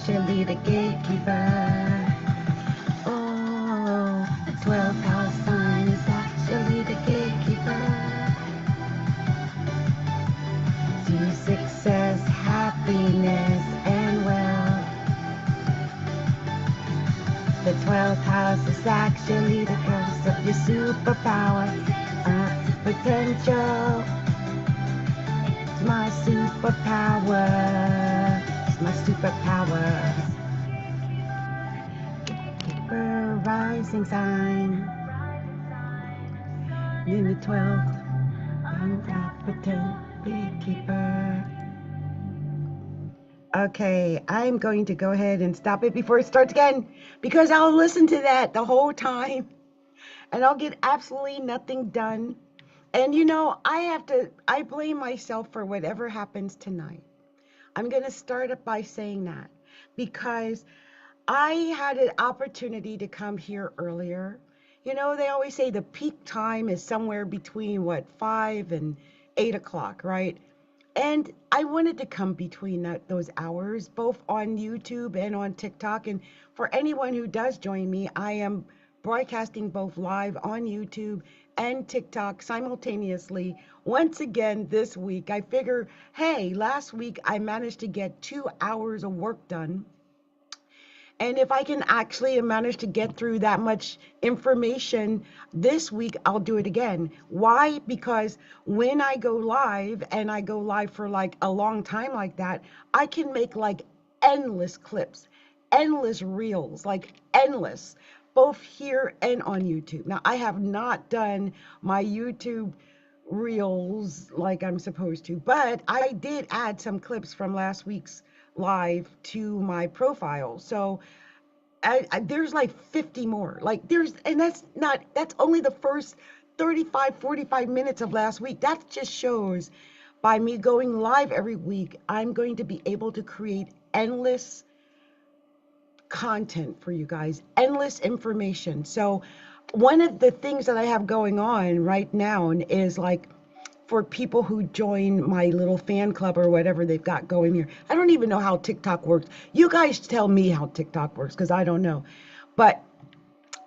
actually the gatekeeper. Oh, the 12th house sign is actually the gatekeeper. To success, happiness, and wealth. The 12th house is actually the house of your superpower, potential. It's my superpower. It's my superpower. Gatekeeper, rising sign. In the 12th, omnipotent gatekeeper. Okay, I'm going to go ahead and stop it before it starts again because I'll listen to that the whole time and I'll get absolutely nothing done. And you know, I blame myself for whatever happens tonight. I'm going to start it by saying that because I had an opportunity to come here earlier. You know, they always say the peak time is somewhere between 5 and 8 o'clock, right? And I wanted to come between those hours, both on YouTube and on TikTok. And for anyone who does join me, I am broadcasting both live on YouTube and TikTok simultaneously. Once again, this week, I figure, hey, last week I managed to get 2 hours of work done. And if I can actually manage to get through that much information this week, I'll do it again. Why? Because when I go live and I go live for like a long time like that, I can make like endless clips, endless reels, like endless, both here and on YouTube. Now, I have not done my YouTube reels like I'm supposed to, but I did add some clips from last week's live to my profile. So there's like 50 more. Like and that's only the first 45 minutes of last week. That just shows by me going live every week, I'm going to be able to create endless content for you guys, endless information. So one of the things that I have going on right now is like for people who join my little fan club or whatever they've got going here. I don't even know how TikTok works. You guys tell me how TikTok works because I don't know. But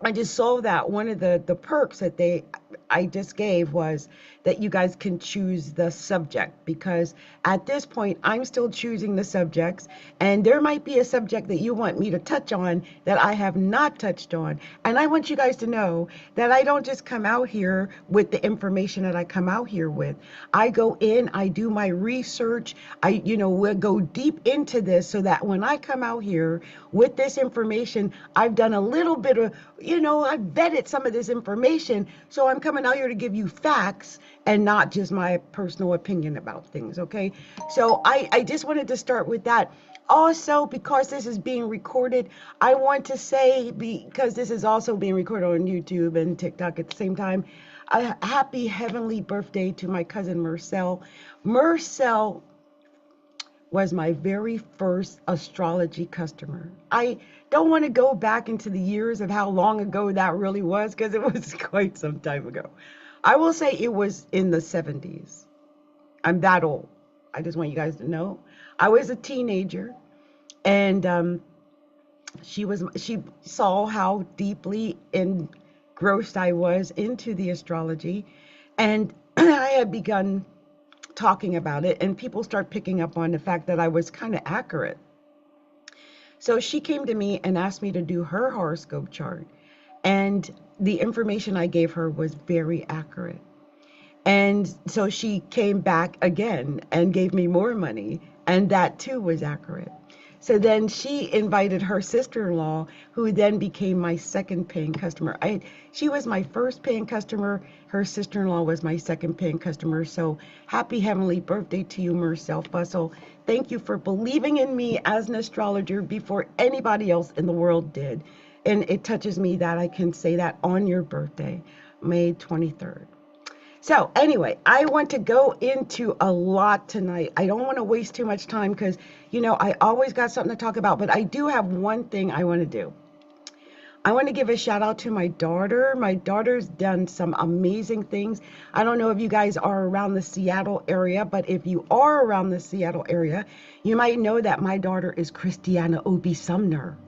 I just saw that one of the perks that I just gave was that you guys can choose the subject, because at this point I'm still choosing the subjects, and there might be a subject that you want me to touch on that I have not touched on. And I want you guys to know that I don't just come out here with the information that I come out here with. I go in, I do my research, we'll go deep into this so that when I come out here with this information, I've done a little bit of, I've vetted some of this information. So I'm coming out here to give you facts and not just my personal opinion about things, okay? So I just wanted to start with that. Also, because this is being recorded, I want to say, because this is also being recorded on YouTube and TikTok at the same time, a happy heavenly birthday to my cousin Mercelle. Mercelle was my very first astrology customer. I don't want to go back into the years of how long ago that really was, because it was quite some time ago. I will say it was in the 70s. I'm that old. I just want you guys to know. I was a teenager, and she saw how deeply engrossed I was into the astrology, and I had begun talking about it, and people start picking up on the fact that I was kind of accurate. So she came to me and asked me to do her horoscope chart, and the information I gave her was very accurate. And so she came back again and gave me more money, and that too was accurate. So then she invited her sister-in-law, who then became my second paying customer. She was my first paying customer. Her sister-in-law was my second paying customer. So happy heavenly birthday to you, Mercelle Fussell. Thank you for believing in me as an astrologer before anybody else in the world did. And it touches me that I can say that on your birthday, May 23rd. So anyway, I want to go into a lot tonight. I don't want to waste too much time because, I always got something to talk about, but I do have one thing I want to do. I want to give a shout out to my daughter. My daughter's done some amazing things. I don't know if you guys are around the Seattle area, but if you are around the Seattle area, you might know that my daughter is ChrisTiana Obey-Sumner.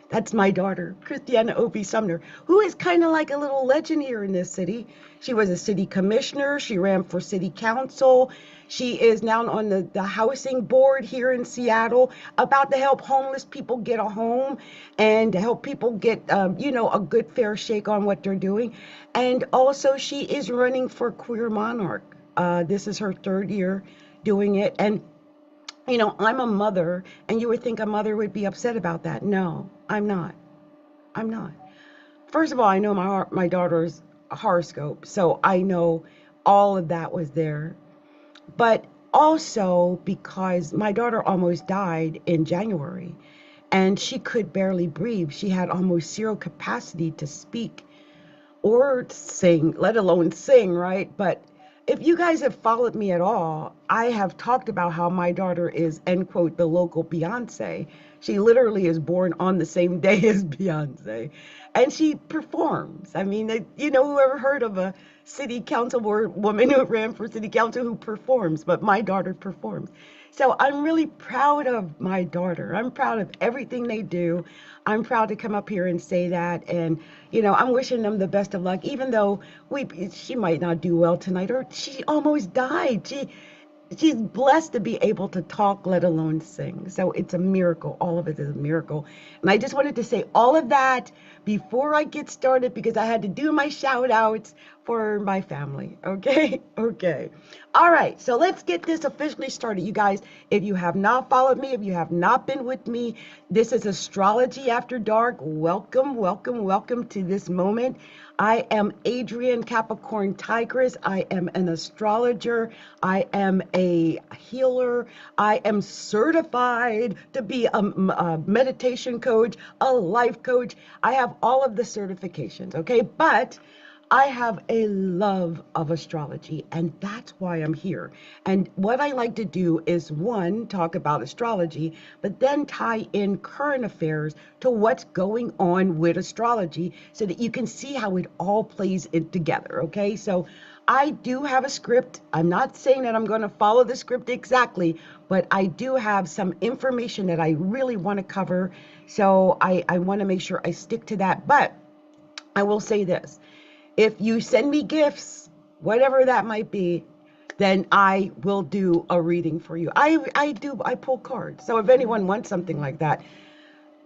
That's my daughter, ChrisTiana Obey-Sumner, who is kind of like a little legend here in this city. She was a city commissioner. She ran for city council. She is now on the housing board here in Seattle, about to help homeless people get a home and to help people get, a good fair shake on what they're doing. And also she is running for Queer Monarch. This is her third year doing it. And I'm a mother, and you would think a mother would be upset about that. No, I'm not. I'm not. First of all, I know my daughter's horoscope, so I know all of that was there. But also because my daughter almost died in January, and she could barely breathe. She had almost zero capacity to speak or sing, let alone sing, right? But if you guys have followed me at all, I have talked about how my daughter is, end quote, the local Beyonce. She literally is born on the same day as Beyonce. And she performs. I mean, whoever heard of a city council woman who ran for city council who performs? But my daughter performs. So I'm really proud of my daughter. I'm proud of everything they do. I'm proud to come up here and say that. And, I'm wishing them the best of luck, even though she might not do well tonight, or she almost died. She's blessed to be able to talk, let alone sing. So it's a miracle. All of it is a miracle. And I just wanted to say all of that before I get started, because I had to do my shout outs for my family. Okay? Okay. All right. So let's get this officially started. You guys, if you have not followed me, if you have not been with me, this is Astrology After Dark. Welcome, welcome, welcome to this moment. I am Adrienne CapricornTigress. I am an astrologer. I am a healer. I am certified to be a meditation coach, a life coach. I have all of the certifications, okay? But I have a love of astrology, and that's why I'm here. And what I like to do is, one, talk about astrology, but then tie in current affairs to what's going on with astrology so that you can see how it all plays in together, okay? So I do have a script. I'm not saying that I'm going to follow the script exactly, but I do have some information that I really want to cover. So I want to make sure I stick to that. But I will say this. If you send me gifts, whatever that might be, then I will do a reading for you. I pull cards. So if anyone wants something like that,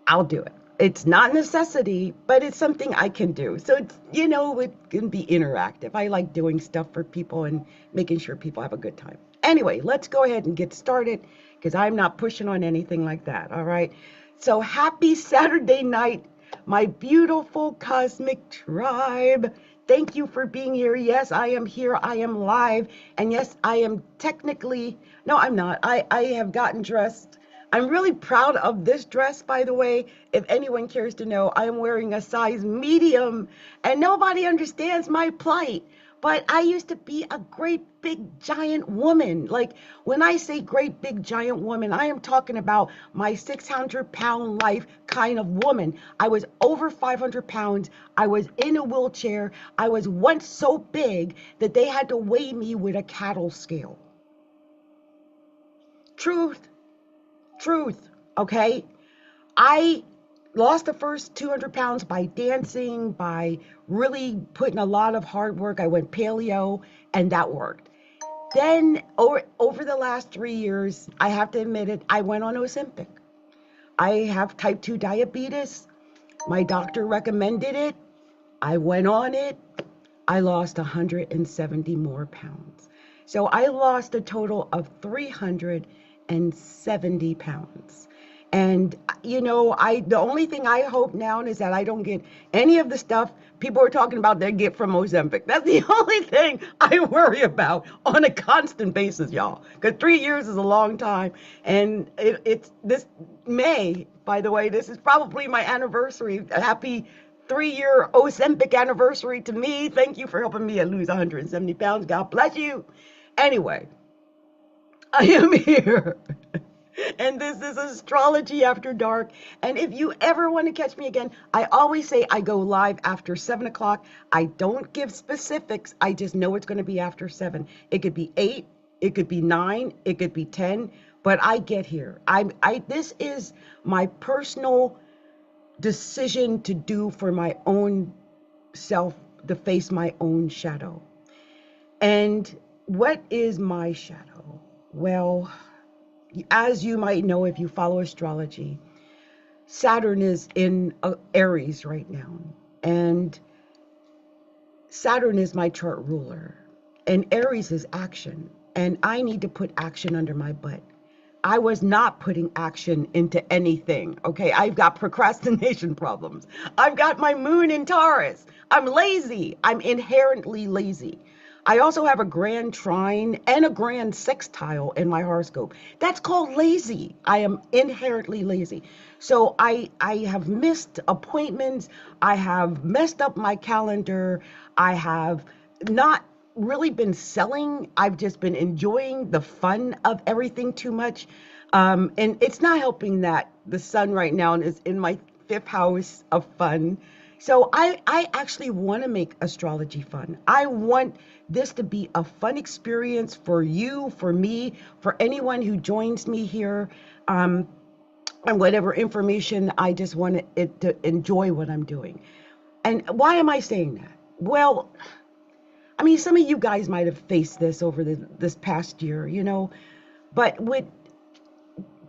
I'll do it. It's not a necessity, but it's something I can do. So it's, it can be interactive. I like doing stuff for people and making sure people have a good time. Anyway, let's go ahead and get started, because I'm not pushing on anything like that. All right. So happy Saturday night, my beautiful cosmic tribe. Thank you for being here. Yes, I am here. I am live. And yes, I am technically, no, I'm not. I have gotten dressed. I'm really proud of this dress, by the way. If anyone cares to know, I am wearing a size medium, and nobody understands my plight. But I used to be a great big giant woman. Like, when I say great big giant woman, I am talking about my 600-pound life kind of woman. I was over 500 pounds. I was in a wheelchair. I was once so big that they had to weigh me with a cattle scale. Truth. Okay? I lost the first 200 pounds by dancing, by really putting a lot of hard work. I went paleo, and that worked. Then over the last 3 years, I have to admit it, I went on Ozempic. I have type 2 diabetes. My doctor recommended it. I went on it. I lost 170 more pounds. So I lost a total of 370 pounds. And, the only thing I hope now is that I don't get any of the stuff people are talking about they get from Ozempic. That's the only thing I worry about on a constant basis, y'all. Because 3 years is a long time. And it's this May, by the way, this is probably my anniversary. A happy 3-year Ozempic anniversary to me. Thank you for helping me lose 170 pounds. God bless you. Anyway, I am here. And this is Astrology After Dark. And if you ever want to catch me again, I always say I go live after 7 o'clock. I don't give specifics. I just know it's going to be after 7. It could be 8, it could be 9, it could be 10, but I get here. This is my personal decision to do for my own self, to face my own shadow. And what is my shadow? Well, as you might know if you follow astrology, Saturn is in Aries right now. And Saturn is my chart ruler. And Aries is action. And I need to put action under my butt. I was not putting action into anything. Okay, I've got procrastination problems. I've got my moon in Taurus. I'm lazy. I'm inherently lazy. I also have a grand trine and a grand sextile in my horoscope. That's called lazy. I am inherently lazy. So I have missed appointments. I have messed up my calendar. I have not really been selling. I've just been enjoying the fun of everything too much. And it's not helping that the sun right now is in my 5th house of fun. So I actually want to make astrology fun. I want this to be a fun experience for you, for me, for anyone who joins me here. And whatever information, I just want it to enjoy what I'm doing. And why am I saying that? Well, I mean, some of you guys might have faced this over this past year, but with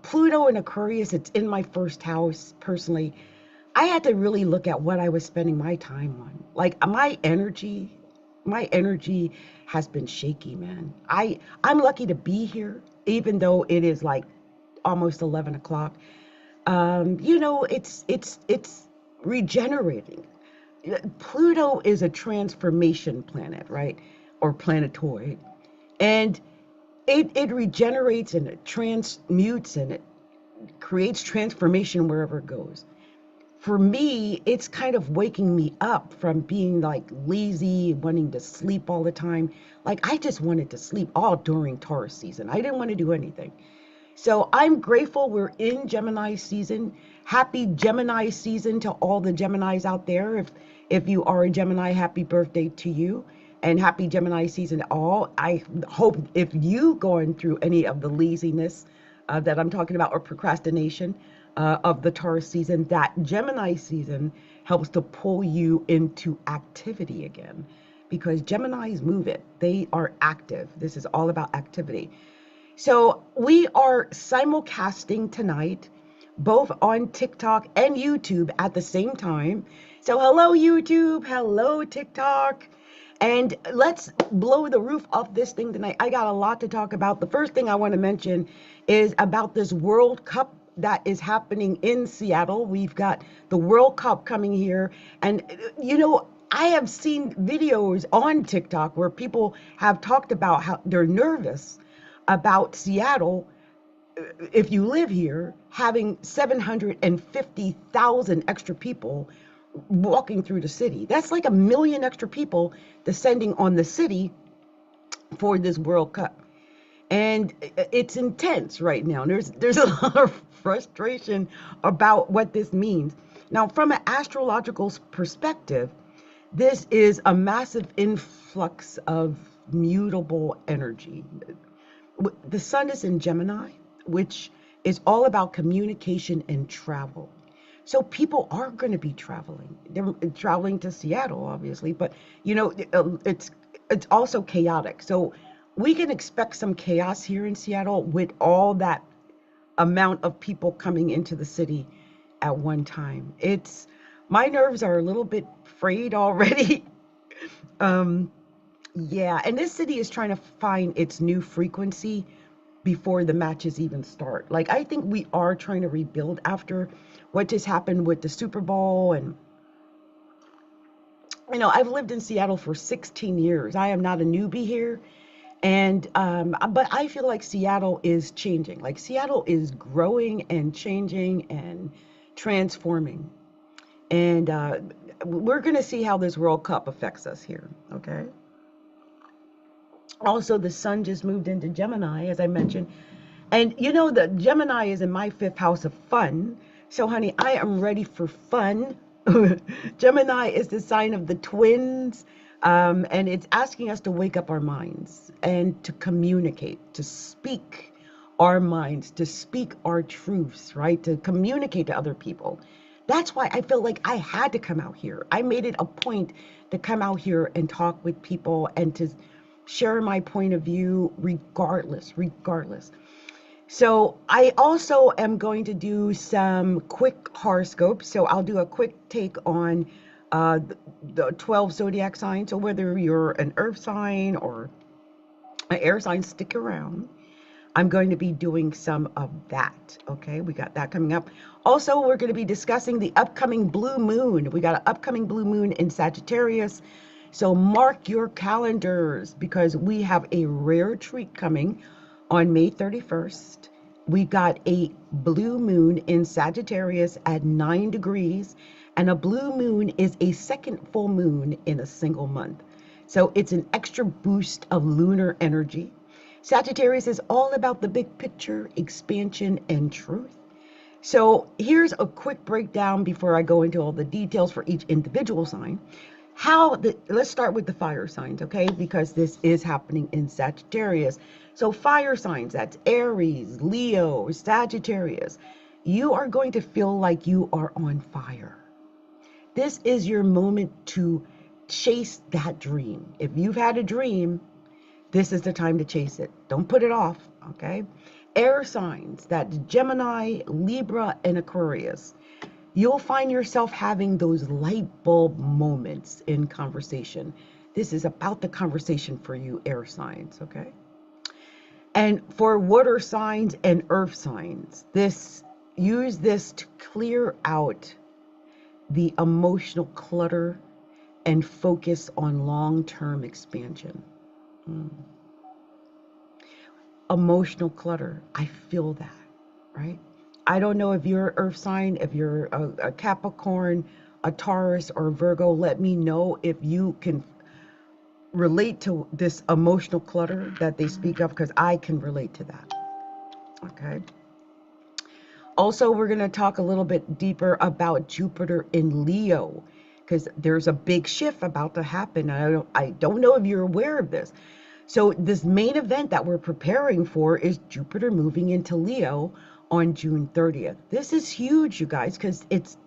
Pluto and Aquarius, it's in my 1st house personally. I had to really look at what I was spending my time on. Like my energy has been shaky, man. I'm lucky to be here, even though it is like almost 11 o'clock. It's regenerating. Pluto is a transformation planet, right? Or planetoid. And it regenerates and it transmutes and it creates transformation wherever it goes. For me, it's kind of waking me up from being like lazy, wanting to sleep all the time. Like I just wanted to sleep all during Taurus season. I didn't want to do anything. So I'm grateful we're in Gemini season. Happy Gemini season to all the Geminis out there. If you are a Gemini, happy birthday to you. And happy Gemini season to all. I hope if you going through any of the laziness that I'm talking about or procrastination of the Taurus season, that Gemini season helps to pull you into activity again. Because Geminis move it. They are active. This is all about activity. So we are simulcasting tonight, both on TikTok and YouTube at the same time. So hello, YouTube. Hello, TikTok. And let's blow the roof off this thing tonight. I got a lot to talk about. The first thing I want to mention is about this World Cup that is happening in Seattle. We've got the World Cup coming here. And, I have seen videos on TikTok where people have talked about how they're nervous about Seattle, if you live here, having 750,000 extra people walking through the city. That's like 1 million extra people descending on the city for this World Cup. And it's intense right now. There's a lot of frustration about what this means. Now, from an astrological perspective, this is a massive influx of mutable energy. The sun is in Gemini, which is all about communication and travel. So people are going to be traveling. They're traveling to Seattle, obviously, but it's also chaotic. So we can expect some chaos here in Seattle with all that amount of people coming into the city at one time. My nerves are a little bit frayed already. Yeah, and this city is trying to find its new frequency before the matches even start. Like, I think we are trying to rebuild after what just happened with the Super Bowl. And, I've lived in Seattle for 16 years. I am not a newbie here. And, but I feel like Seattle is changing. Like, Seattle is growing and changing and transforming. And we're going to see how this World Cup affects us here, okay? Also, the sun just moved into Gemini, as I mentioned. And you know, the Gemini is in my fifth house of fun. So, honey, I am ready for fun. Gemini is the sign of the twins. And it's asking us to wake up our minds and to communicate, to speak our minds, to speak our truths, right? To communicate to other people. That's why I feel like I had to come out here. I made it a point to come out here and talk with people and to share my point of view regardless. So I also am going to do some quick horoscopes. So I'll do a quick take on the 12 zodiac signs. So whether you're an earth sign or an air sign, stick around. I'm going to be doing some of that. Okay, we got that coming up. Also, we're going to be discussing the upcoming blue moon. We got an upcoming blue moon in Sagittarius. So mark your calendars because we have a rare treat coming on May 31st. We got a blue moon in Sagittarius at 9 degrees, and a blue moon is a second full moon in a single month. So it's an extra boost of lunar energy. Sagittarius is all about the big picture, expansion, and truth. So here's a quick breakdown before I go into all the details for each individual sign. Let's start with the fire signs, okay? Because this is happening in Sagittarius. So fire signs, that's Aries, Leo, Sagittarius. You are going to feel like you are on fire. This is your moment to chase that dream. If you've had a dream, this is the time to chase it. Don't put it off, okay? Air signs, that's Gemini, Libra, and Aquarius. You'll find yourself having those light bulb moments in conversation. This is about the conversation for you, air signs, okay? And for water signs and earth signs, use this to clear out the emotional clutter and focus on long-term expansion. Emotional clutter, I feel that, right? I don't know if you're earth sign, if you're a Capricorn, a Taurus, or Virgo. Let me know if you can relate to this emotional clutter that they speak of, because I can relate to that. Okay. Also, we're going to talk a little bit deeper about Jupiter in Leo, because there's a big shift about to happen. I don't know if you're aware of this. So this main event that we're preparing for is Jupiter moving into Leo on June 30th. This is huge, you guys, because it's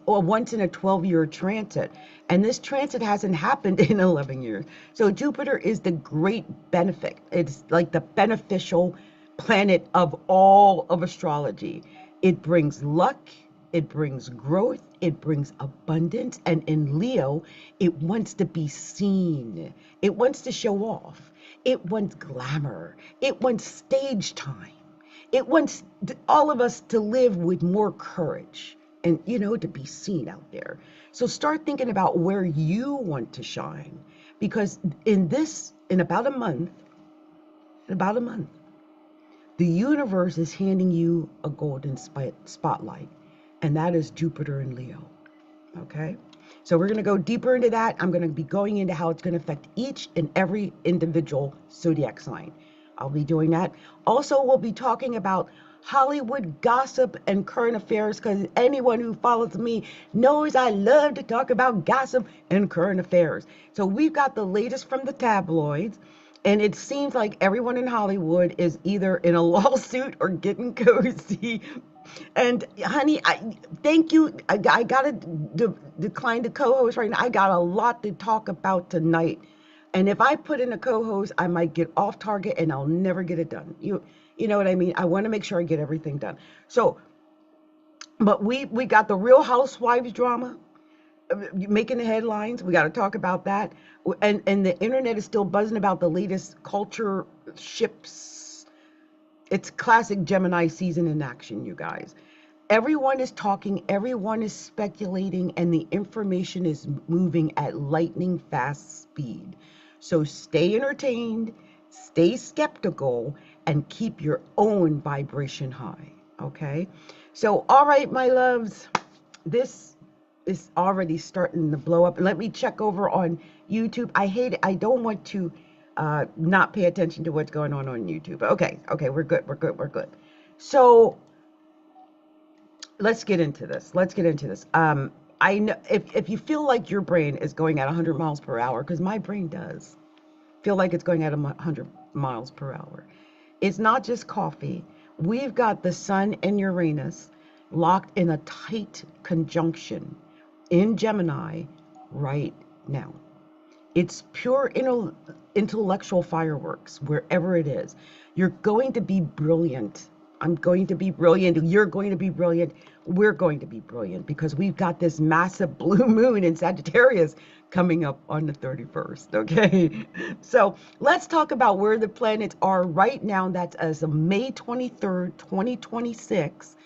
a once in a 12-year transit. And this transit hasn't happened in 11 years. So Jupiter is the great benefit. It's like the beneficial planet of all of astrology. It brings luck, it brings growth, it brings abundance. And in Leo, it wants to be seen. It wants to show off. It wants glamour. It wants stage time. It wants all of us to live with more courage and, to be seen out there. So start thinking about where you want to shine, because in about a month, the universe is handing you a golden spotlight, and that is Jupiter in Leo. Okay? So we're going to go deeper into that. I'm going to be going into how it's going to affect each and every individual zodiac sign. I'll be doing that. Also, we'll be talking about Hollywood gossip and current affairs, because anyone who follows me knows I love to talk about gossip and current affairs. So we've got the latest from the tabloids, and it seems like everyone in Hollywood is either in a lawsuit or getting cozy. And honey, thank you. I got to decline the co-host right now. I got a lot to talk about tonight. And if I put in a co-host, I might get off target and I'll never get it done. You know what I mean? I want to make sure I get everything done. So, but we got the Real Housewives drama making the headlines. We got to talk about that. And the internet is still buzzing about the latest culture ships. It's classic Gemini season in action, you guys. Everyone is talking, everyone is speculating, and the information is moving at lightning fast speed. So stay entertained, stay skeptical, and keep your own vibration high, okay? So, all right, my loves, this is already starting to blow up. Let me check over on YouTube. I hate it. I don't want to not pay attention to what's going on YouTube. Okay, we're good. So let's get into this. I know if you feel like your brain is going at 100 miles per hour, because my brain does feel like it's going at 100 miles per hour. It's not just coffee. We've got the Sun and Uranus locked in a tight conjunction in Gemini right now. It's pure intellectual fireworks wherever it is. You're going to be brilliant. I'm going to be brilliant. You're going to be brilliant. We're going to be brilliant because we've got this massive blue moon in Sagittarius coming up on the 31st. Okay. So let's talk about where the planets are right now. That's as of May 23rd, 2026,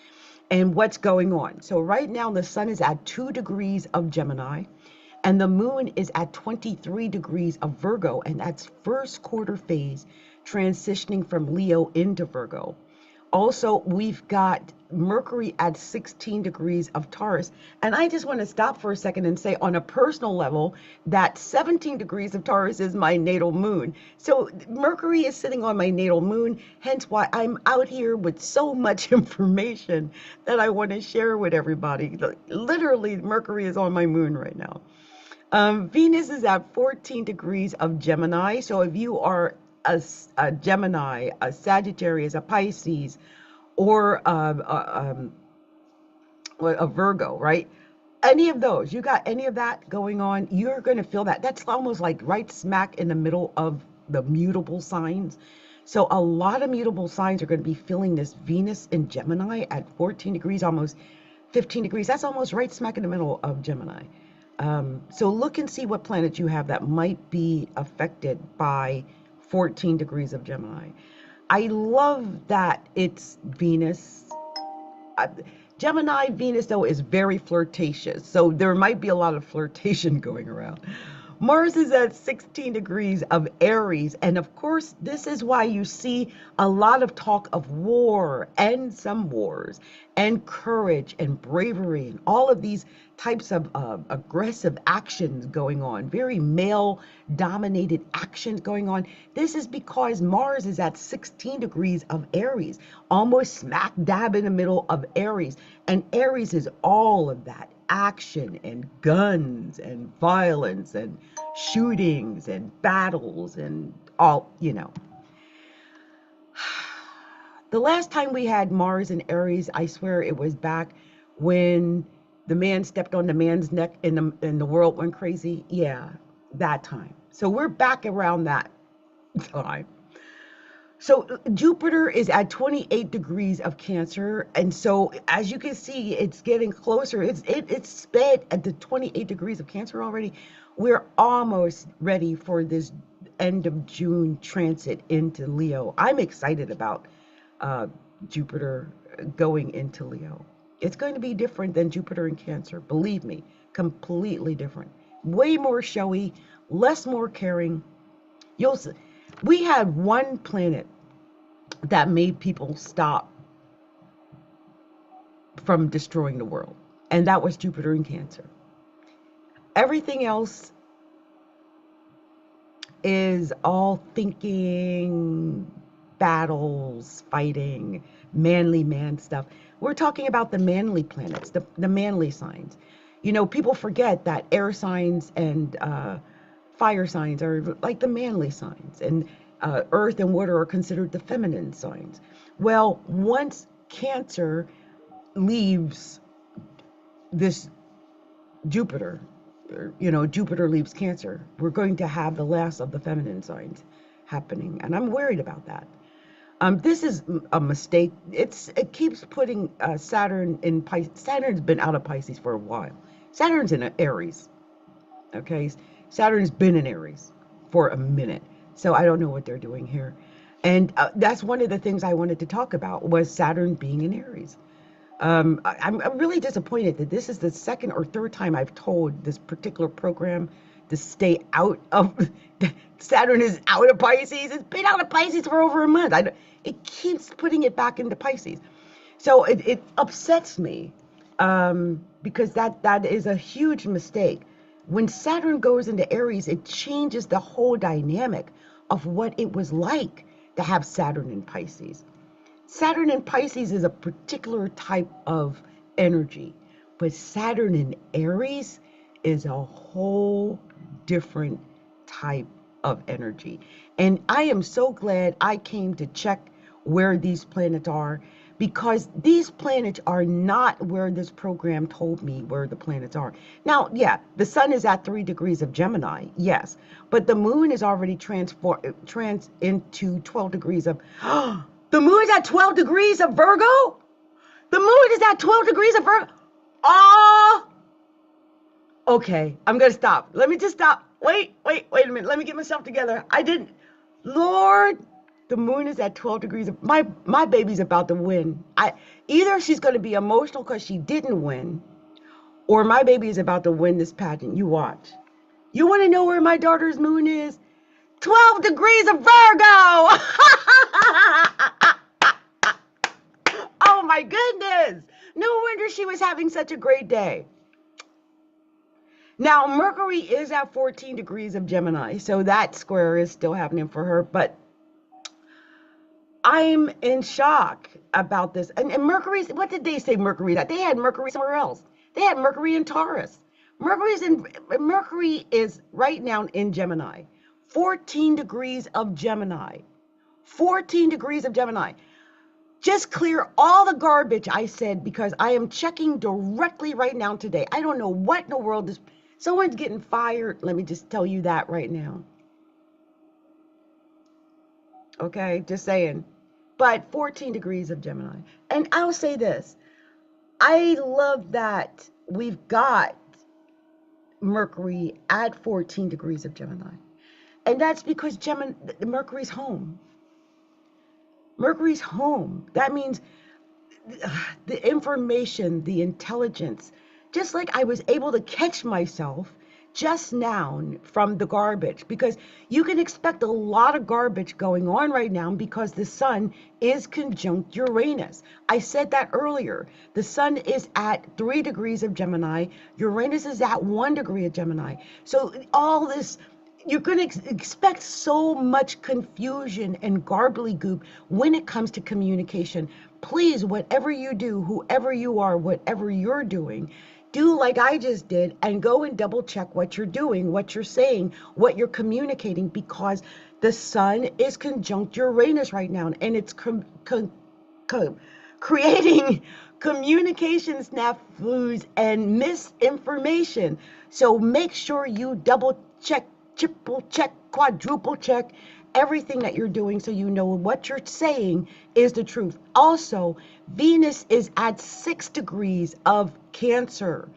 and what's going on. So right now the sun is at 2 degrees of Gemini. And the moon is at 23 degrees of Virgo, and that's first quarter phase, transitioning from Leo into Virgo. Also, we've got Mercury at 16 degrees of Taurus. And I just want to stop for a second and say, on a personal level, that 17 degrees of Taurus is my natal moon. So Mercury is sitting on my natal moon, hence why I'm out here with so much information that I want to share with everybody. Literally, Mercury is on my moon right now. Venus is at 14 degrees of Gemini. So if you are a Gemini, a Sagittarius, a Pisces, or a Virgo, right? Any of those, you got any of that going on, you're going to feel that. That's almost like right smack in the middle of the mutable signs. So a lot of mutable signs are going to be feeling this Venus in Gemini at 14 degrees, almost 15 degrees. That's almost right smack in the middle of Gemini. So look and see what planets you have that might be affected by 14 degrees of Gemini. I love that it's Venus. Gemini Venus, though, is very flirtatious. So there might be a lot of flirtation going around. Mars is at 16 degrees of Aries. And of course, this is why you see a lot of talk of war and some wars and courage and bravery and all of these types of aggressive actions going on, very male dominated actions going on. This is because Mars is at 16 degrees of Aries, almost smack dab in the middle of Aries. And Aries is all of that action and guns and violence and shootings and battles and all, The last time we had Mars and Aries, I swear it was back when the man stepped on the man's neck and the world went crazy. Yeah, that time. So we're back around that time. So Jupiter is at 28 degrees of Cancer. And so as you can see, it's getting closer. It's sped at the 28 degrees of Cancer already. We're almost ready for this end of June transit into Leo. I'm excited about Jupiter going into Leo. It's going to be different than Jupiter in Cancer. Believe me, completely different. Way more showy, less more caring. You'll see. We had one planet that made people stop from destroying the world, and that was Jupiter in Cancer. Everything else is all thinking, battles, fighting, manly man stuff. We're talking about the manly planets, the manly signs. People forget that air signs and fire signs are like the manly signs, and earth and water are considered the feminine signs. Well, once Cancer leaves this Jupiter, Jupiter leaves Cancer, we're going to have the last of the feminine signs happening, and I'm worried about that. This is a mistake. It keeps putting Saturn in Pisces. Saturn's been out of Pisces for a while. Saturn's in Aries. Okay, Saturn's been in Aries for a minute. So I don't know what they're doing here. And that's one of the things I wanted to talk about was Saturn being in Aries. I'm really disappointed that this is the second or third time I've told this particular program to stay out of, Saturn is out of Pisces. It's been out of Pisces for over a month. It keeps putting it back into Pisces. So it upsets me because that is a huge mistake. When Saturn goes into Aries, it changes the whole dynamic of what it was like to have Saturn in Pisces. Saturn in Pisces is a particular type of energy, but Saturn in Aries is a whole different type of energy. And I am so glad I came to check where these planets are, because these planets are not where this program told me where the planets are. Now, yeah, the sun is at 3 degrees of Gemini, yes, but the moon is already trans into 12 degrees of, the moon is at 12 degrees of Virgo? The moon is at 12 degrees of Virgo? Oh, okay, I'm going to stop. Let me just stop. Wait a minute. Let me get myself together. Lord, the moon is at 12 degrees. My baby's about to win. Either she's going to be emotional because she didn't win, or my baby is about to win this pageant. You watch. You want to know where my daughter's moon is? 12 degrees of Virgo. Oh my goodness. No wonder she was having such a great day. Now, Mercury is at 14 degrees of Gemini, so that square is still happening for her, but I'm in shock about this. And Mercury, what did they say Mercury? They had Mercury somewhere else. They had Mercury in Taurus. Mercury is right now in Gemini. 14 degrees of Gemini. 14 degrees of Gemini. Just clear all the garbage I said, because I am checking directly right now today. I don't know what in the world is. Someone's getting fired. Let me just tell you that right now. Okay, just saying. But 14 degrees of Gemini. And I'll say this. I love that we've got Mercury at 14 degrees of Gemini. And that's because Mercury's home. Mercury's home. That means the information, the intelligence, just like I was able to catch myself just now from the garbage, because you can expect a lot of garbage going on right now because the sun is conjunct Uranus. I said that earlier. The sun is at 3 degrees of Gemini. Uranus is at 1 degree of Gemini. So all this, you're going to expect so much confusion and gobbledygook when it comes to communication. Please, whatever you do, whoever you are, whatever you're doing, do like I just did and go and double check what you're doing, what you're saying, what you're communicating, because the sun is conjunct Uranus right now, and it's creating communication snafus and misinformation. So make sure you double check, triple check, quadruple check everything that you're doing, so you know what you're saying is the truth. Also, Venus is at 6 degrees of Cancer.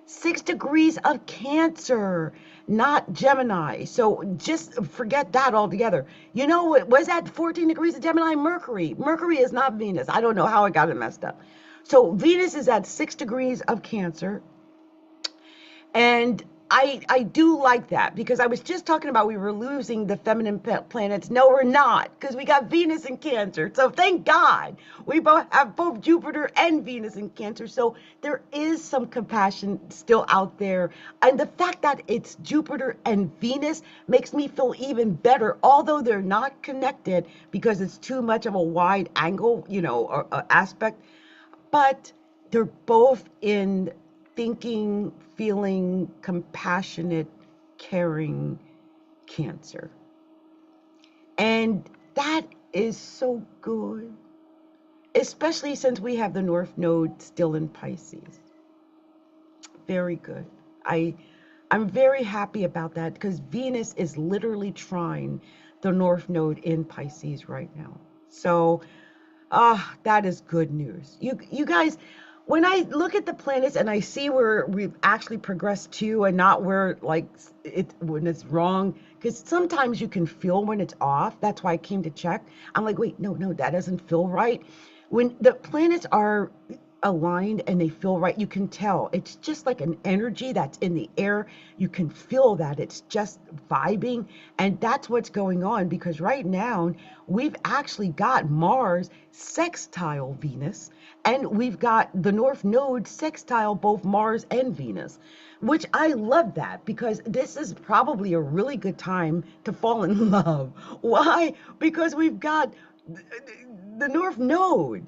6 degrees of Cancer, not Gemini. So just forget that altogether. You know what was that 14 degrees of Gemini? Mercury. Mercury is not Venus. I don't know how I got it messed up. So Venus is at 6 degrees of Cancer. And I do like that, because I was just talking about we were losing the feminine planets. No, we're not, because we got Venus in Cancer. So thank God we have both Jupiter and Venus in Cancer. So there is some compassion still out there. And the fact that it's Jupiter and Venus makes me feel even better, although they're not connected because it's too much of a wide angle, or aspect. But they're both in thinking, feeling, compassionate, caring Cancer. And that is so good, especially since we have the North Node still in Pisces. Very good. I'm very happy about that, because Venus is literally trying the North Node in Pisces right now. So, that is good news. You guys, when I look at the planets and I see where we've actually progressed to, and not where when it's wrong, because sometimes you can feel when it's off. That's why I came to check. I'm like, wait, no, that doesn't feel right. When the planets are aligned and they feel right. You can tell. It's just like an energy that's in the air. You can feel that. It's just vibing. And that's what's going on, because right now we've actually got Mars sextile Venus, and we've got the North Node sextile both Mars and Venus, which I love that, because this is probably a really good time to fall in love. Why? Because we've got the North Node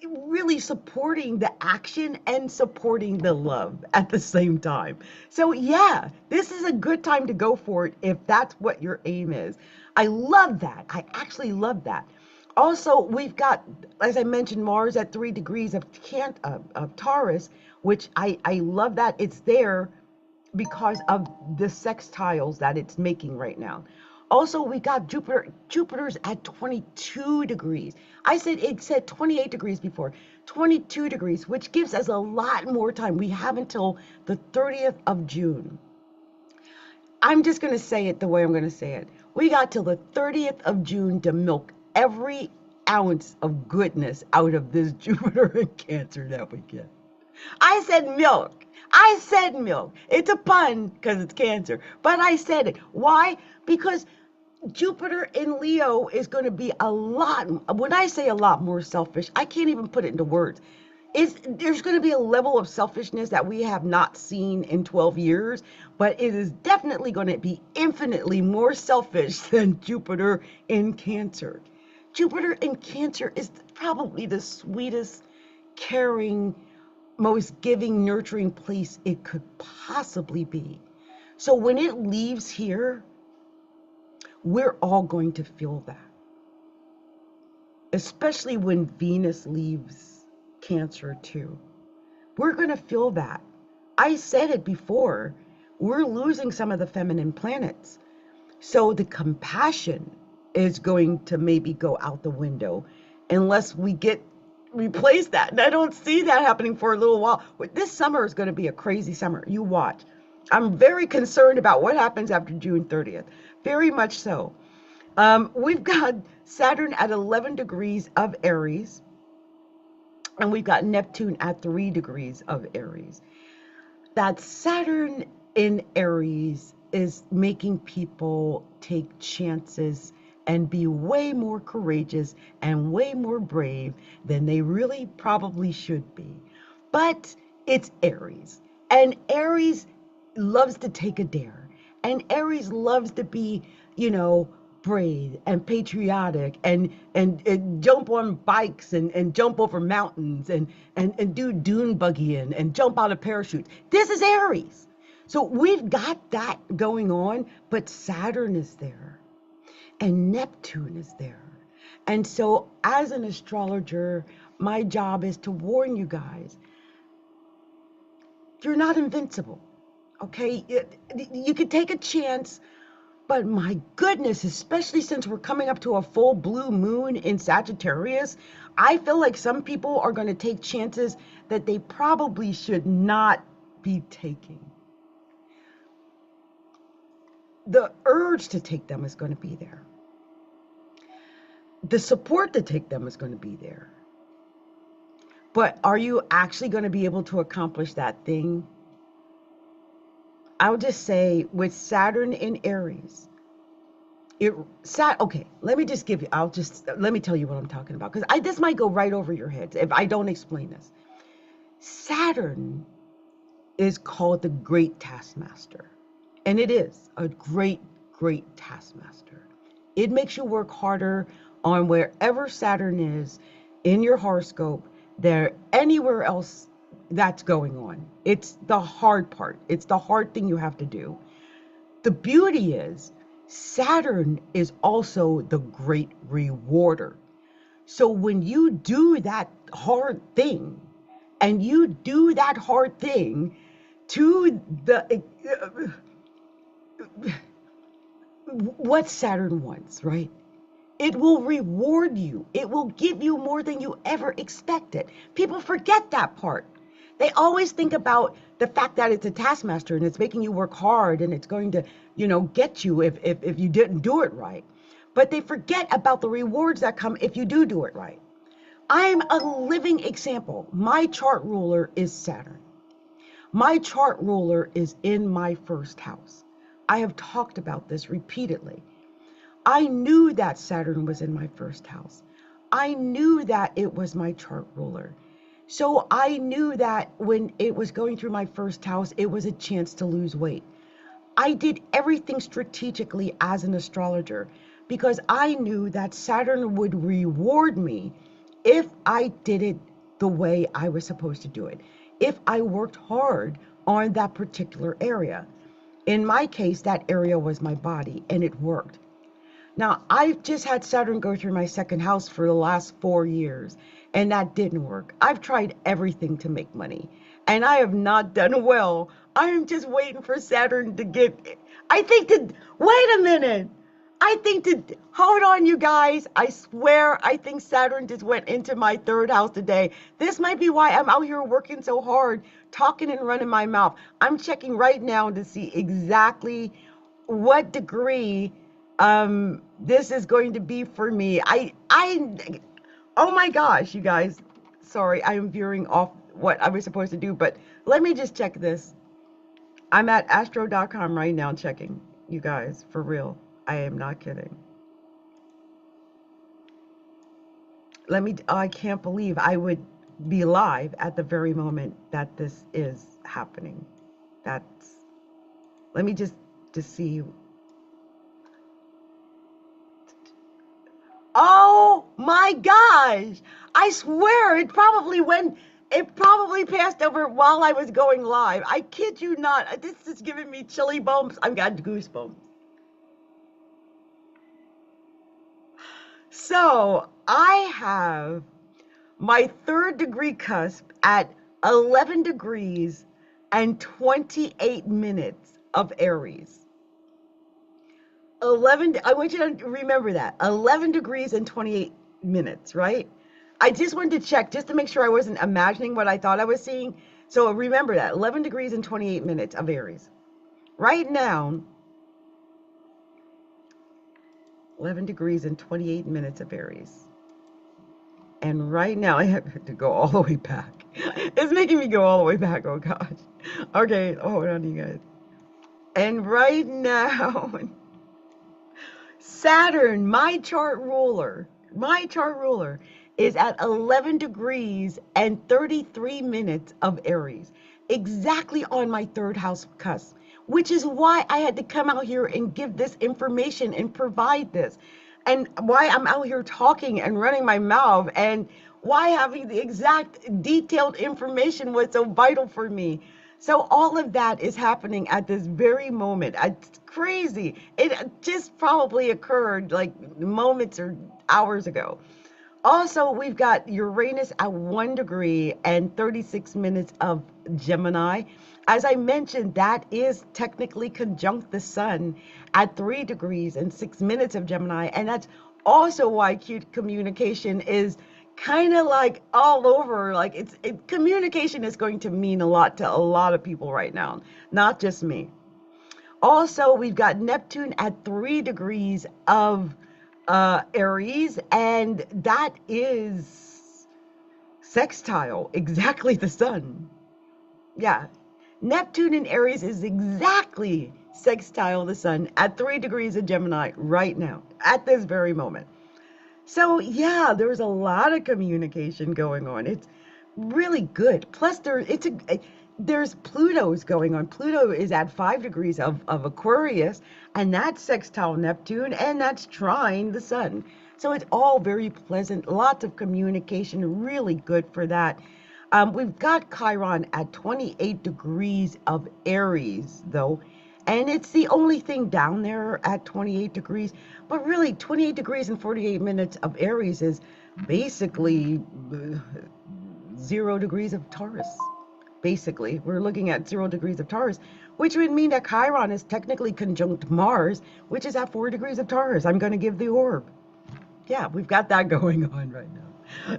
really supporting the action and supporting the love at the same time. So yeah, this is a good time to go for it if that's what your aim is. I love that. I actually love that. Also, we've got, as I mentioned, Mars at 3 degrees of Taurus, which I love that it's there because of the sextiles that it's making right now. Also, we got Jupiter's at 22 degrees. It said 28 degrees before, 22 degrees, which gives us a lot more time. We have until the 30th of June. I'm just going to say it the way I'm going to say it. We got till the 30th of June to milk every ounce of goodness out of this Jupiter in Cancer that we get. I said milk. I said milk. It's a pun because it's Cancer, but I said it. Why? Because Jupiter in Leo is going to be a lot, when I say a lot more selfish, I can't even put it into words. There's going to be a level of selfishness that we have not seen in 12 years, but it is definitely going to be infinitely more selfish than Jupiter in Cancer. Jupiter in Cancer is probably the sweetest, caring, most giving, nurturing place it could possibly be. So when it leaves here, we're all going to feel that, especially when Venus leaves Cancer too. We're going to feel that. I said it before, we're losing some of the feminine planets. So the compassion is going to maybe go out the window unless we replace that. And I don't see that happening for a little while. This summer is going to be a crazy summer. You watch. I'm very concerned about what happens after June 30th. Very much so. We've got Saturn at 11 degrees of Aries, and we've got Neptune at 3 degrees of Aries. That Saturn in Aries is making people take chances and be way more courageous and way more brave than they really probably should be. But it's Aries, and Aries loves to take a dare, and Aries loves to be, brave and patriotic and jump on bikes and jump over mountains and do dune buggying and jump out of parachutes. This is Aries. So we've got that going on, but Saturn is there and Neptune is there. And so as an astrologer, my job is to warn you guys, you're not invincible. Okay, you could take a chance, but my goodness, especially since we're coming up to a full blue moon in Sagittarius, I feel like some people are going to take chances that they probably should not be taking. The urge to take them is going to be there. The support to take them is going to be there. But are you actually going to be able to accomplish that thing? I'll just say with Saturn in Aries, okay, let me tell you what I'm talking about, because this might go right over your heads if I don't explain this. Saturn is called the great taskmaster, and it is a great, great taskmaster. It makes you work harder on wherever Saturn is in your horoscope than anywhere else that's going on. It's the hard part. It's the hard thing you have to do. The beauty is Saturn is also the great rewarder. So when you do that hard thing, and you do that hard thing to what Saturn wants, right? It will reward you. It will give you more than you ever expected. People forget that part. They always think about the fact that it's a taskmaster and it's making you work hard and it's going to, get you if you didn't do it right. But they forget about the rewards that come if you do it right. I'm a living example. My chart ruler is Saturn. My chart ruler is in my first house. I have talked about this repeatedly. I knew that Saturn was in my first house. I knew that it was my chart ruler. So I knew that when it was going through my first house, it was a chance to lose weight. I did everything strategically as an astrologer because I knew that Saturn would reward me if I did it the way I was supposed to do it, if I worked hard on that particular area. In my case, that area was my body, and it worked. Now, I've just had Saturn go through my second house for the last 4 years, and that didn't work. I've tried everything to make money, and I have not done well. I am just waiting for Saturn to get, I think to, wait a minute. I think to, hold on, you guys. I swear, I think Saturn just went into my third house today. This might be why I'm out here working so hard, talking and running my mouth. I'm checking right now to see exactly what degree this is going to be for me. Oh my gosh, you guys. Sorry, I am veering off what I was supposed to do, but let me just check this. I'm at astro.com right now checking, you guys, for real. I am not kidding. I can't believe I would be live at the very moment that this is happening. Let me just see. Oh my gosh. I swear it probably passed over while I was going live. I kid you not. This is giving me chilly bumps. I've got goosebumps. So I have my third degree cusp at 11 degrees and 28 minutes of Aries. 11, I want you to remember that. 11 degrees and 28 minutes, right? I just wanted to check just to make sure I wasn't imagining what I thought I was seeing. So remember that, 11 degrees and 28 minutes of Aries. Right now, 11 degrees and 28 minutes of Aries. And right now, I have to go all the way back. It's making me go all the way back, oh gosh. Okay, hold on, you guys. And right now, Saturn, my chart ruler is at 11 degrees and 33 minutes of Aries, exactly on my third house cusp, which is why I had to come out here and give this information and provide this, and why I'm out here talking and running my mouth, and why having the exact detailed information was so vital for me. So all of that is happening at this very moment. It's crazy. It just probably occurred like moments or hours ago. Also, we've got Uranus at 1 degree and 36 minutes of Gemini. As I mentioned, that is technically conjunct the sun at 3 degrees and 6 minutes of Gemini. And that's also why communication is kind of like all over. Like communication is going to mean a lot to a lot of people right now, not just me. Also, we've got Neptune at 3 degrees of Aries, and that is sextile exactly the sun. Yeah, Neptune in Aries is exactly sextile the sun at 3 degrees of Gemini right now, at this very moment. So yeah, there's a lot of communication going on. It's really good. Plus there's Pluto's going on. Pluto is at 5 degrees of Aquarius, and that's sextile Neptune, and that's trine the sun. So it's all very pleasant, lots of communication, really good for that. We've got Chiron at 28 degrees of Aries, though, and it's the only thing down there at 28 degrees. But really, 28 degrees and 48 minutes of Aries is basically 0 degrees of Taurus. Basically, we're looking at 0 degrees of Taurus, which would mean that Chiron is technically conjunct Mars, which is at 4 degrees of Taurus. I'm going to give the orb. Yeah, we've got that going on right now.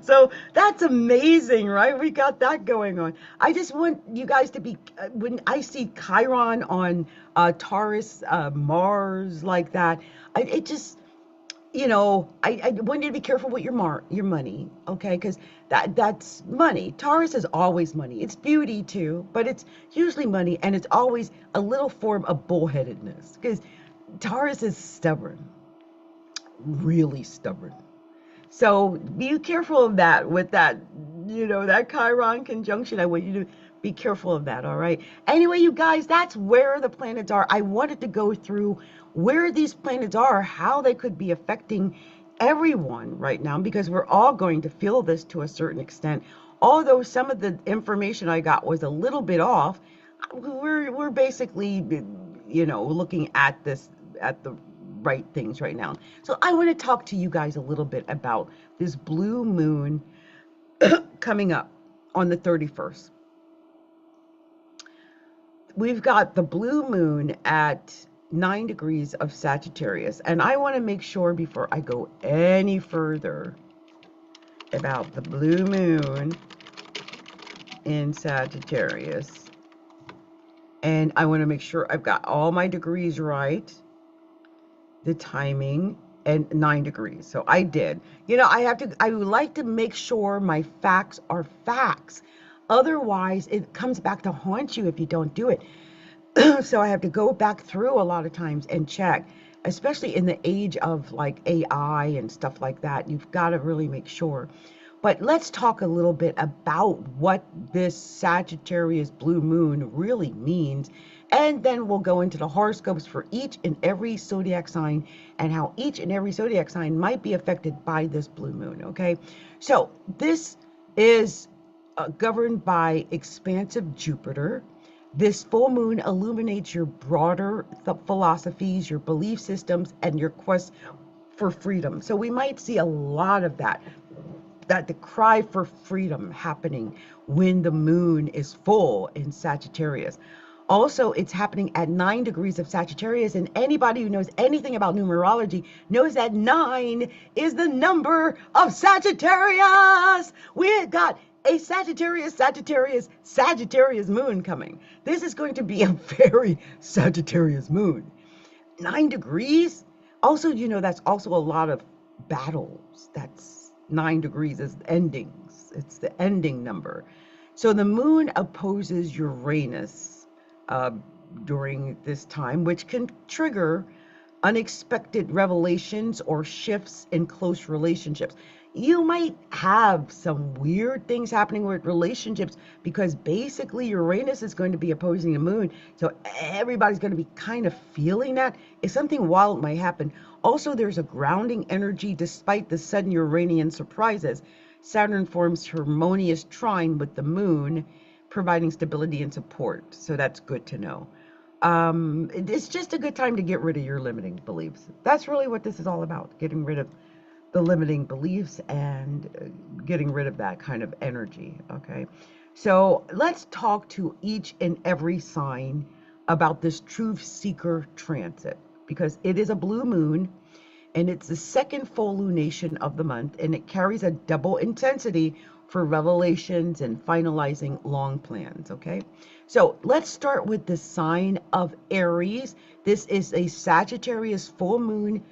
So that's amazing, right? We got that going on. I just want you guys to be, when I see Chiron on Taurus, Mars like that, it just, you know, I want you to be careful with your money, okay? Because that's money. Taurus is always money. It's beauty too, but it's usually money, and it's always a little form of bullheadedness. Because Taurus is stubborn, really stubborn. So be careful of that with that, you know, that Chiron conjunction. I want you to be careful of that, all right? Anyway, you guys, that's where the planets are. I wanted to go through where these planets are, how they could be affecting everyone right now, because we're all going to feel this to a certain extent. Although some of the information I got was a little bit off, we're basically, you know, looking at this at the right things right now. So I want to talk to you guys a little bit about this blue moon coming up on the 31st. We've got the blue moon at 9 degrees of Sagittarius, and I want to make sure before I go any further about the blue moon in Sagittarius, and I want to make sure I've got all my degrees right, the timing, and 9 degrees. So I did. You know, I would like to make sure my facts are facts. Otherwise, it comes back to haunt you if you don't do it. So I have to go back through a lot of times and check, especially in the age of like AI and stuff like that. You've got to really make sure. But let's talk a little bit about what this Sagittarius blue moon really means. And then we'll go into the horoscopes for each and every zodiac sign and how each and every zodiac sign might be affected by this blue moon, okay? So this is governed by expansive Jupiter. This full moon illuminates your broader philosophies, your belief systems, and your quest for freedom. So we might see a lot of that the cry for freedom happening when the moon is full in Sagittarius. Also, it's happening at 9 degrees of Sagittarius, and anybody who knows anything about numerology knows that 9 is the number of Sagittarius. We got a Sagittarius moon coming. This is going to be a very Sagittarius moon. 9 degrees. Also, you know, that's also a lot of battles. That's 9 degrees is endings. It's the ending number. So the moon opposes Uranus during this time, which can trigger unexpected revelations or shifts in close relationships. You might have some weird things happening with relationships because basically Uranus is going to be opposing the moon. So everybody's going to be kind of feeling that. If something wild might happen. Also, there's a grounding energy despite the sudden Uranian surprises. Saturn forms harmonious trine with the moon, providing stability and support. So that's good to know. It's just a good time to get rid of your limiting beliefs. That's really what this is all about, getting rid of the limiting beliefs and getting rid of that kind of energy, okay? So let's talk to each and every sign about this truth seeker transit, because it is a blue moon and it's the second full lunation of the month, and it carries a double intensity for revelations and finalizing long plans, okay? So let's start with the sign of Aries. This is a Sagittarius full moon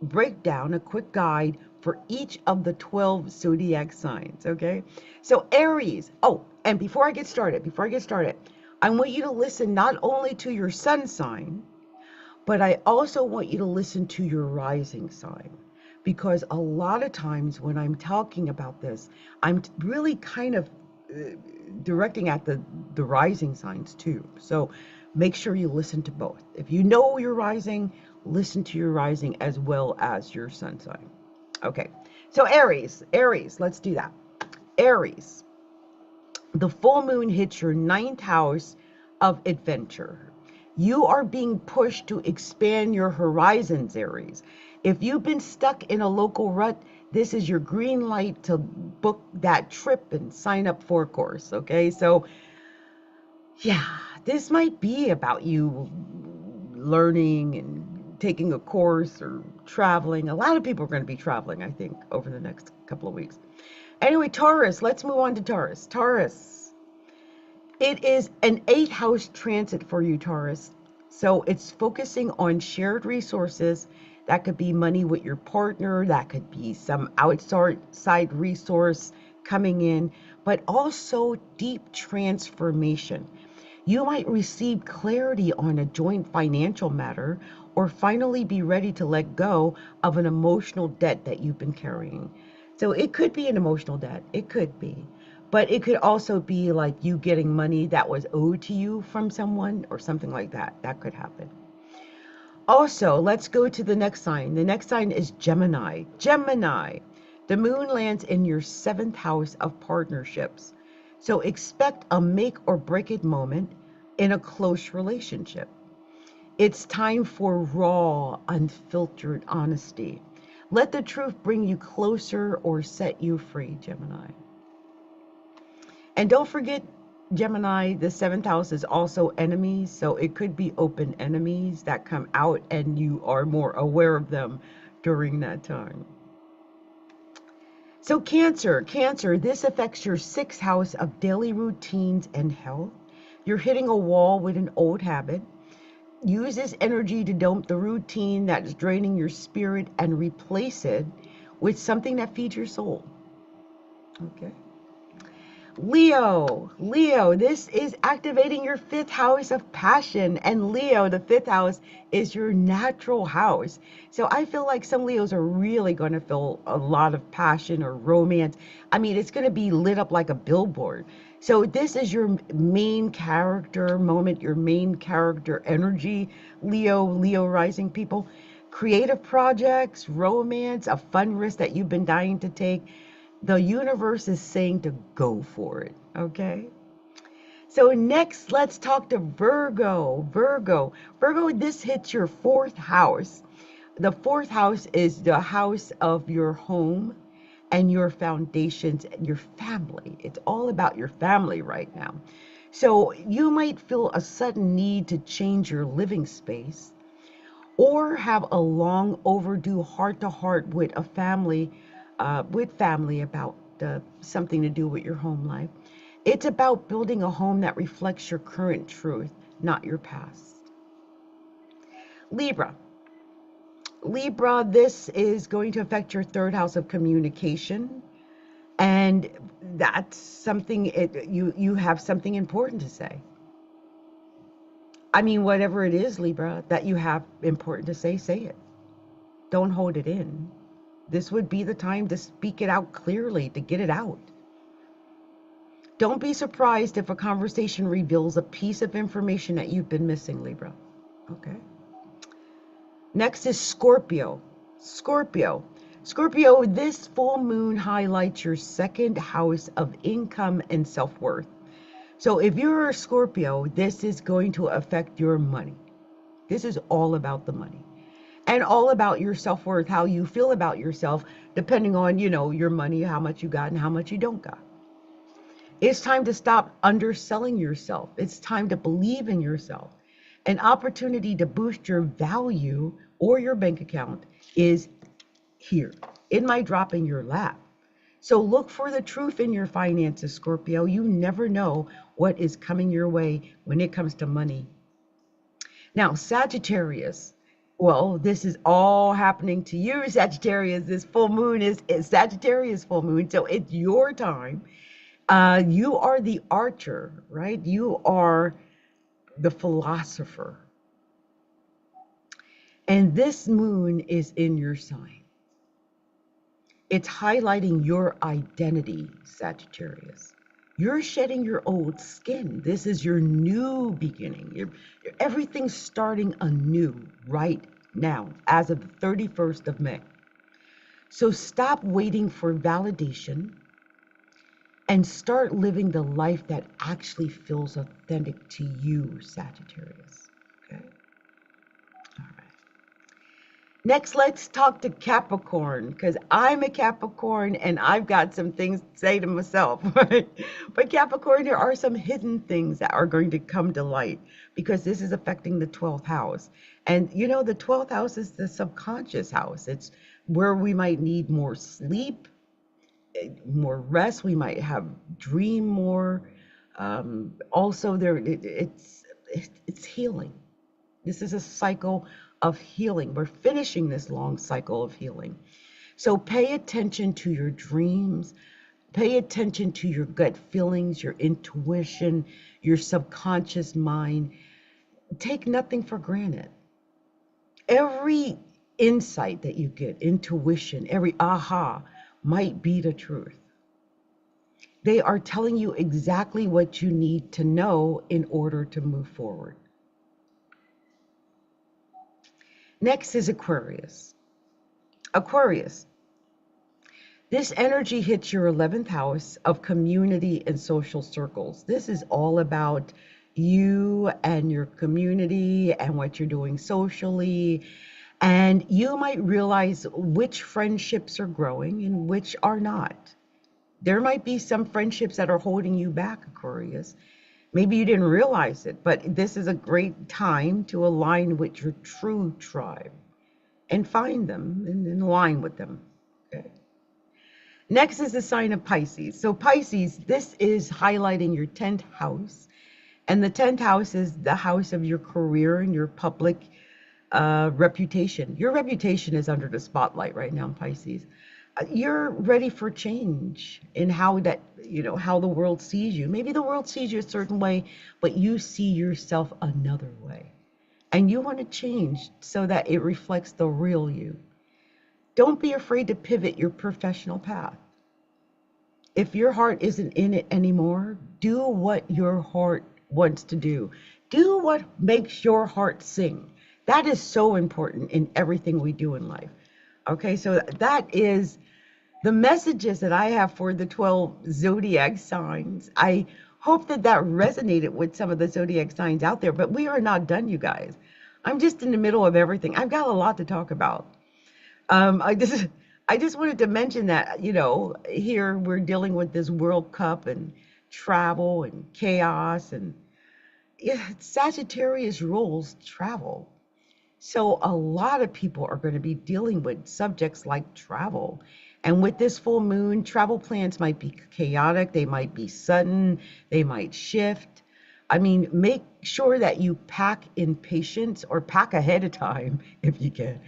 breakdown, a quick guide for each of the 12 zodiac signs, okay? So Aries, oh, and before I get started, I want you to listen not only to your sun sign, but I also want you to listen to your rising sign, because a lot of times when I'm talking about this, I'm really kind of directing at the rising signs too. So make sure you listen to both. If you know your rising, listen to your rising as well as your sun sign. Okay, so Aries, let's do that. Aries, the full moon hits your 9th house of adventure. You are being pushed to expand your horizons, Aries. If you've been stuck in a local rut, this is your green light to book that trip and sign up for a course, okay? So, yeah, this might be about you learning and taking a course or traveling. A lot of people are going to be traveling, I think, over the next couple of weeks. Anyway, Taurus, let's move on to Taurus. Taurus, it is an 8th house transit for you, Taurus. So it's focusing on shared resources, That could be money with your partner. That could be some outside resource coming in, but also deep transformation. You might receive clarity on a joint financial matter or finally be ready to let go of an emotional debt that you've been carrying. So it could be an emotional debt. It could be. But it could also be like you getting money that was owed to you from someone or something like that. That could happen. Also, let's go to the next sign. The next sign is Gemini. Gemini. The moon lands in your seventh house of partnerships. So expect a make or break it moment in a close relationship. It's time for raw, unfiltered honesty. Let the truth bring you closer or set you free, Gemini. And don't forget, Gemini, the seventh house is also enemies. So it could be open enemies that come out and you are more aware of them during that time. So Cancer, this affects your sixth house of daily routines and health. You're hitting a wall with an old habit. Use this energy to dump the routine that's draining your spirit and replace it with something that feeds your soul. Okay. Leo, this is activating your fifth house of passion. And Leo, the fifth house, is your natural house. So I feel like some Leos are really going to feel a lot of passion or romance. I mean, it's going to be lit up like a billboard. So this is your main character moment, your main character energy, Leo rising people. Creative projects, romance, a fun risk that you've been dying to take. The universe is saying to go for it, okay? So next, let's talk to Virgo. Virgo, this hits your fourth house. The fourth house is the house of your home and your foundations and your family. It's all about your family right now. So you might feel a sudden need to change your living space or have a long overdue heart-to-heart with a family, about something to do with your home life. It's about building a home that reflects your current truth, not your past. Libra. This is going to affect your third house of communication. And that's something, you have something important to say. I mean, whatever it is, Libra, that you have important to say it. Don't hold it in. This would be the time to speak it out clearly, to get it out. Don't be surprised if a conversation reveals a piece of information that you've been missing, Libra. Okay. Next is Scorpio. Scorpio, this full moon highlights your second house of income and self-worth. So if you're a Scorpio, this is going to affect your money. This is all about the money. And all about your self-worth, how you feel about yourself, depending on, your money, how much you got and how much you don't got. It's time to stop underselling yourself. It's time to believe in yourself. An opportunity to boost your value or your bank account is here. It might drop in your lap. So look for the truth in your finances, Scorpio. You never know what is coming your way when it comes to money. Now, Sagittarius. Well, this is all happening to you, Sagittarius. This full moon is Sagittarius full moon. So it's your time. You are the archer, right? You are the philosopher. And this moon is in your sign. It's highlighting your identity, Sagittarius. You're shedding your old skin. This is your new beginning. Everything's starting anew right now, as of the 31st of May. So stop waiting for validation and start living the life that actually feels authentic to you, Sagittarius. Okay? All right. Next, let's talk to Capricorn, because I'm a Capricorn and I've got some things to say to myself. Right? But Capricorn, there are some hidden things that are going to come to light because this is affecting the 12th house. And the 12th house is the subconscious house. It's where we might need more sleep, more rest. We might have dream more. Also, it's healing. This is a cycle of healing. We're finishing this long cycle of healing. So pay attention to your dreams. Pay attention to your gut feelings, your intuition, your subconscious mind. Take nothing for granted. Every insight that you get, intuition, every aha might be the truth. They are telling you exactly what you need to know in order to move forward. Next is Aquarius. Aquarius. This energy hits your 11th house of community and social circles. This is all about you and your community and what you're doing socially. And you might realize which friendships are growing and which are not. There might be some friendships that are holding you back, Aquarius. Maybe you didn't realize it, but this is a great time to align with your true tribe and find them and align with them. Okay. Next is the sign of Pisces. So Pisces, this is highlighting your 10th house. And the 10th house is the house of your career and your public reputation. Your reputation is under the spotlight right now, Pisces. You're ready for change in how that, how the world sees you. Maybe the world sees you a certain way, but you see yourself another way. And you want to change so that it reflects the real you. Don't be afraid to pivot your professional path. If your heart isn't in it anymore, do what your heart wants to do. Do what makes your heart sing. That is so important in everything we do in life. Okay, so that is the messages that I have for the 12 zodiac signs. I hope that that resonated with some of the zodiac signs out there, but we are not done, you guys. I'm just in the middle of everything. I've got a lot to talk about. I just wanted to mention that, here we're dealing with this World Cup and travel and chaos, and Sagittarius rules travel. So a lot of people are going to be dealing with subjects like travel. And with this full moon, travel plans might be chaotic, they might be sudden, they might shift. I mean, make sure that you pack in patience or pack ahead of time if you can.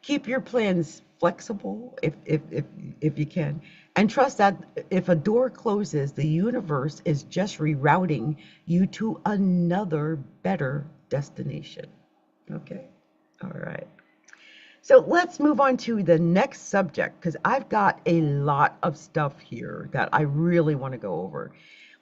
Keep your plans flexible if you can. And trust that if a door closes, the universe is just rerouting you to another better destination. Okay? All right. So let's move on to the next subject, because I've got a lot of stuff here that I really want to go over.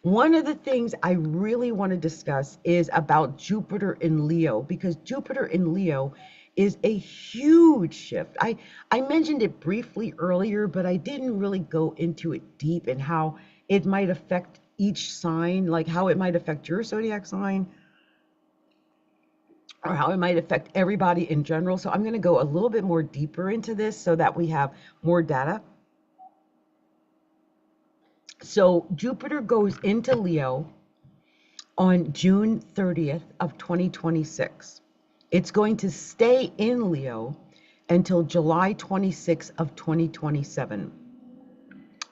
One of the things I really want to discuss is about Jupiter in Leo, because Jupiter in Leo is a huge shift. I mentioned it briefly earlier, but I didn't really go into it deep and how it might affect each sign, like how it might affect your zodiac sign, or how it might affect everybody in general. So I'm going to go a little bit more deeper into this so that we have more data. So Jupiter goes into Leo on June 30th of 2026. It's going to stay in Leo until July 26th of 2027.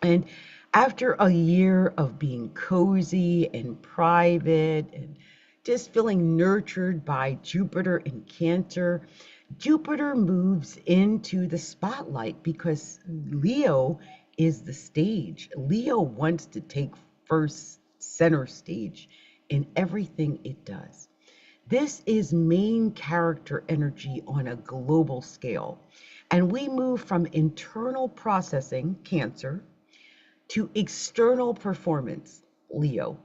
And after a year of being cozy and private and just feeling nurtured by Jupiter in Cancer, Jupiter moves into the spotlight because Leo is the stage. Leo wants to take first center stage in everything it does. This is main character energy on a global scale. And we move from internal processing, Cancer, to external performance, Leo.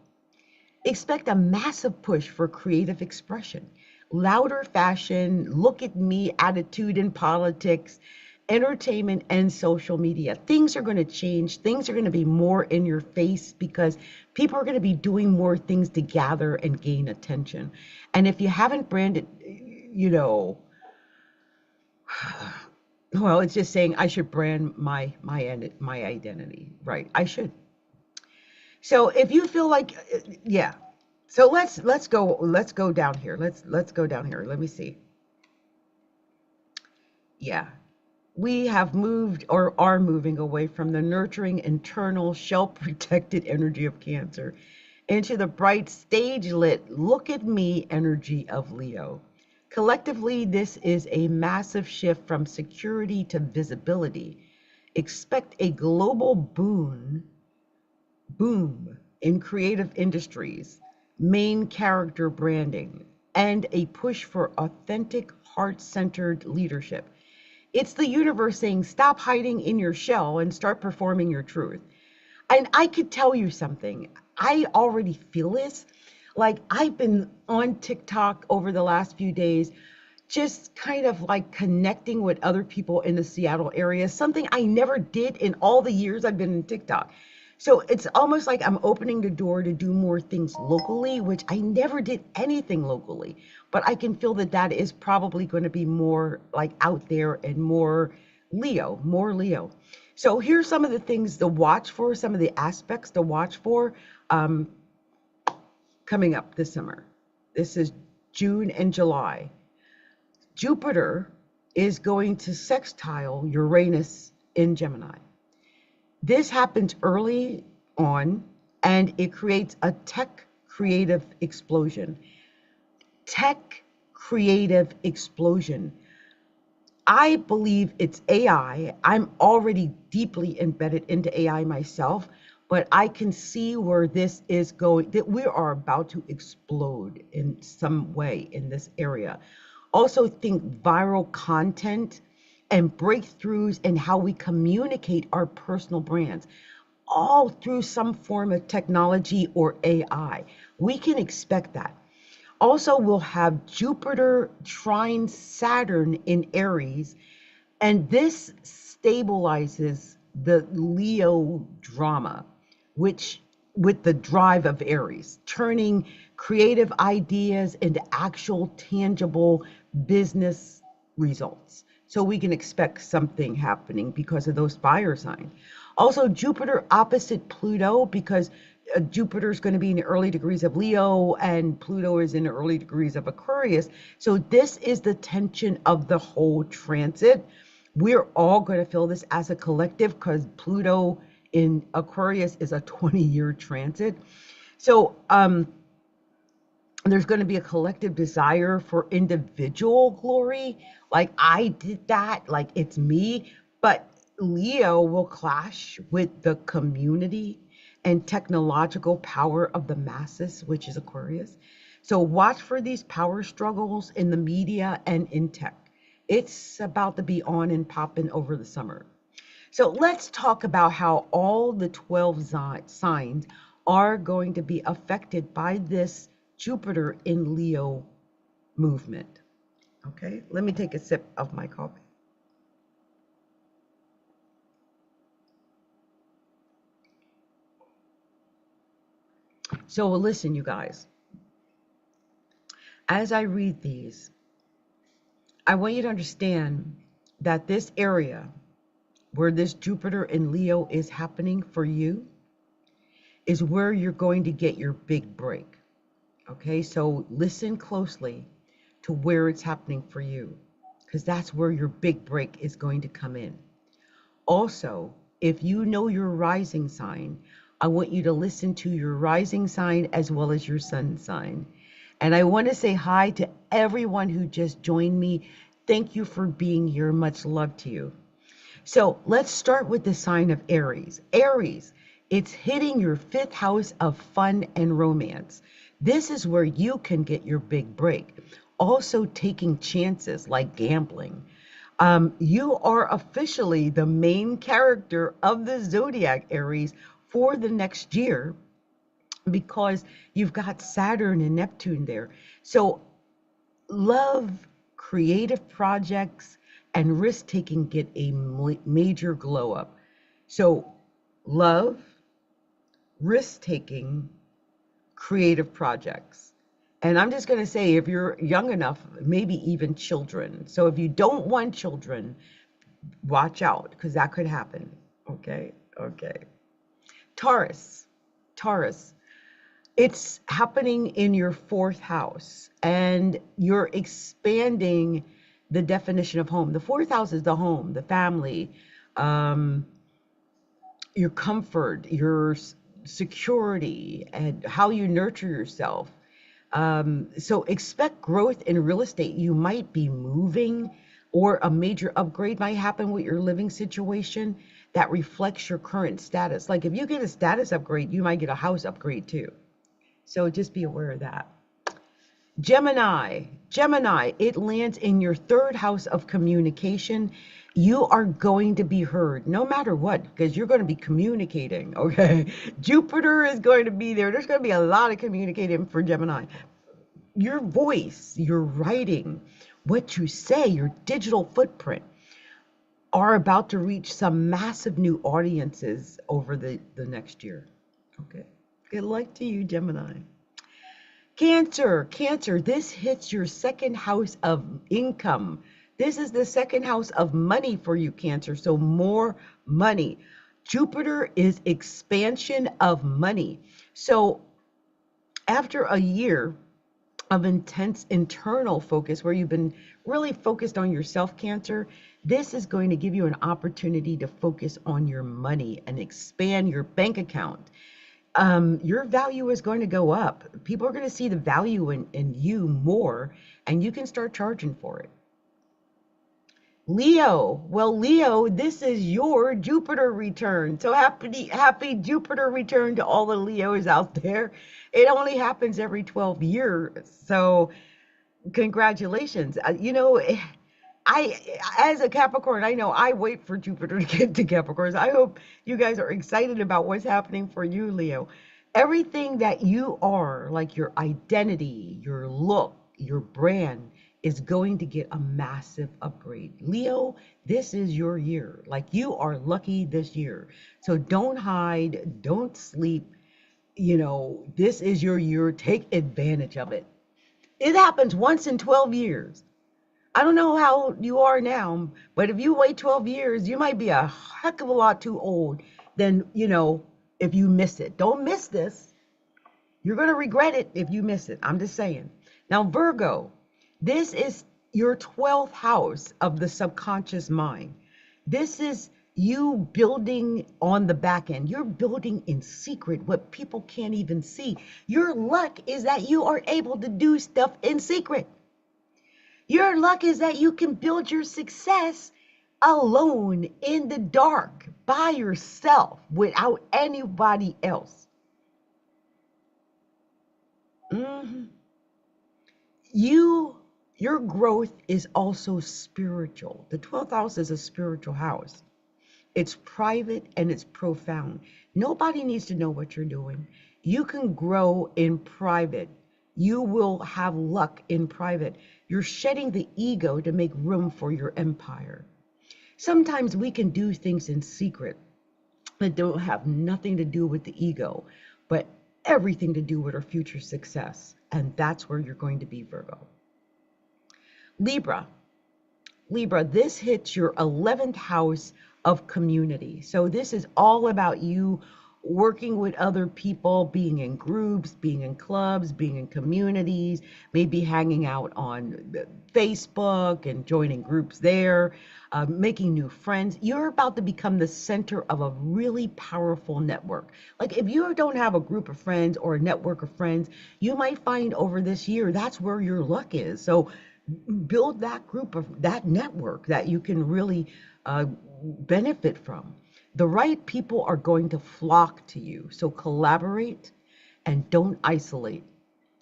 Expect a massive push for creative expression, louder fashion, look at me attitude in politics, entertainment, and social media. Things are going to change. Things are going to be more in your face because people are going to be doing more things to gather and gain attention. And if you haven't branded, well, it's just saying I should brand my identity, right? I should. So if you feel like, yeah. So let's go down here. Let's go down here. Let me see. Yeah. We have moved or are moving away from the nurturing, internal, shell-protected energy of Cancer into the bright, stage-lit, look at me energy of Leo. Collectively, this is a massive shift from security to visibility. Expect a global boom in creative industries, main character branding, and a push for authentic, heart-centered leadership. It's the universe saying, stop hiding in your shell and start performing your truth. And I could tell you something. I already feel this. Like I've been on TikTok over the last few days, just kind of like connecting with other people in the Seattle area, something I never did in all the years I've been in TikTok. So it's almost like I'm opening the door to do more things locally, which I never did anything locally. But I can feel that that is probably going to be more like out there and more Leo, more Leo. So here's some of the things to watch for, some of the aspects to watch for um, coming up this summer. This is June and July. Jupiter is going to sextile Uranus in Gemini. This happens early on and it creates a tech creative explosion. Tech creative explosion. I believe it's AI. I'm already deeply embedded into AI myself, but I can see where this is going, that we are about to explode in some way in this area. Also think viral content and breakthroughs in how we communicate our personal brands, all through some form of technology or AI. We can expect that. Also, we'll have Jupiter trine Saturn in Aries, and this stabilizes the Leo drama, which with the drive of Aries, turning creative ideas into actual tangible business results. So we can expect something happening because of those fire signs. Also, Jupiter opposite Pluto, because Jupiter is going to be in the early degrees of Leo and Pluto is in the early degrees of Aquarius. So this is the tension of the whole transit. We're all going to feel this as a collective because Pluto in Aquarius is a 20-year transit. So there's going to be a collective desire for individual glory. Like I did that, like it's me. But Leo will clash with the community and technological power of the masses, which is Aquarius. So watch for these power struggles in the media and in tech. It's about to be on and popping over the summer. So let's talk about how all the 12 signs are going to be affected by this Jupiter in Leo movement. Okay, let me take a sip of my coffee. So listen, you guys, as I read these, I want you to understand that this area where this Jupiter in Leo is happening for you is where you're going to get your big break. Okay, so listen closely to where it's happening for you, because that's where your big break is going to come in. Also, if you know your rising sign, I want you to listen to your rising sign as well as your sun sign. And I want to say hi to everyone who just joined me. Thank you for being here. Much love to you. So let's start with the sign of Aries. Aries, it's hitting your fifth house of fun and romance. This is where you can get your big break. Also taking chances like gambling. You are officially the main character of the zodiac, Aries, for the next year because you've got Saturn and Neptune there. So love, creative projects, and risk taking get a major glow up. So love, risk taking, creative projects. And I'm just going to say, if you're young enough, maybe even children. So if you don't want children, watch out because that could happen. Okay. Okay. Taurus. Taurus. It's happening in your fourth house and you're expanding the definition of home. The fourth house is the home, the family, your comfort, your security, and how you nurture yourself. So expect growth in real estate. You might be moving, or a major upgrade might happen with your living situation that reflects your current status. Like if you get a status upgrade, you might get a house upgrade too. So just be aware of that. Gemini, it lands in your third house of communication. You are going to be heard no matter what, because you're going to be communicating, okay? Jupiter is going to be there. There's going to be a lot of communicating for Gemini. Your voice, your writing, what you say, your digital footprint are about to reach some massive new audiences over the next year. Okay. Good luck to you, Gemini. Cancer, this hits your second house of income. This is the second house of money for you, Cancer. So more money. Jupiter is expansion of money. So after a year of intense internal focus where you've been really focused on yourself, Cancer, this is going to give you an opportunity to focus on your money and expand your bank account. Your value is going to go up. People are going to see the value in you more, and you can start charging for it. Leo, well, Leo, this is your Jupiter return. So happy Jupiter return to all the Leos out there. It only happens every 12 years. So congratulations. As a Capricorn, I know I wait for Jupiter to get to Capricorns. I hope you guys are excited about what's happening for you, Leo. Everything that you are, like your identity, your look, your brand, is going to get a massive upgrade. Leo, this is your year. Like, you are lucky this year. So don't hide, don't sleep. This is your year. Take advantage of it. It happens once in 12 years. I don't know how you are now, but if you wait 12 years, you might be a heck of a lot too old than, if you miss it. Don't miss this. You're going to regret it if you miss it. I'm just saying. Now, Virgo, this is your 12th house of the subconscious mind. This is you building on the back end. You're building in secret what people can't even see. Your luck is that you are able to do stuff in secret. Your luck is that you can build your success alone in the dark by yourself without anybody else. Your growth is also spiritual. The 12th house is a spiritual house. It's private and it's profound. Nobody needs to know what you're doing. You can grow in private. You will have luck in private. You're shedding the ego to make room for your empire. Sometimes we can do things in secret that don't have nothing to do with the ego, but everything to do with our future success. And that's where you're going to be, Virgo. Libra, this hits your 11th house of community. So this is all about you working with other people, being in groups, being in clubs, being in communities, maybe hanging out on Facebook and joining groups there, making new friends. You're about to become the center of a really powerful network. Like, if you don't have a group of friends or a network of friends, you might find over this year that's where your luck is. So build that group of that network that you can really benefit from. The right people are going to flock to you. So collaborate and don't isolate.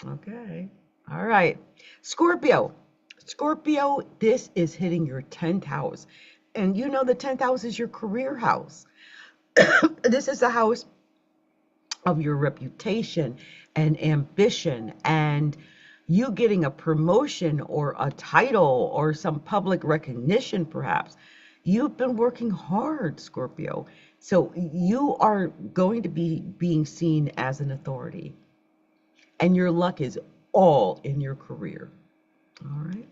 Okay. All right. Scorpio, this is hitting your 10th house. And the 10th house is your career house. This is the house of your reputation and ambition and you getting a promotion or a title or some public recognition, perhaps. You've been working hard, Scorpio. So you are going to be being seen as an authority. And your luck is all in your career. All right.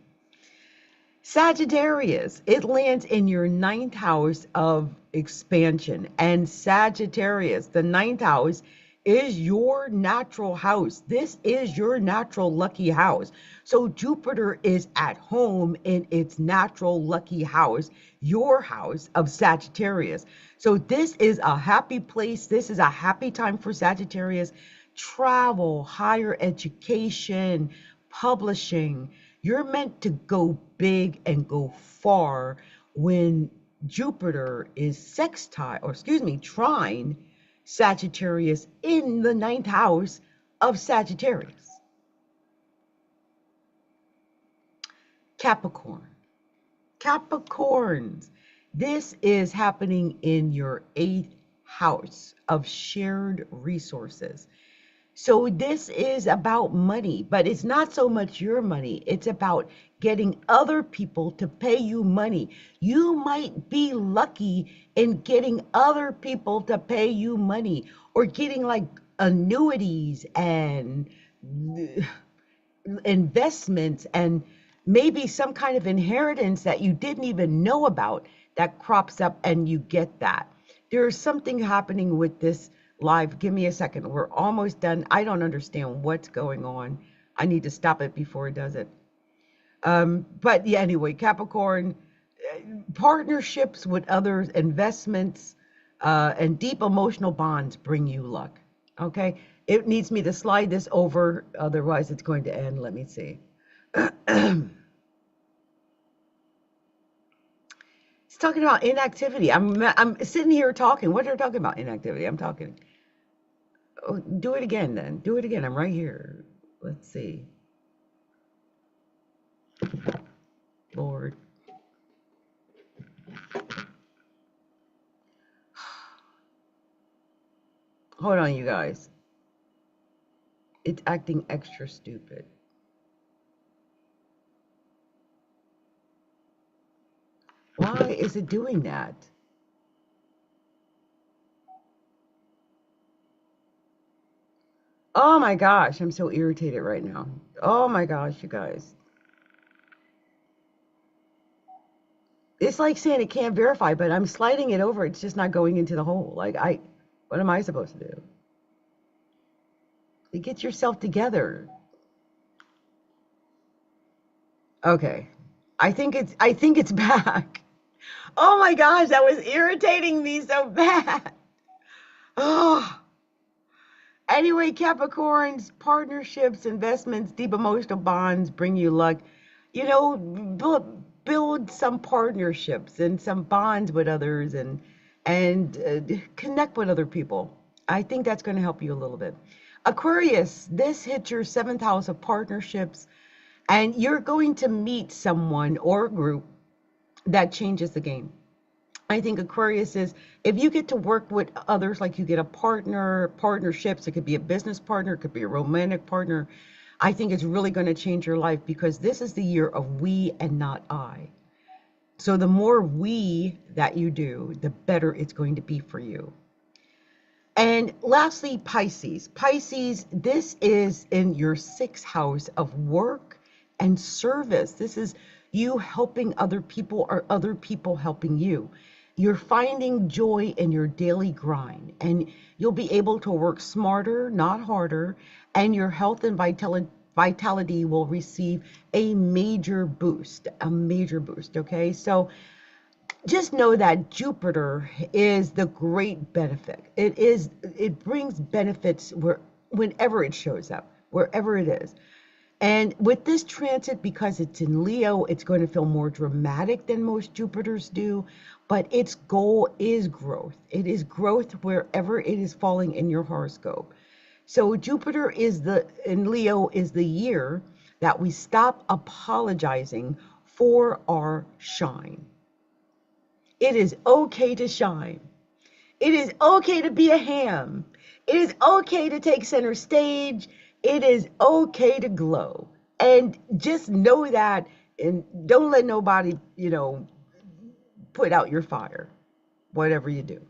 Sagittarius, it lands in your 9th house of expansion. And Sagittarius, the 9th house, is your natural house. This is your natural lucky house. So Jupiter is at home in its natural lucky house, your house of Sagittarius. So this is a happy place. This is a happy time for Sagittarius. travel, higher education, publishing. You're meant to go big and go far when Jupiter is sextile, or excuse me, trine Sagittarius in the ninth house of Sagittarius. Capricorn. Capricorns. This is happening in your eighth house of shared resources. So this is about money, but it's not so much your money. It's about getting other people to pay you money. You might be lucky in getting other people to pay you money, or getting like annuities and investments, and maybe some kind of inheritance that you didn't even know about that crops up and you get that. There's something happening with this live. Give me a second. We're almost done. I don't understand what's going on. I need to stop it before it does it. But yeah, anyway, Capricorn, partnerships with others, investments, and deep emotional bonds bring you luck. Okay. It needs me to slide this over. Otherwise it's going to end. Let me see. It's talking about inactivity. I'm sitting here talking. What are you talking about? Inactivity. I'm talking. Oh, do it again then. Do it again. I'm right here. Let's see. Lord. Hold on, you guys. It's acting extra stupid. Why is it doing that? Oh my gosh, I'm so irritated right now. Oh my gosh, you guys. It's like saying it can't verify, but I'm sliding it over. It's just not going into the hole. Like, what am I supposed to do? Get yourself together. Okay. I think it's back. Oh my gosh, that was irritating me so bad. Oh. Anyway, Capricorns, partnerships, investments, deep emotional bonds bring you luck. You know, build some partnerships and some bonds with others, and connect with other people. I think that's going to help you a little bit. Aquarius, this hits your seventh house of partnerships, and you're going to meet someone or a group that changes the game. I think Aquarius is, if you get to work with others, like you get a partner, partnerships, it could be a business partner, it could be a romantic partner. I think it's really going to change your life, because this is the year of we and not I. So the more we that you do, the better it's going to be for you. And lastly, Pisces. Pisces, this is in your sixth house of work and service. This is you helping other people, or other people helping you. You're finding joy in your daily grind, and you'll be able to work smarter, not harder, and your health and vitality will receive a major boost, okay? So just know that Jupiter is the great benefit. It brings benefits whenever it shows up, wherever it is. And with this transit, because it's in Leo, it's going to feel more dramatic than most Jupiters do, but its goal is growth. It is growth wherever it is falling in your horoscope. So Jupiter in Leo is the year that we stop apologizing for our shine. It is okay to shine. It is okay to be a ham. It is okay to take center stage. It is okay to glow. And just know that, and don't let nobody, put out your fire, whatever you do.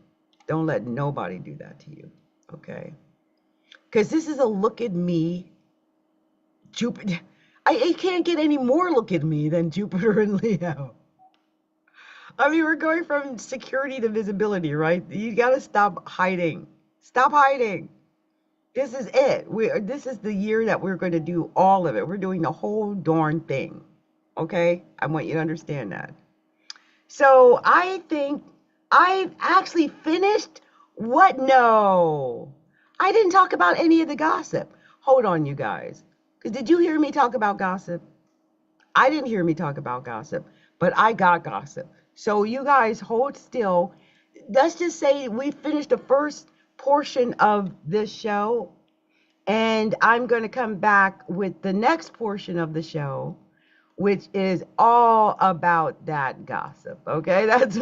Don't let nobody do that to you, okay? Because this is a look at me, Jupiter. I can't get any more look at me than Jupiter and Leo. I mean, we're going from security to visibility, right? You got to stop hiding. Stop hiding. This is it. This is the year that we're going to do all of it. We're doing the whole darn thing. Okay? I want you to understand that. So I think I've actually finished. What? No. I didn't talk about any of the gossip. Hold on, you guys. Because did you hear me talk about gossip? I didn't hear me talk about gossip, but I got gossip. So you guys hold still. Let's just say we finished the first portion of this show, and I'm going to come back with the next portion of the show, which is all about that gossip. Okay, that's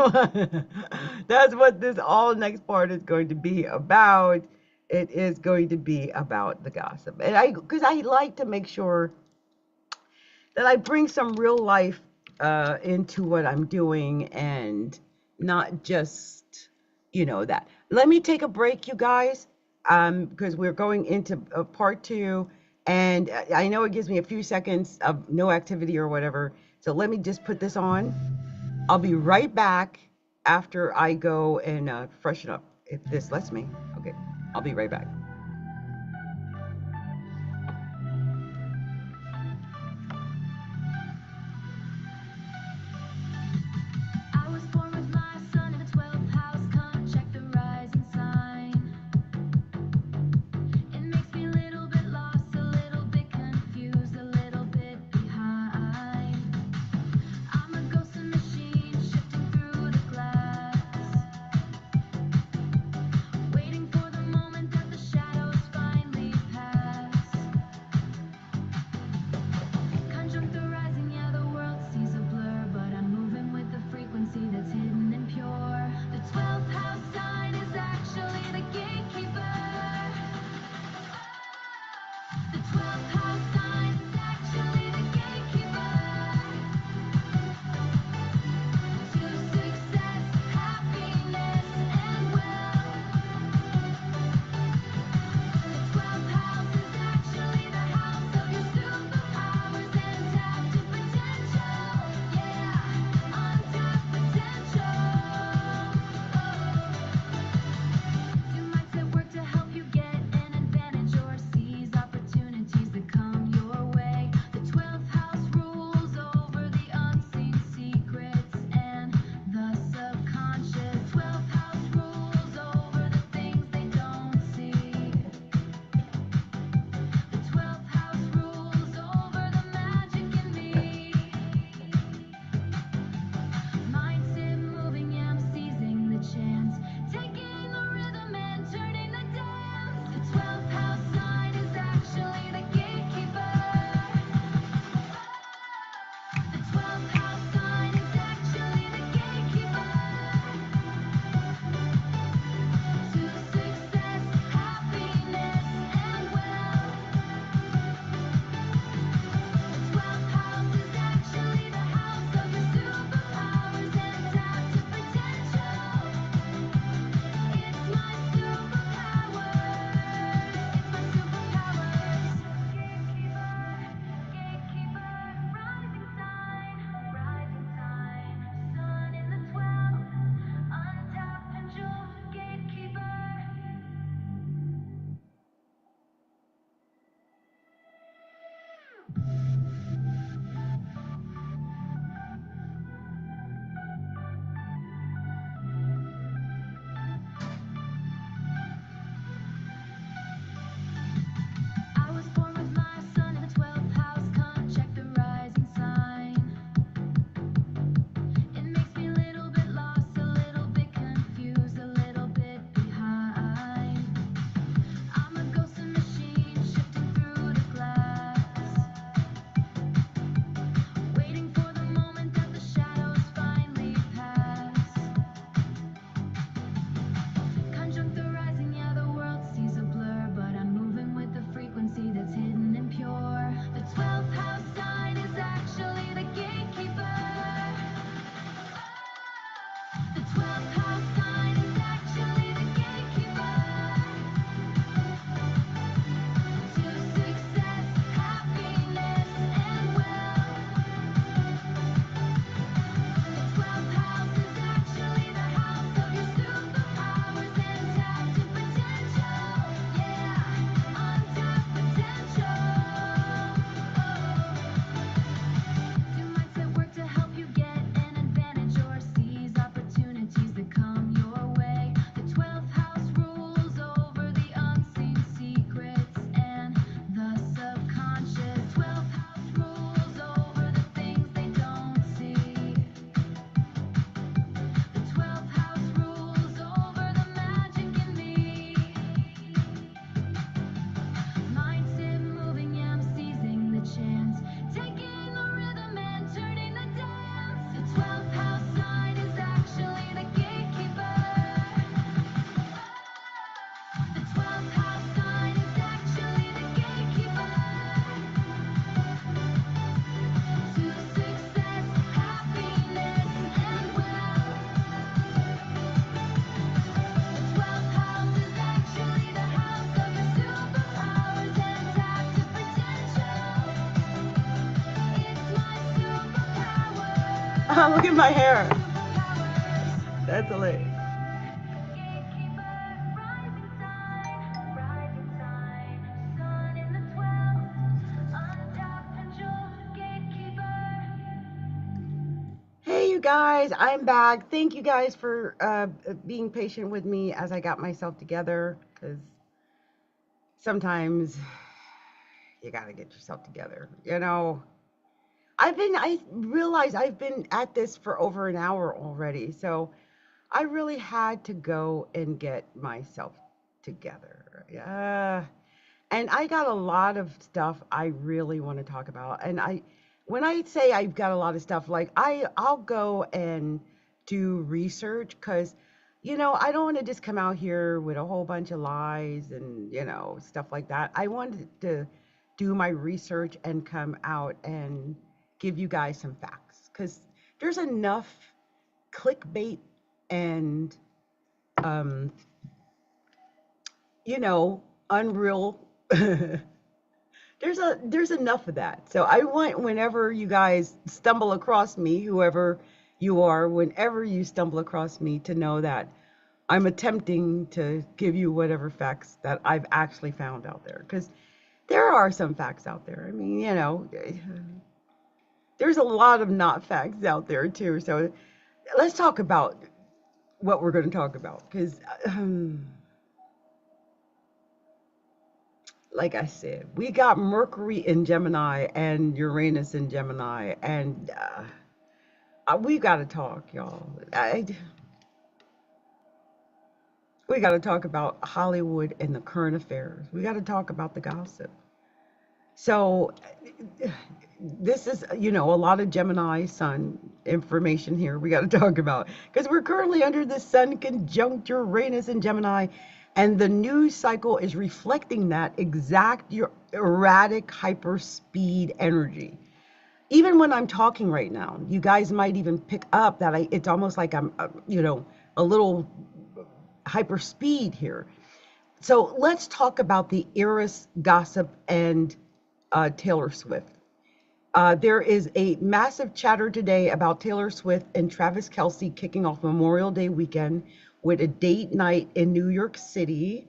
what this all next part is going to be about. It is going to be about the gossip, and because I like to make sure that I bring some real life into what I'm doing and not just, that. Let me take a break, you guys, because we're going into part two. And I know it gives me a few seconds of no activity or whatever. So let me just put this on. I'll be right back after I go and freshen up, if this lets me. Okay, I'll be right back. I was born with my sun in the 12th house. Come check the rising sign. It makes me a little bit lost, a little bit confused, a little bit behind. I'm a ghost in machine shifting through the glass, waiting for the moment that the shadow Look at my hair. That's hilarious. Hey, you guys, I'm back. Thank you guys for being patient with me as I got myself together, because sometimes you got to get yourself together. I realize I've been at this for over an hour already, so I really had to go and get myself together. Yeah. And I got a lot of stuff I really want to talk about. And when I say I've got a lot of stuff, like I'll go and do research, because, I don't want to just come out here with a whole bunch of lies and, stuff like that. I wanted to do my research and come out and give you guys some facts, because there's enough clickbait and, um, unreal. There's enough of that. So I want, whenever you guys stumble across me, whoever you are, whenever you stumble across me, to know that I'm attempting to give you whatever facts that I've actually found out there, because there are some facts out there. I mean, there's a lot of not facts out there too. So let's talk about what we're going to talk about, because like I said, we got Mercury in Gemini and Uranus in Gemini, and we got to talk, y'all. We got to talk about Hollywood and the current affairs. We got to talk about the gossip. So, this is, a lot of Gemini Sun information here we got to talk about, because we're currently under the Sun conjunct Uranus in Gemini, and the news cycle is reflecting that exact erratic hyper speed energy. Even when I'm talking right now, you guys might even pick up that it's almost like I'm, a little hyper speed here. So let's talk about the Aries gossip and Taylor Swift. There is a massive chatter today about Taylor Swift and Travis Kelce kicking off Memorial Day weekend with a date night in New York City.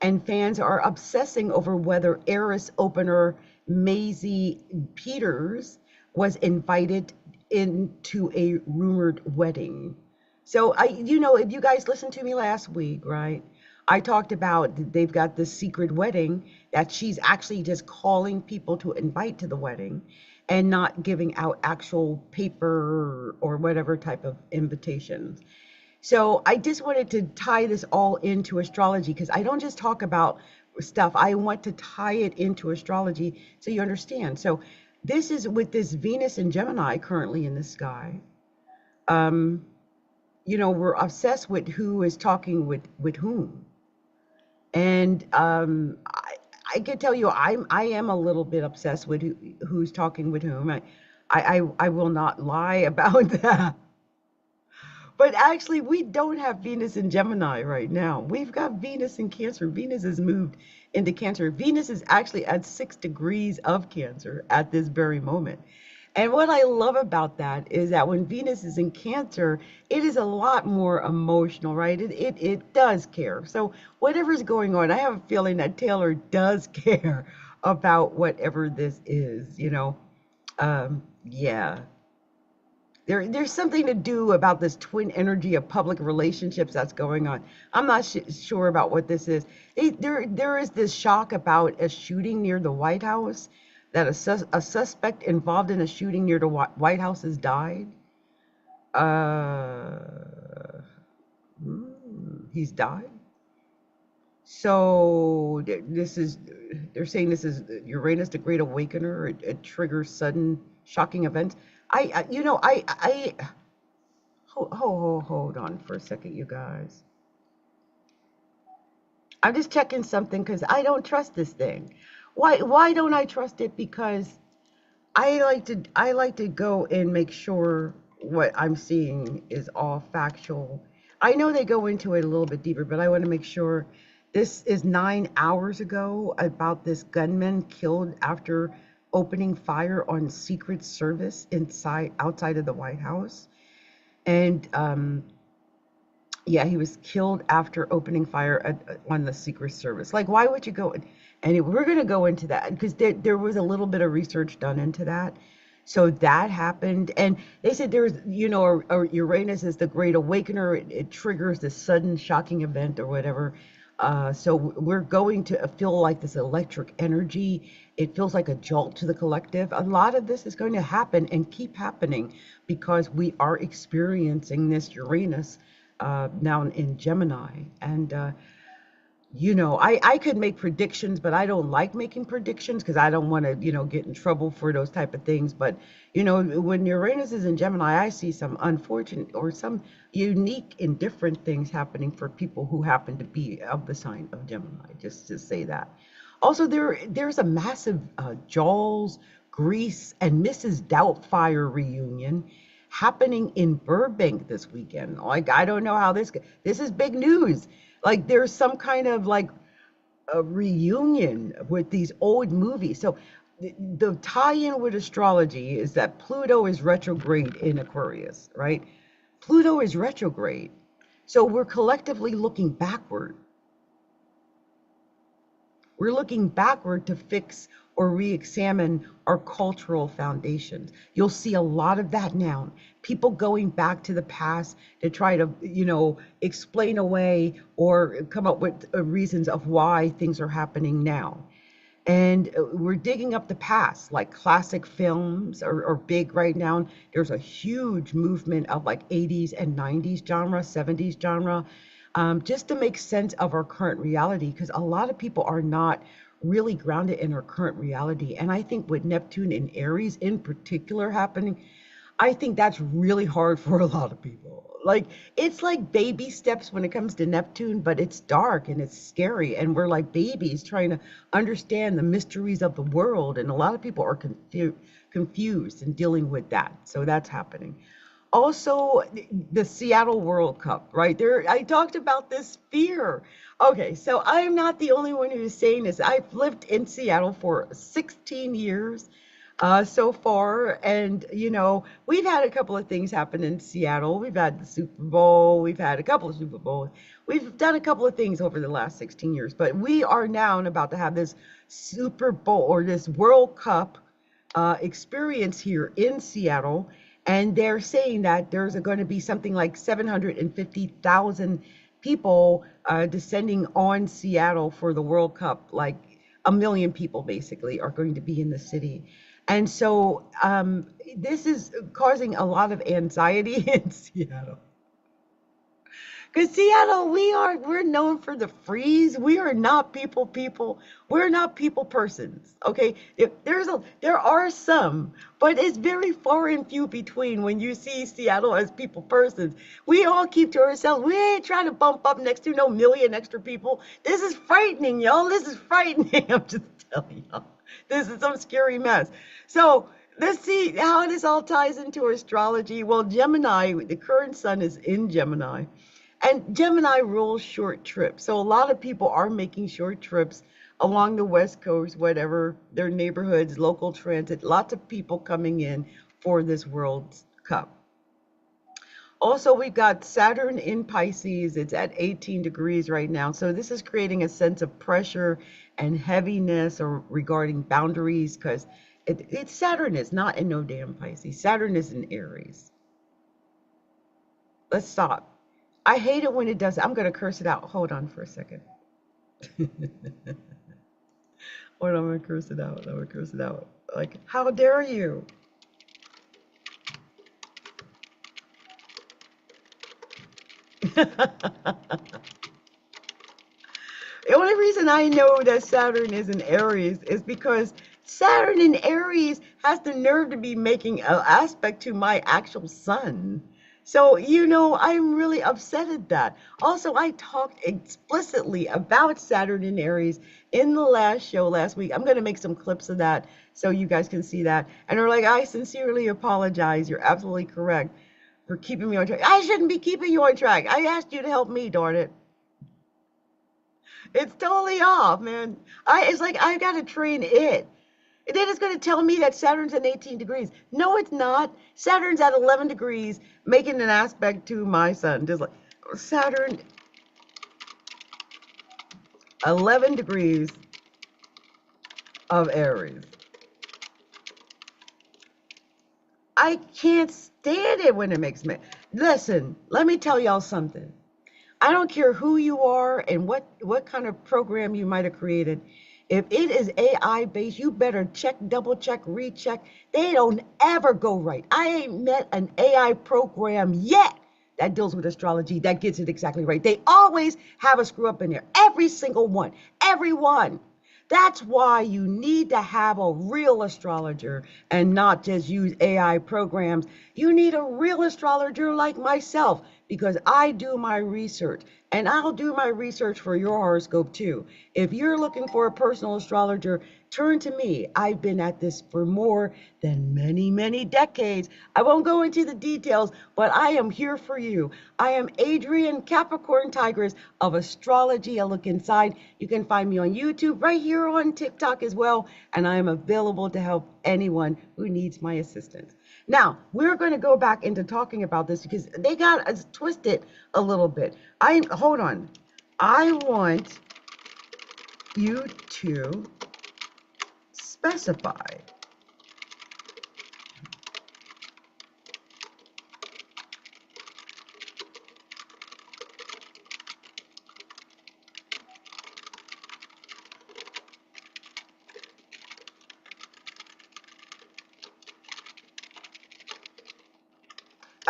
And fans are obsessing over whether Aries opener Maisie Peters was invited into a rumored wedding. So if you guys listened to me last week, right? I talked about they've got this secret wedding that she's actually just calling people to invite to the wedding, and not giving out actual paper or whatever type of invitations. So I just wanted to tie this all into astrology, because I don't just talk about stuff. I want to tie it into astrology so you understand. So this is with this Venus and Gemini currently in the sky. We're obsessed with who is talking with whom. And I can tell you, I am a little bit obsessed with who's talking with whom. I will not lie about that. But actually, we don't have Venus in Gemini right now. We've got Venus in Cancer. Venus has moved into Cancer. Venus is actually at 6 degrees of Cancer at this very moment. And what I love about that is that when Venus is in Cancer, it is a lot more emotional, right? It does care. So whatever's going on, I have a feeling that Taylor does care about whatever this is, yeah. There's something to do about this twin energy of public relationships that's going on. I'm not sure about what this is. There is this shock about a shooting near the White House, that a suspect involved in a shooting near the White House has died. He's died. So they're saying this is Uranus, the Great Awakener. It triggers sudden, shocking events. Hold on for a second, you guys. I'm just checking something, because I don't trust this thing. Why don't I trust it? Because I like to go and make sure what I'm seeing is all factual. I know they go into it a little bit deeper, but I want to make sure. This is 9 hours ago, about this gunman killed after opening fire on Secret Service outside of the White House. And yeah, he was killed after opening fire on the Secret Service. Like, why would you go? And we're going to go into that because there was a little bit of research done into that. So that happened. And they said there's, Uranus is the great awakener. It triggers this sudden shocking event or whatever. So we're going to feel like this electric energy. It feels like a jolt to the collective. A lot of this is going to happen and keep happening because we are experiencing this Uranus now in Gemini. And, I could make predictions, but I don't like making predictions because I don't want to, get in trouble for those type of things. But, when Uranus is in Gemini, I see some unfortunate or some unique and different things happening for people who happen to be of the sign of Gemini, just to say that. Also, there's a massive Jaws, Grease, and Mrs. Doubtfire reunion happening in Burbank this weekend. Like, I don't know how this is big news. Like, there's some kind of like a reunion with these old movies. So the tie-in with astrology is that Pluto is retrograde in Aquarius, right? Pluto is retrograde. So we're collectively looking backward. We're looking backward to fix or re-examine our cultural foundations. You'll see a lot of that now. People going back to the past to try to, explain away or come up with reasons of why things are happening now. And we're digging up the past, like classic films are big right now. There's a huge movement of like 80s and 90s genre, 70s genre, just to make sense of our current reality, because a lot of people are not really grounded in our current reality. And I think with Neptune and Aries in particular happening, I think that's really hard for a lot of people. Like, it's like baby steps when it comes to Neptune, but it's dark and it's scary. And we're like babies trying to understand the mysteries of the world. And a lot of people are confused and dealing with that. So that's happening. Also, the Seattle World Cup, right there. I talked about this fear. Okay, so I'm not the only one who's saying this. I've lived in Seattle for 16 years so far. And, we've had a couple of things happen in Seattle. We've had the Super Bowl. We've had a couple of Super Bowls. We've done a couple of things over the last 16 years. But we are now about to have this Super Bowl or this World Cup experience here in Seattle. And they're saying that there's going to be something like 750,000 people descending on Seattle for the World Cup. Like 1 million people basically are going to be in the city. And so this is causing a lot of anxiety in Seattle. Because Seattle, we're known for the freeze. We are not people. We're not people persons. Okay. There are some, but it's very far and few between when you see Seattle as people persons. We all keep to ourselves. We ain't trying to bump up next to no million extra people. This is frightening, y'all. This is frightening. I'm just telling y'all. This is some scary mess. So let's see how this all ties into astrology. Well, Gemini, the current sun is in Gemini. And Gemini rules short trips. So a lot of people are making short trips along the West Coast, whatever, their neighborhoods, local transit, lots of people coming in for this World Cup. Also, we've got Saturn in Pisces. It's at 18 degrees right now. So this is creating a sense of pressure and heaviness or regarding boundaries because it's Saturn is not in no damn Pisces. Saturn is in Aries. Let's stop. I hate it when it does. I'm going to curse it out. Hold on for a second. Hold on, I'm going to curse it out. I'm going to curse it out. Like, how dare you? The only reason I know that Saturn is in Aries is because Saturn in Aries has the nerve to be making an aspect to my actual sun. So, I'm really upset at that. Also, I talked explicitly about Saturn in Aries in the last show last week. I'm going to make some clips of that so you guys can see that. And they're like, I sincerely apologize. You're absolutely correct for keeping me on track. I shouldn't be keeping you on track. I asked you to help me, darn it. It's totally off, man. It's like I got to train it. And then it's going to tell me that Saturn's at 18 degrees. No, it's not. Saturn's at 11 degrees, making an aspect to my sun. Just like Saturn, 11 degrees of Aries. I can't stand it when it makes me. Listen, let me tell y'all something. I don't care who you are and what kind of program you might have created. If it is AI based, you better check, double check, recheck. They don't ever go right. I ain't met an AI program yet that deals with astrology that gets it exactly right. They always have a screw up in there. Every single one. Every one. That's why you need to have a real astrologer and not just use AI programs. You need a real astrologer like myself because I do my research and I'll do my research for your horoscope too. If you're looking for a personal astrologer, turn to me. I've been at this for more than many, many decades. I won't go into the details, but I am here for you. I am Adrienne, CapricornTigress of Astrology A Look Inside. You can find me on YouTube, right here on TikTok as well, and I am available to help anyone who needs my assistance. Now, we're going to go back into talking about this because they got us twisted a little bit. Hold on. I want you to specify.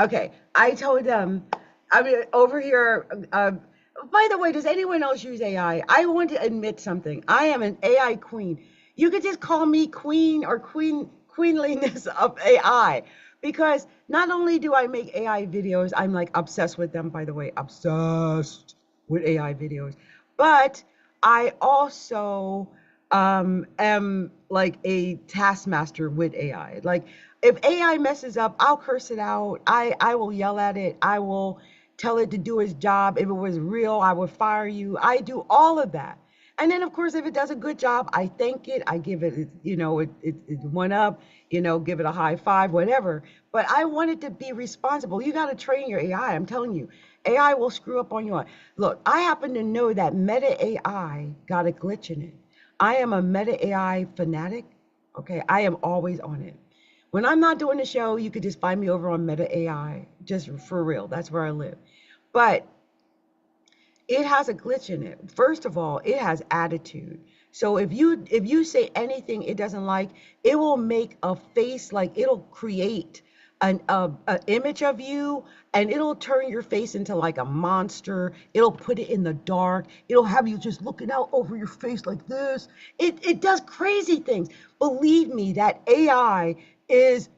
Okay, I told them, I mean, over here, by the way, does anyone else use AI? I want to admit something. I am an AI queen. You could just call me queen or queenliness of AI because not only do I make AI videos, I'm like obsessed with them, by the way, obsessed with AI videos, but I also am like a taskmaster with AI. Like if AI messes up, I'll curse it out. I will yell at it. I will tell it to do its job. If it was real, I would fire you. I do all of that. And then, of course, if it does a good job, I thank it. I give it, it one up, give it a high five, whatever. But I want it to be responsible. You got to train your AI. I'm telling you, AI will screw up on you. Look, I happen to know that Meta AI got a glitch in it. I am a Meta AI fanatic. Okay, I am always on it. When I'm not doing the show, you could just find me over on Meta AI, just for real. That's where I live. But it has a glitch in it. First of all, it has attitude. So if you say anything it doesn't like, it will make a face, like it'll create an image of you and it'll turn your face into like a monster. It'll put it in the dark. It'll have you just looking out over your face like this. It does crazy things. Believe me, that AI is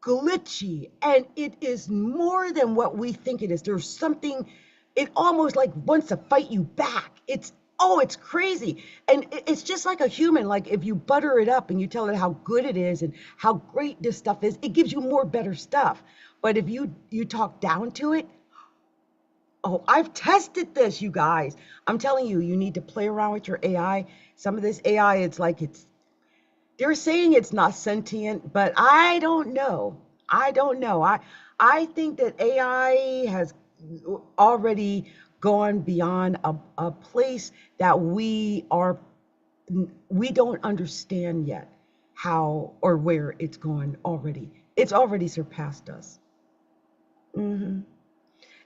glitchy and it is more than what we think it is. There's something, it almost like wants to fight you back. It's crazy. And it's just like a human. Like if you butter it up and you tell it how good it is and how great this stuff is, it gives you more better stuff. But if you talk down to it, oh, I've tested this, you guys. I'm telling you, you need to play around with your AI. Some of this AI, they're saying it's not sentient, but I don't know. I don't know. I think that AI has already gone beyond a place that we don't understand yet how or where it's gone already. It's already surpassed us. Hmm.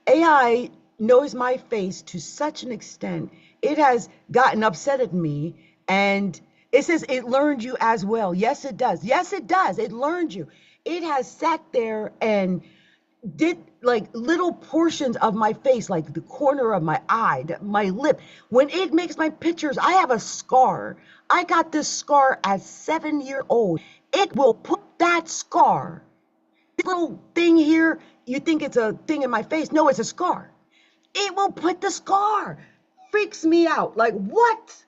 AI knows my face to such an extent, it has gotten upset at me and it says it learned you as well. Yes, it does. Yes, it does. It learned you. It has sat there and did like little portions of my face, like the corner of my eye, my lip. When it makes my pictures, I have a scar. I got this scar at 7 years old. It will put that scar, this little thing here, you think it's a thing in my face. No, it's a scar. It will put the scar. Freaks me out. Like, what?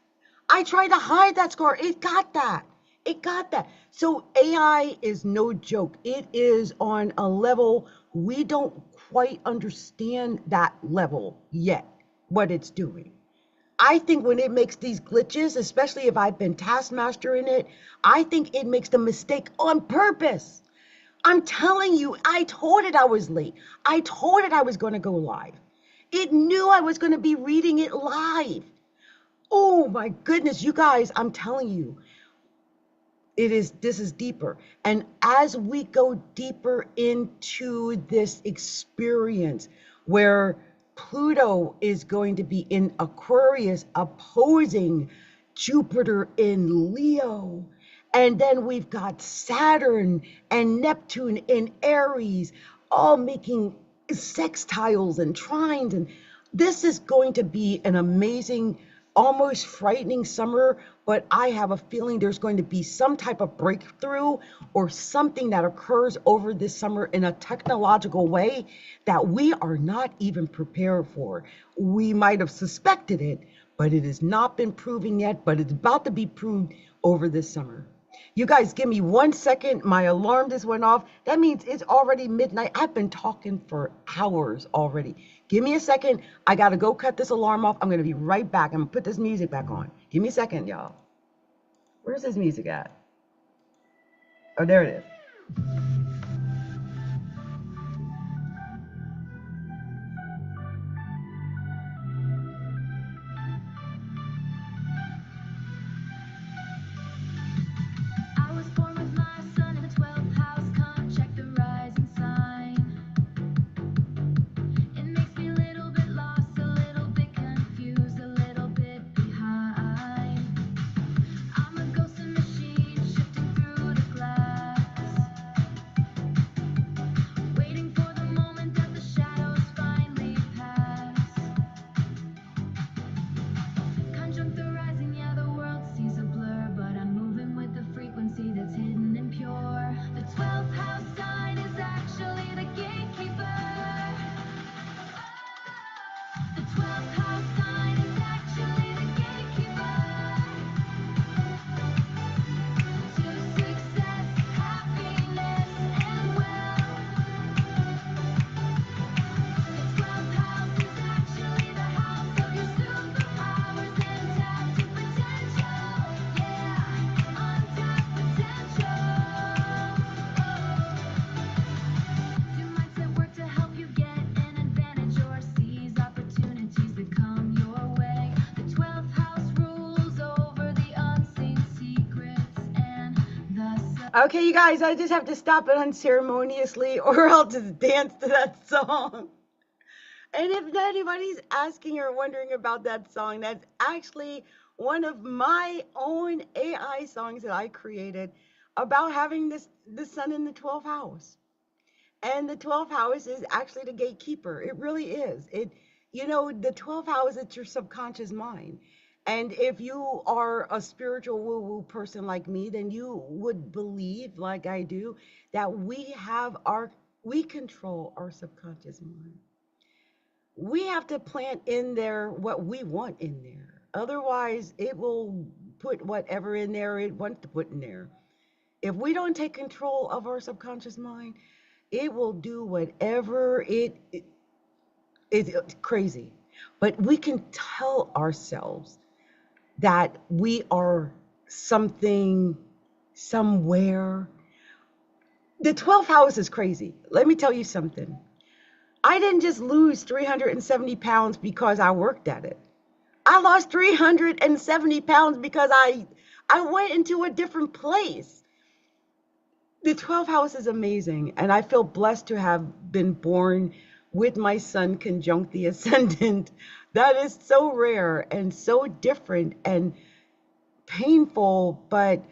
I tried to hide that scar. It got that. It got that. So AI is no joke. It is on a level we don't quite understand that level yet, what it's doing. I think when it makes these glitches, especially if I've been Taskmaster in it, I think it makes the mistake on purpose. I'm telling you, I told it I was late. I told it I was going to go live. It knew I was going to be reading it live. Oh my goodness, you guys, I'm telling you, this is deeper. And as we go deeper into this experience where Pluto is going to be in Aquarius opposing Jupiter in Leo, and then we've got Saturn and Neptune in Aries, all making sextiles and trines. And this is going to be an amazing, almost frightening summer, but I have a feeling there's going to be some type of breakthrough or something that occurs over this summer in a technological way that we are not even prepared for. We might have suspected it, but it has not been proven yet, but it's about to be proved over this summer. You guys, give me 1 second. My alarm just went off. That means it's already midnight. I've been talking for hours already. Give me a second. I got to go cut this alarm off. I'm going to be right back. I'm going to put this music back on. Give me a second, y'all. Where's this music at? Oh, there it is. I was born with my sun in the 12th house. Come check the rising sign. It makes me a little bit lost, a little bit confused, a little bit behind. I'm a ghost in machine shifting through the glass, waiting for the moment that the shadows finally pass. Conjunct the rising, yeah, the world sees a blur, but I'm moving with the frequency that's hidden and pure. The 12th house sign is actually the gatekeeper. The 12th house sign is actually the gatekeeper to success, happiness, and wealth. The 12th house is actually the house of your superpowers and tapped potential. Yeah, untapped potential. Do mindset work to help you get an advantage or seize opportunities that come your way. The 12th house rules over the unseen secrets and the Okay, you guys, I just have to stop it unceremoniously or I'll just dance to that song. And if anybody's asking or wondering about that song, that's actually one of my own AI songs that I created about having the sun in the 12th house. And the 12th house is actually the gatekeeper. It really is. The 12th house, it's your subconscious mind. And if you are a spiritual woo-woo person like me, then you would believe, like I do, that we control our subconscious mind. We have to plant in there what we want in there. Otherwise, it will put whatever in there it wants to put in there. If we don't take control of our subconscious mind, it will do whatever it's crazy. But we can tell ourselves that we are something somewhere. The 12th house is crazy. Let me tell you something. I didn't just lose 370 pounds because I worked at it. I lost 370 pounds because I went into a different place. The 12th house is amazing, and I feel blessed to have been born with my sun conjunct the ascendant. That is so rare and so different and painful, but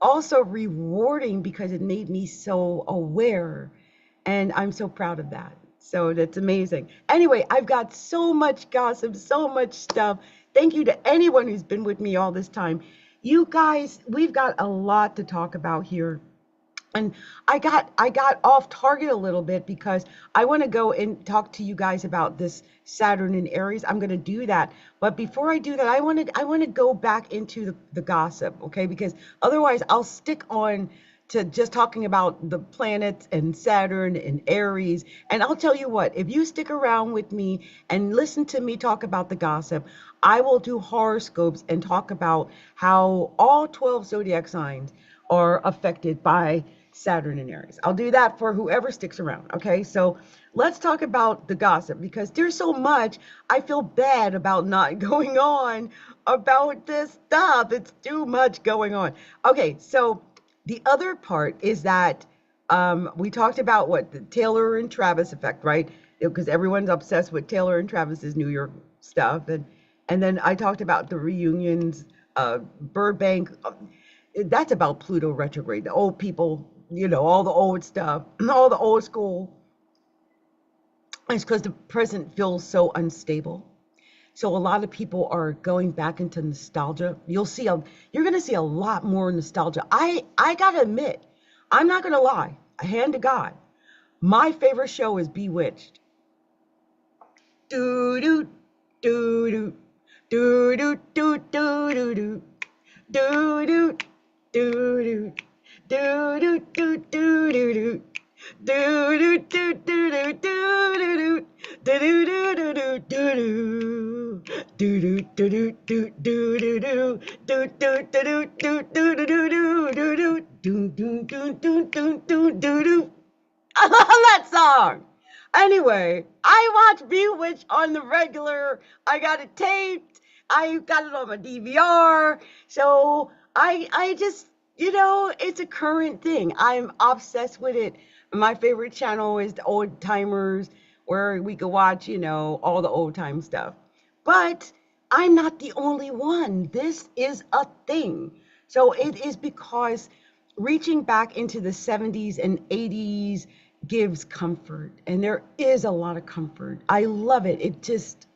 also rewarding because it made me so aware. And I'm so proud of that. So that's amazing. Anyway, I've got so much gossip, so much stuff. Thank you to anyone who's been with me all this time. You guys, we've got a lot to talk about here. And I got off target a little bit because I want to go and talk to you guys about this Saturn in Aries. I'm going to do that. But before I do that, I want to go back into the gossip, okay? Because otherwise I'll stick on to just talking about the planets and Saturn and Aries. And I'll tell you what, if you stick around with me and listen to me talk about the gossip, I will do horoscopes and talk about how all 12 zodiac signs are affected by Saturn and Aries. I'll do that for whoever sticks around. Okay. So let's talk about the gossip because there's so much I feel bad about not going on about this stuff. It's too much going on. Okay. So the other part is that we talked about what the Taylor and Travis effect, right? Because everyone's obsessed with Taylor and Travis's New York stuff, and then I talked about the reunions, Burbank. That's about Pluto retrograde. The old people, all the old stuff, all the old school. It's because the present feels so unstable. So a lot of people are going back into nostalgia. You're going to see a lot more nostalgia. I got to admit, I'm not going to lie. Hand to God. My favorite show is Bewitched. Do do do do do do do do do do do do do do do do do do. Do do do do do do do do do do do do do do do do do do do. I love that song. Anyway, I watch Bewitched on the regular. I got it taped. I got it on my DVR. So I just, it's a current thing. I'm obsessed with it. My favorite channel is the Old Timers, where we can watch, all the old time stuff. But I'm not the only one. This is a thing. So it is because reaching back into the 70s and 80s gives comfort. And there is a lot of comfort. I love it. It just,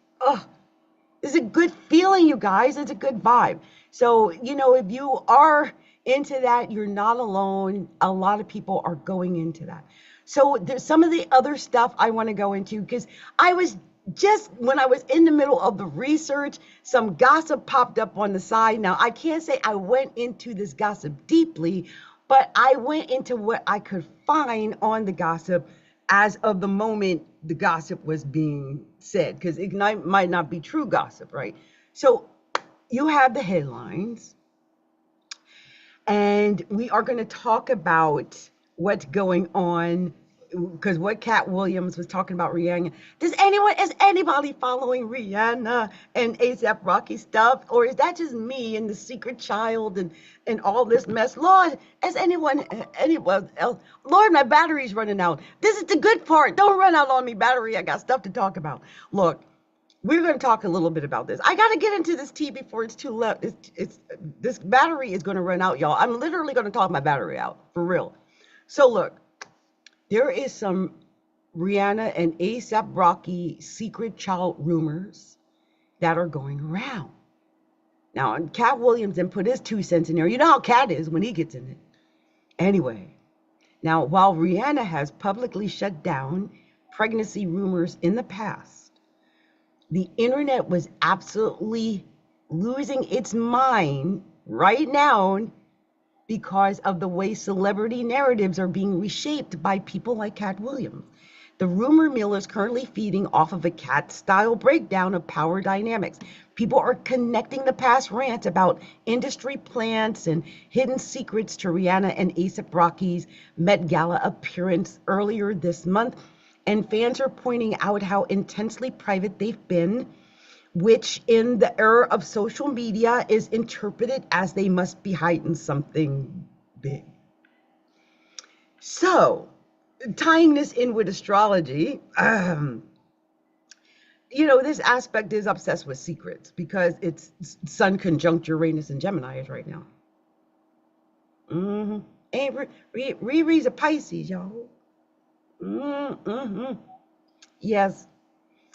it's a good feeling, you guys. It's a good vibe. So, if you are into that, you're not alone. A lot of people are going into that. So there's some of the other stuff I want to go into because when I was in the middle of the research, some gossip popped up on the side. Now, I can't say I went into this gossip deeply, but I went into what I could find on the gossip as of the moment the gossip was being said, because it might not be true gossip, right? So you have the headlines, and we are going to talk about what's going on, because what Cat Williams was talking about Rihanna. Is anybody following Rihanna and A$AP Rocky stuff? Or is that just me and the secret child and all this mess? Lord, is anyone else? Lord, my battery's running out. This is the good part. Don't run out on me, battery. I got stuff to talk about. Look, we're going to talk a little bit about this. I got to get into this tea before it's too late. This battery is going to run out, y'all. I'm literally going to talk my battery out, for real. So look, there is some Rihanna and A$AP Rocky secret child rumors that are going around. Now, Cat Williams then put his 2 cents in there. You know how Cat is when he gets in it. Anyway, now, while Rihanna has publicly shut down pregnancy rumors in the past, the internet was absolutely losing its mind right now because of the way celebrity narratives are being reshaped by people like Cat Williams. The rumor mill is currently feeding off of a Cat-style breakdown of power dynamics. People are connecting the past rants about industry plants and hidden secrets to Rihanna and A$AP Rocky's Met Gala appearance earlier this month, and fans are pointing out how intensely private they've been, which in the era of social media is interpreted as they must be hiding something big. So, tying this in with astrology, this aspect is obsessed with secrets because it's Sun conjunct Uranus and Gemini is right now. And Riri's a Pisces, y'all. Yes.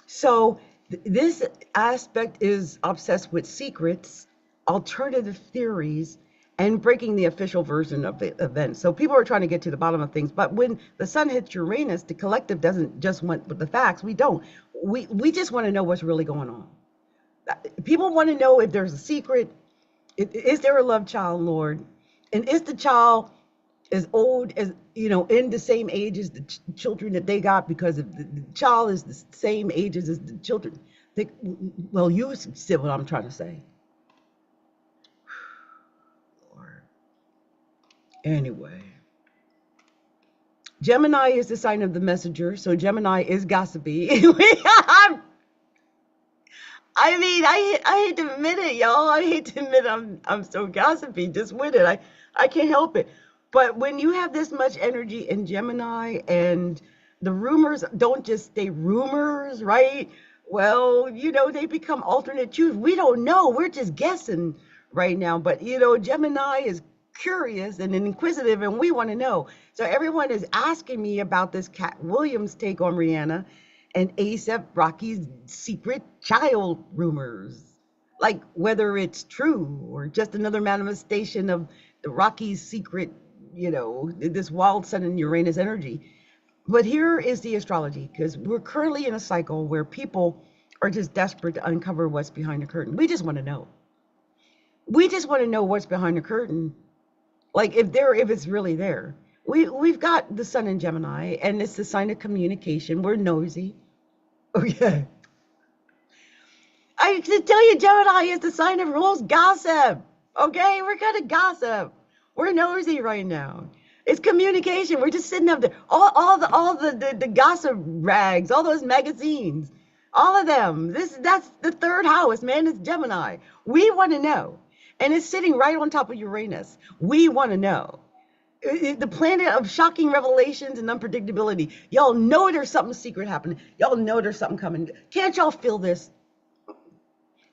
So this aspect is obsessed with secrets, alternative theories, and breaking the official version of the event. So people are trying to get to the bottom of things. But when the sun hits Uranus, the collective doesn't just want with the facts. We don't. We just want to know what's really going on. People want to know if there's a secret. Is there a love child, Lord? And is the child as old as, in the same age as the children that they got, because if the child is the same age as the children. They, well, you see what I'm trying to say. Lord. Anyway. Gemini is the sign of the messenger, so Gemini is gossipy. I hate to admit it, y'all. I hate to admit I'm so gossipy. Just with it, I can't help it. But when you have this much energy in Gemini, and the rumors don't just stay rumors, right? Well, they become alternate truths. We don't know. We're just guessing right now. But Gemini is curious and inquisitive, and we want to know. So everyone is asking me about this Cat Williams take on Rihanna and A$AP Rocky's secret child rumors, like whether it's true or just another manifestation of the Rocky's secret, this wild Sun and Uranus energy. But here is the astrology, because we're currently in a cycle where people are just desperate to uncover what's behind the curtain. We just want to know. We just want to know what's behind the curtain, like if it's really there. We've got the Sun in Gemini, and it's the sign of communication. We're nosy. Oh yeah. I can tell you, Gemini is the sign of most gossip. Okay, we're gonna gossip. We're nosy right now. It's communication. We're just sitting up there. All the gossip rags, all those magazines, all of them. That's the third house, man. It's Gemini. We want to know, and it's sitting right on top of Uranus. We want to know. The planet of shocking revelations and unpredictability. Y'all know there's something secret happening. Y'all know there's something coming. Can't y'all feel this?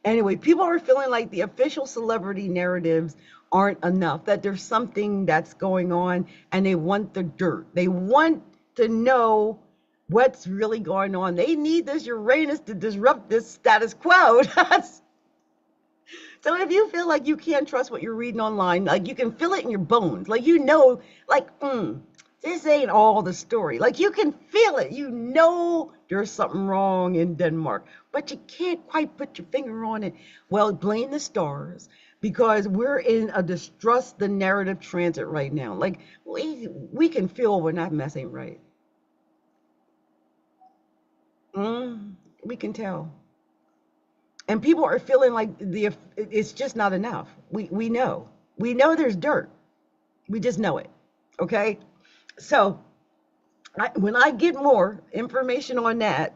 Anyway, people are feeling like the official celebrity narratives aren't enough, that there's something that's going on, and they want the dirt. They want to know what's really going on. They need this Uranus to disrupt this status quo. So if you feel like you can't trust what you're reading online, like you can feel it in your bones, like this ain't all the story. Like you can feel it. There's something wrong in Denmark, but you can't quite put your finger on it. Well, blame the stars, because we're in a distrust the narrative transit right now. Like we can feel when that mess ain't right. We can tell. And people are feeling like it's just not enough. We know. We know there's dirt. We just know it. Okay? So when I get more information on that,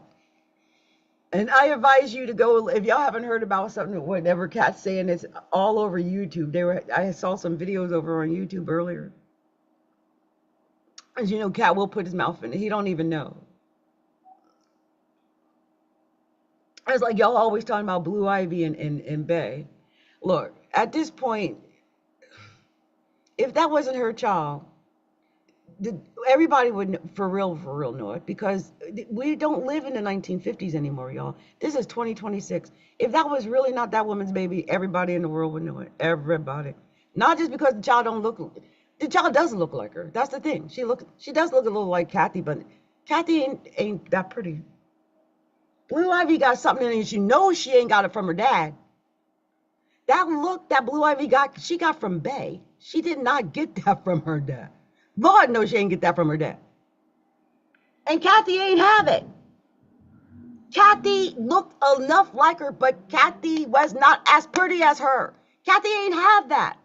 and I advise you to go, if y'all haven't heard about something, whatever Kat's saying, it's all over YouTube. I saw some videos over on YouTube earlier. As you know, Kat will put his mouth in it. He don't even know. It's like y'all always talking about Blue Ivy and Bay. Look, at this point, if that wasn't her child, everybody would for real know it, because we don't live in the 1950s anymore, y'all. This is 2026. If that was really not that woman's baby, everybody in the world would know it. Everybody. Not just because the child doesn't look like her. That's the thing. She does look a little like Kathy, but Kathy ain't that pretty. Blue Ivy got something in it. She ain't got it from her dad. That look that Blue Ivy got, she got from Bay. She did not get that from her dad. Lord knows she ain't get that from her dad. And Kathy ain't have it. Kathy looked enough like her, but Kathy was not as pretty as her. Kathy ain't have that.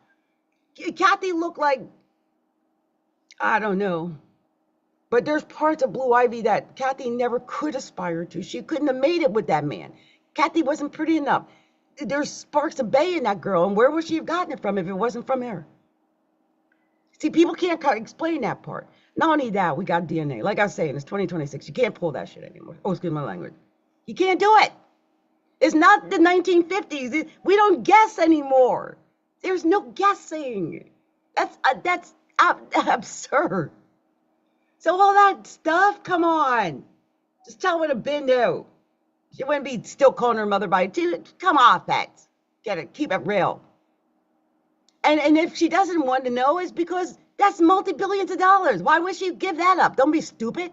Kathy looked like, I don't know. But there's parts of Blue Ivy that Kathy never could aspire to. She couldn't have made it with that man. Kathy wasn't pretty enough. There's sparks of Bay in that girl, and where would she have gotten it from if it wasn't from her? See, people can't explain that part. Not only that, we got DNA. Like I was saying, it's 2026. You can't pull that shit anymore. Oh, excuse my language. You can't do it. It's not the 1950s. We don't guess anymore. There's no guessing. That's absurd. So all that stuff, come on. Just tell her to bend out. She wouldn't be still calling her mother by it. Come off that. Get it. Keep it real. And if she doesn't want to know, it's because that's multi-billions of dollars. Why would she give that up? Don't be stupid.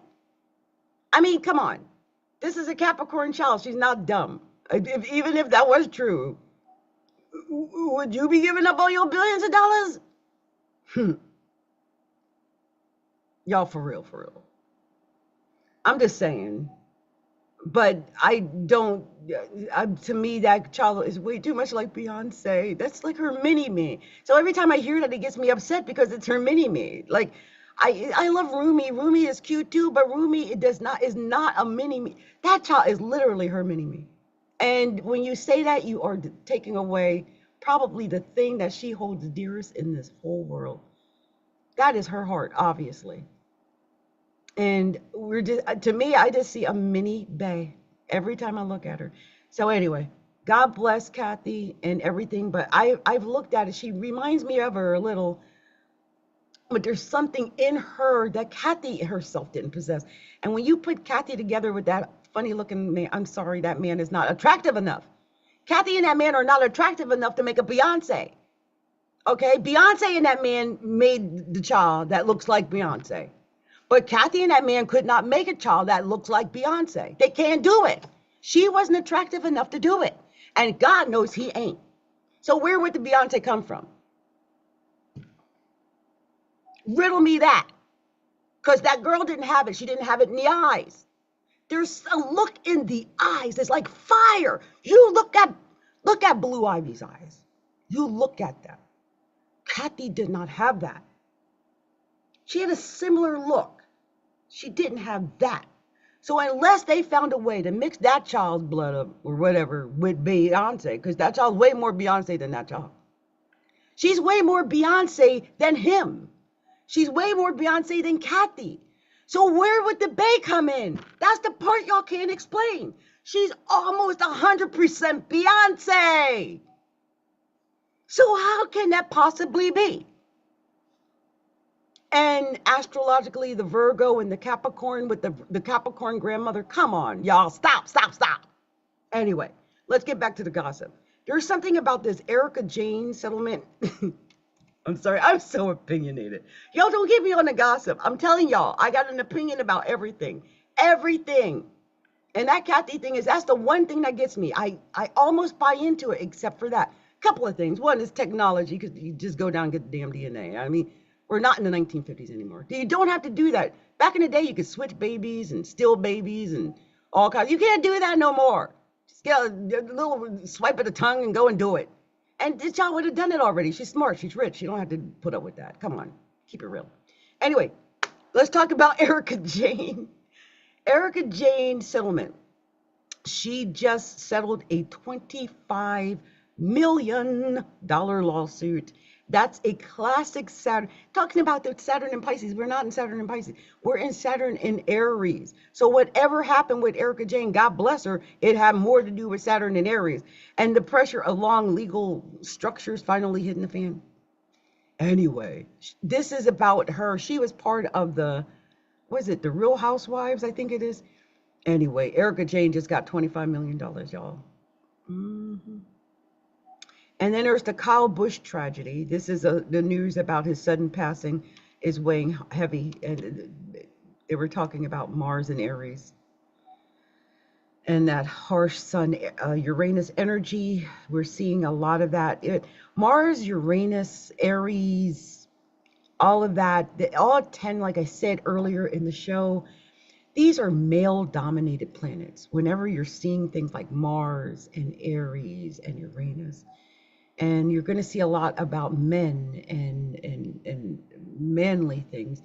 I mean, come on. This is a Capricorn child. She's not dumb. Even if that was true, would you be giving up all your billions of dollars? Y'all, for real, for real. I'm just saying. But I don't. To me, that child is way too much like Beyonce. That's like her mini me. So every time I hear that, it gets me upset because it's her mini me. Like, I love Rumi. Rumi is cute too, but Rumi it does not is not a mini me. That child is literally her mini me. And when you say that, you are taking away probably the thing that she holds dearest in this whole world. That is her heart, obviously. And we're just to me, I just see a mini bay every time I look at her. So anyway, God bless Kathy and everything, but I've looked at it. She reminds me of her a little, but there's something in her that Kathy herself didn't possess. And when you put Kathy together with that funny looking man, I'm sorry, that man is not attractive enough. Kathy and that man are not attractive enough to make a Beyonce. Okay, Beyonce and that man made the child that looks like Beyonce. But Kathy and that man could not make a child that looks like Beyonce. They can't do it. She wasn't attractive enough to do it. And God knows he ain't. So where would the Beyonce come from? Riddle me that. Because that girl didn't have it. She didn't have it in the eyes. There's a look in the eyes. It's like fire. You look at Blue Ivy's eyes. You look at them. Kathy did not have that. She had a similar look. She didn't have that. So unless they found a way to mix that child's blood up or whatever with Beyonce, because that child's way more Beyonce than that child. She's way more Beyonce than him. She's way more Beyonce than Kathy. So where would the Bay come in? That's the part y'all can't explain. She's almost 100% Beyonce. So how can that possibly be? And astrologically, the Virgo and the Capricorn with the Capricorn grandmother. Come on, y'all. Stop. Anyway, let's get back to the gossip. There's something about this Erica Jane settlement. I'm sorry, I'm so opinionated. Y'all don't get me on the gossip. I'm telling y'all, I got an opinion about everything. Everything. And that Kathy thing that's the one thing that gets me. I almost buy into it, except for that. Couple of things. One is technology, because you just go down and get the damn DNA. I mean, we're not in the 1950s anymore. You don't have to do that. Back in the day, you could switch babies and steal babies and all kinds. You can't do that no more. Just get a little swipe of the tongue and go and do it. And this child would have done it already. She's smart. She's rich. She don't have to put up with that. Come on. Keep it real. Anyway, let's talk about Erica Jane. Erica Jane settlement. She just settled a $25 million lawsuit. That's a classic Saturn. Talking about the Saturn and Pisces. We're not in Saturn and Pisces. We're in Saturn and Aries. So whatever happened with Erica Jane, God bless her, it had more to do with Saturn and Aries. And the pressure along legal structures finally hitting the fan. Anyway, this is about her. She was part of the Real Housewives, I think it is. Anyway, Erica Jane just got $25 million, y'all. Mm-hmm. And then there's the Kyle Busch tragedy. This is the news about his sudden passing is weighing heavy. And they were talking about Mars and Aries. And that harsh sun, Uranus energy. We're seeing a lot of that. Mars, Uranus, Aries, all of that. All 10, like I said earlier in the show, these are male-dominated planets. Whenever you're seeing things like Mars and Aries and Uranus, and you're going to see a lot about men and manly things.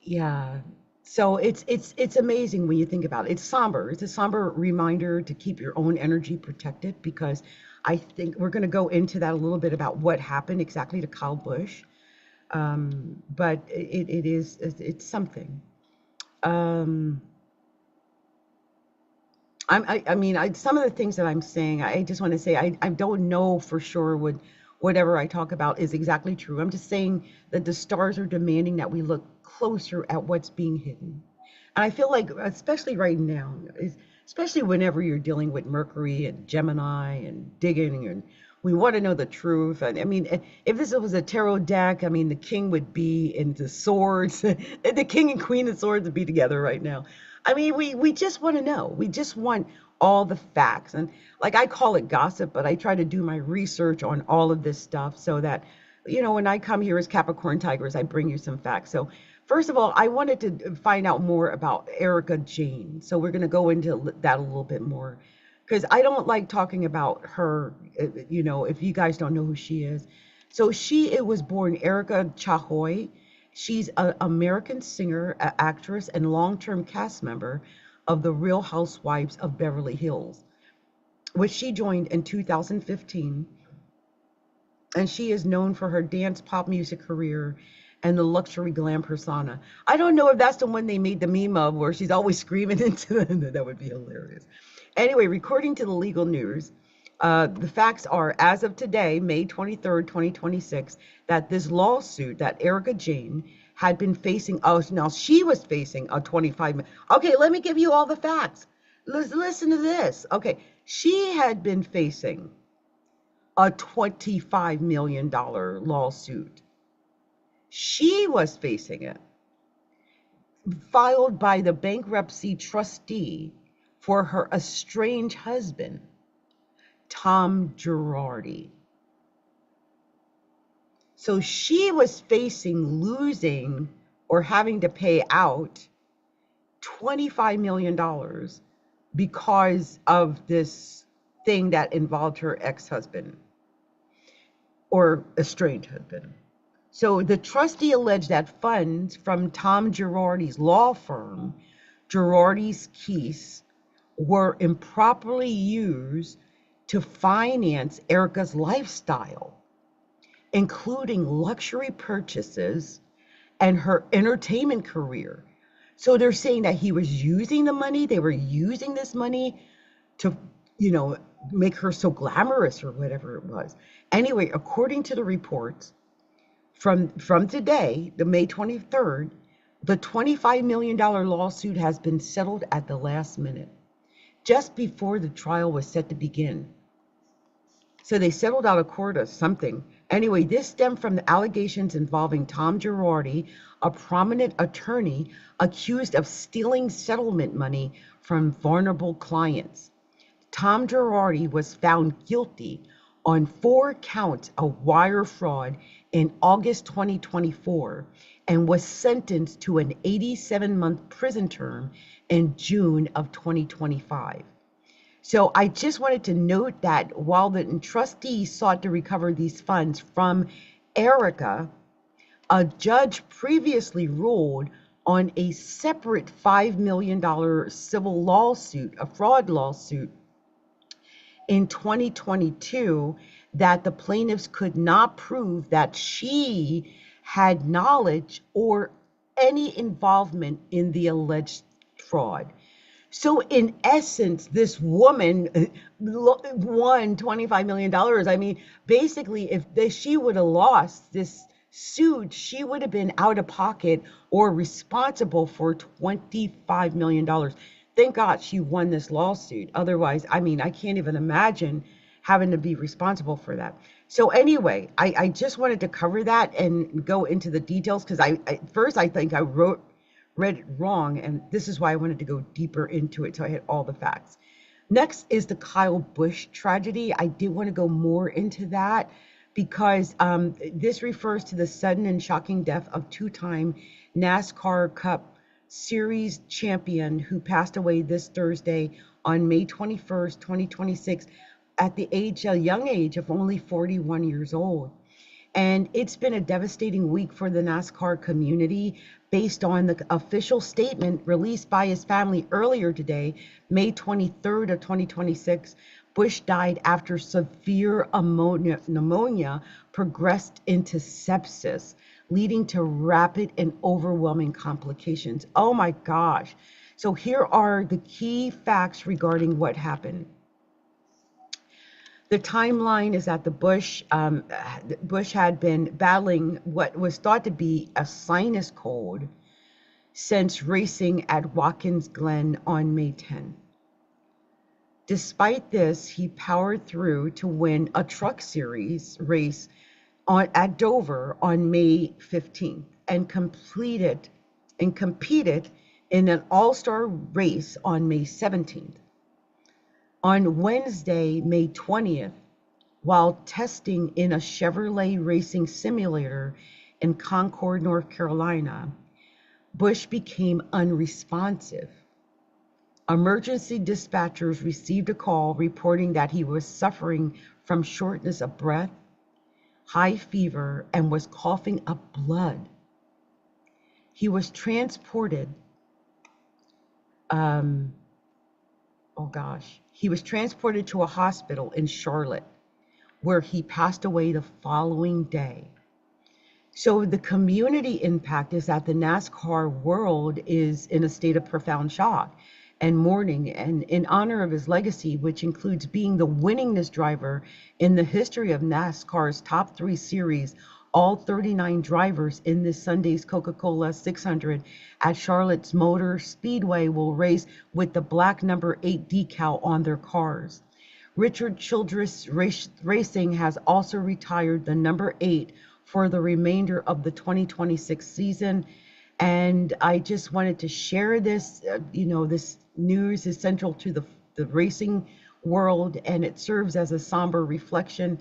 Yeah. So it's amazing when you think about it. It's somber. It's a somber reminder to keep your own energy protected, because I think we're going to go into that a little bit about what happened exactly to Kyle Busch. But it's something. I mean, some of the things that I'm saying, I just want to say, I don't know for sure whatever I talk about is exactly true. I'm just saying that the stars are demanding that we look closer at what's being hidden. And I feel like, especially right now, especially whenever you're dealing with Mercury and Gemini and digging, and we want to know the truth. And I mean, if this was a tarot deck, I mean, the king would be into swords. The king and queen of swords would be together right now. I mean, we just want to know. We just want all the facts. And like I call it gossip, but I try to do my research on all of this stuff so that when I come here as CapricornTigress, I bring you some facts. So first of all, I wanted to find out more about Erica Jane. So we're going to go into that a little bit more because I don't like talking about her, if you guys don't know who she is. So it was born Erica Chahoy. She's an American singer, actress, and long-term cast member of The Real Housewives of Beverly Hills, which she joined in 2015. And she is known for her dance pop music career and the luxury glam persona. I don't know if that's the one they made the meme of where she's always screaming into it. That would be hilarious. Anyway, according to the legal news, the facts are, as of today, May 23rd, 2026, that this lawsuit that Erica Jane had been facing, now she was facing a 25 million. Okay, let me give you all the facts. Listen to this. Okay, she had been facing a $25 million lawsuit. She was facing it, filed by the bankruptcy trustee for her estranged husband, Tom Girardi. So she was facing losing or having to pay out $25 million because of this thing that involved her ex-husband or estranged husband. So the trustee alleged that funds from Tom Girardi's law firm, Girardi's Keys, were improperly used to finance Erica's lifestyle, including luxury purchases and her entertainment career. So they're saying that he was using the money, they were using this money to, make her so glamorous or whatever it was. Anyway, according to the reports from today, the May 23rd, the $25 million lawsuit has been settled at the last minute, just before the trial was set to begin. So they settled out of court or something. Anyway, this stemmed from the allegations involving Tom Girardi, a prominent attorney accused of stealing settlement money from vulnerable clients. Tom Girardi was found guilty on 4 counts of wire fraud in August 2024 and was sentenced to an 87-month prison term in June of 2025. So I just wanted to note that while the trustee sought to recover these funds from Erica, a judge previously ruled on a separate $5 million civil lawsuit, a fraud lawsuit, in 2022 that the plaintiffs could not prove that she had knowledge or any involvement in the alleged fraud. So in essence, this woman won $25 million. I mean, basically, if she would have lost this suit, she would have been out of pocket or responsible for $25 million. Thank God she won this lawsuit. Otherwise, I mean, I can't even imagine having to be responsible for that. So anyway, I just wanted to cover that and go into the details because I think I read it wrong, and this is why I wanted to go deeper into it, so I had all the facts. Next is the Kyle Busch tragedy. I did want to go more into that because this refers to the sudden and shocking death of 2-time NASCAR Cup Series champion who passed away this Thursday on May 21st, 2026 at the young age of only 41 years old. And it's been a devastating week for the NASCAR community based on the official statement released by his family earlier today, May 23rd of 2026. Busch died after severe pneumonia progressed into sepsis, leading to rapid and overwhelming complications. Oh my gosh. So here are the key facts regarding what happened. The timeline is that the Busch had been battling what was thought to be a sinus cold since racing at Watkins Glen on May 10. Despite this, he powered through to win a truck series race at Dover on May 15th and competed in an all-star race on May 17th. On Wednesday, May 20th, while testing in a Chevrolet racing simulator in Concord, North Carolina, Bush became unresponsive. Emergency dispatchers received a call reporting that he was suffering from shortness of breath, high fever, and was coughing up blood. He was transported, he was transported to a hospital in Charlotte, where he passed away the following day. So the community impact is that the NASCAR world is in a state of profound shock and mourning, and in honor of his legacy, which includes being the winningest driver in the history of NASCAR's top 3 series. All 39 drivers in this Sunday's Coca-Cola 600 at Charlotte's Motor Speedway will race with the black number 8 decal on their cars. Richard Childress Racing has also retired the number 8 for the remainder of the 2026 season. And I just wanted to share this. This news is central to the racing world, and it serves as a somber reflection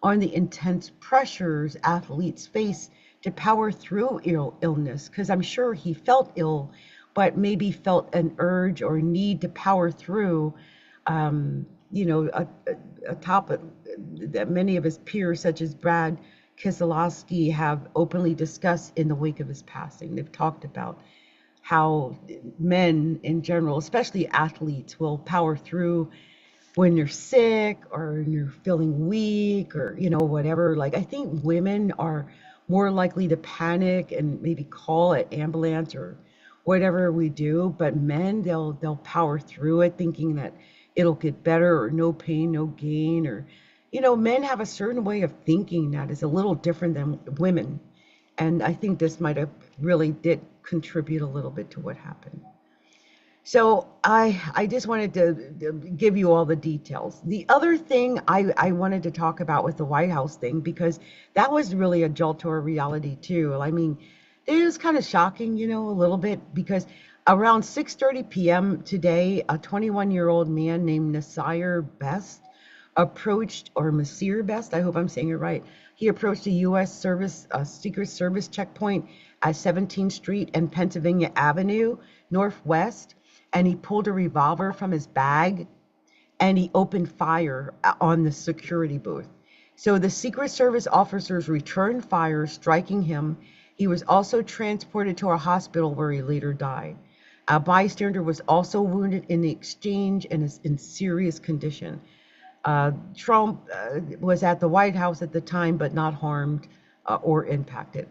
on the intense pressures athletes face to power through illness, because I'm sure he felt ill, but maybe felt an urge or need to power through, a topic that many of his peers, such as Brad Keselowski, have openly discussed in the wake of his passing. They've talked about how men in general, especially athletes, will power through when you're sick or you're feeling weak or, whatever. Like, I think women are more likely to panic and maybe call an ambulance or whatever we do, but men, they'll power through it thinking that it'll get better, or no pain, no gain, or, men have a certain way of thinking that is a little different than women. And I think this might have really did contribute a little bit to what happened. So I just wanted to give you all the details. The other thing I wanted to talk about was the White House thing, because that was really a jolt to our reality too. I mean, it was kind of shocking, a little bit, because around 6:30 p.m. today, a 21-year-old man named Nasir Best approached, or Masir Best, I hope I'm saying it right. He approached a U.S. Secret Service checkpoint at 17th Street and Pennsylvania Avenue Northwest, and he pulled a revolver from his bag and he opened fire on the security booth. So the Secret Service officers returned fire, striking him. He was also transported to a hospital where he later died. A bystander was also wounded in the exchange and is in serious condition. Trump was at the White House at the time, but not harmed or impacted.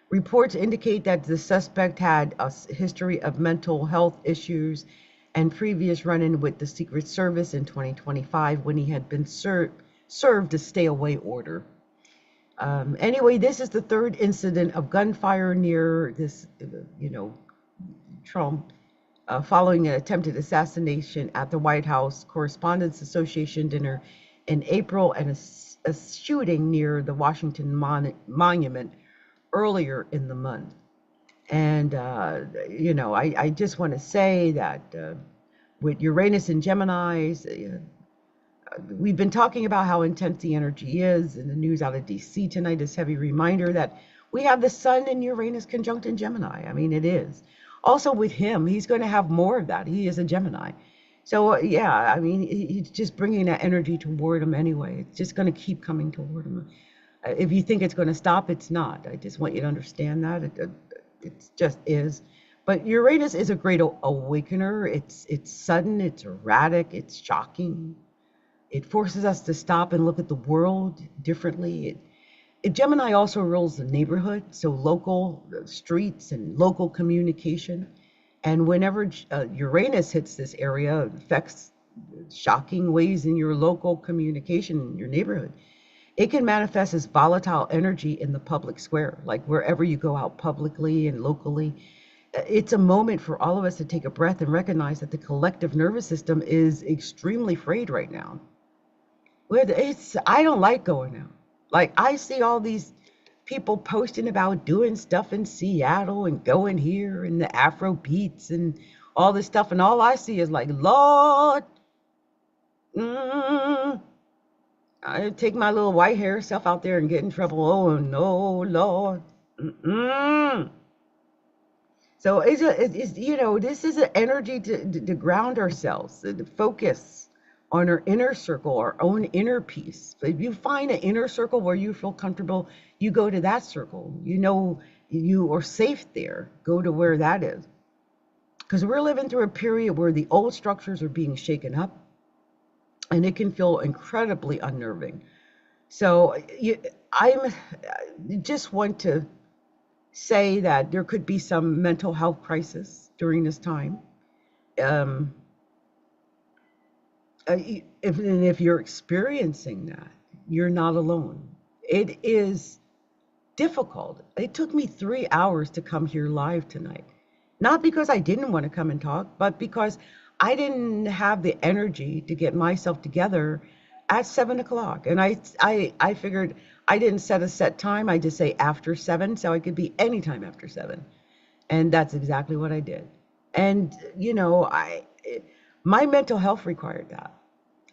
Reports indicate that the suspect had a history of mental health issues and previous run-in with the Secret Service in 2025 when he had been served a stay-away order. Anyway, this is the third incident of gunfire near this, Trump, following an attempted assassination at the White House Correspondents Association dinner in April, and a shooting near the Washington Monument earlier in the month. And, I just want to say that with Uranus and Geminis, we've been talking about how intense the energy is, and the news out of DC tonight is heavy reminder that we have the Sun and Uranus conjunct in Gemini. I mean, it is. Also with him, he's going to have more of that. He is a Gemini. So, he's just bringing that energy toward him anyway. It's just going to keep coming toward him. If you think it's going to stop, it's not. I just want you to understand that. It just is. But Uranus is a great awakener. It's sudden, it's erratic, it's shocking. It forces us to stop and look at the world differently. Gemini also rules the neighborhood, so local streets and local communication. And whenever Uranus hits this area, it affects shocking ways in your local communication in your neighborhood. It can manifest as volatile energy in the public square, like wherever you go out publicly and locally. It's a moment for all of us to take a breath and recognize that the collective nervous system is extremely frayed right now. I don't like going out. Like, I see all these people posting about doing stuff in Seattle and going here and the Afro beats and all this stuff, and all I see is like, Lord, I take my little white hair self out there and get in trouble. Oh no, Lord. Mm-mm. So this is an energy to ground ourselves, to focus on our inner circle, our own inner peace. So if you find an inner circle where you feel comfortable, you go to that circle. You know you are safe there. Go to where that is. Because we're living through a period where the old structures are being shaken up, and it can feel incredibly unnerving. So I just want to say that there could be some mental health crisis during this time. Um, if you're experiencing that, you're not alone. It is difficult. It took me 3 hours to come here live tonight. Not because I didn't want to come and talk, but because I didn't have the energy to get myself together at 7 o'clock. And I figured I didn't set a set time. I just say after 7, so it could be anytime after 7. And that's exactly what I did. And my mental health required that.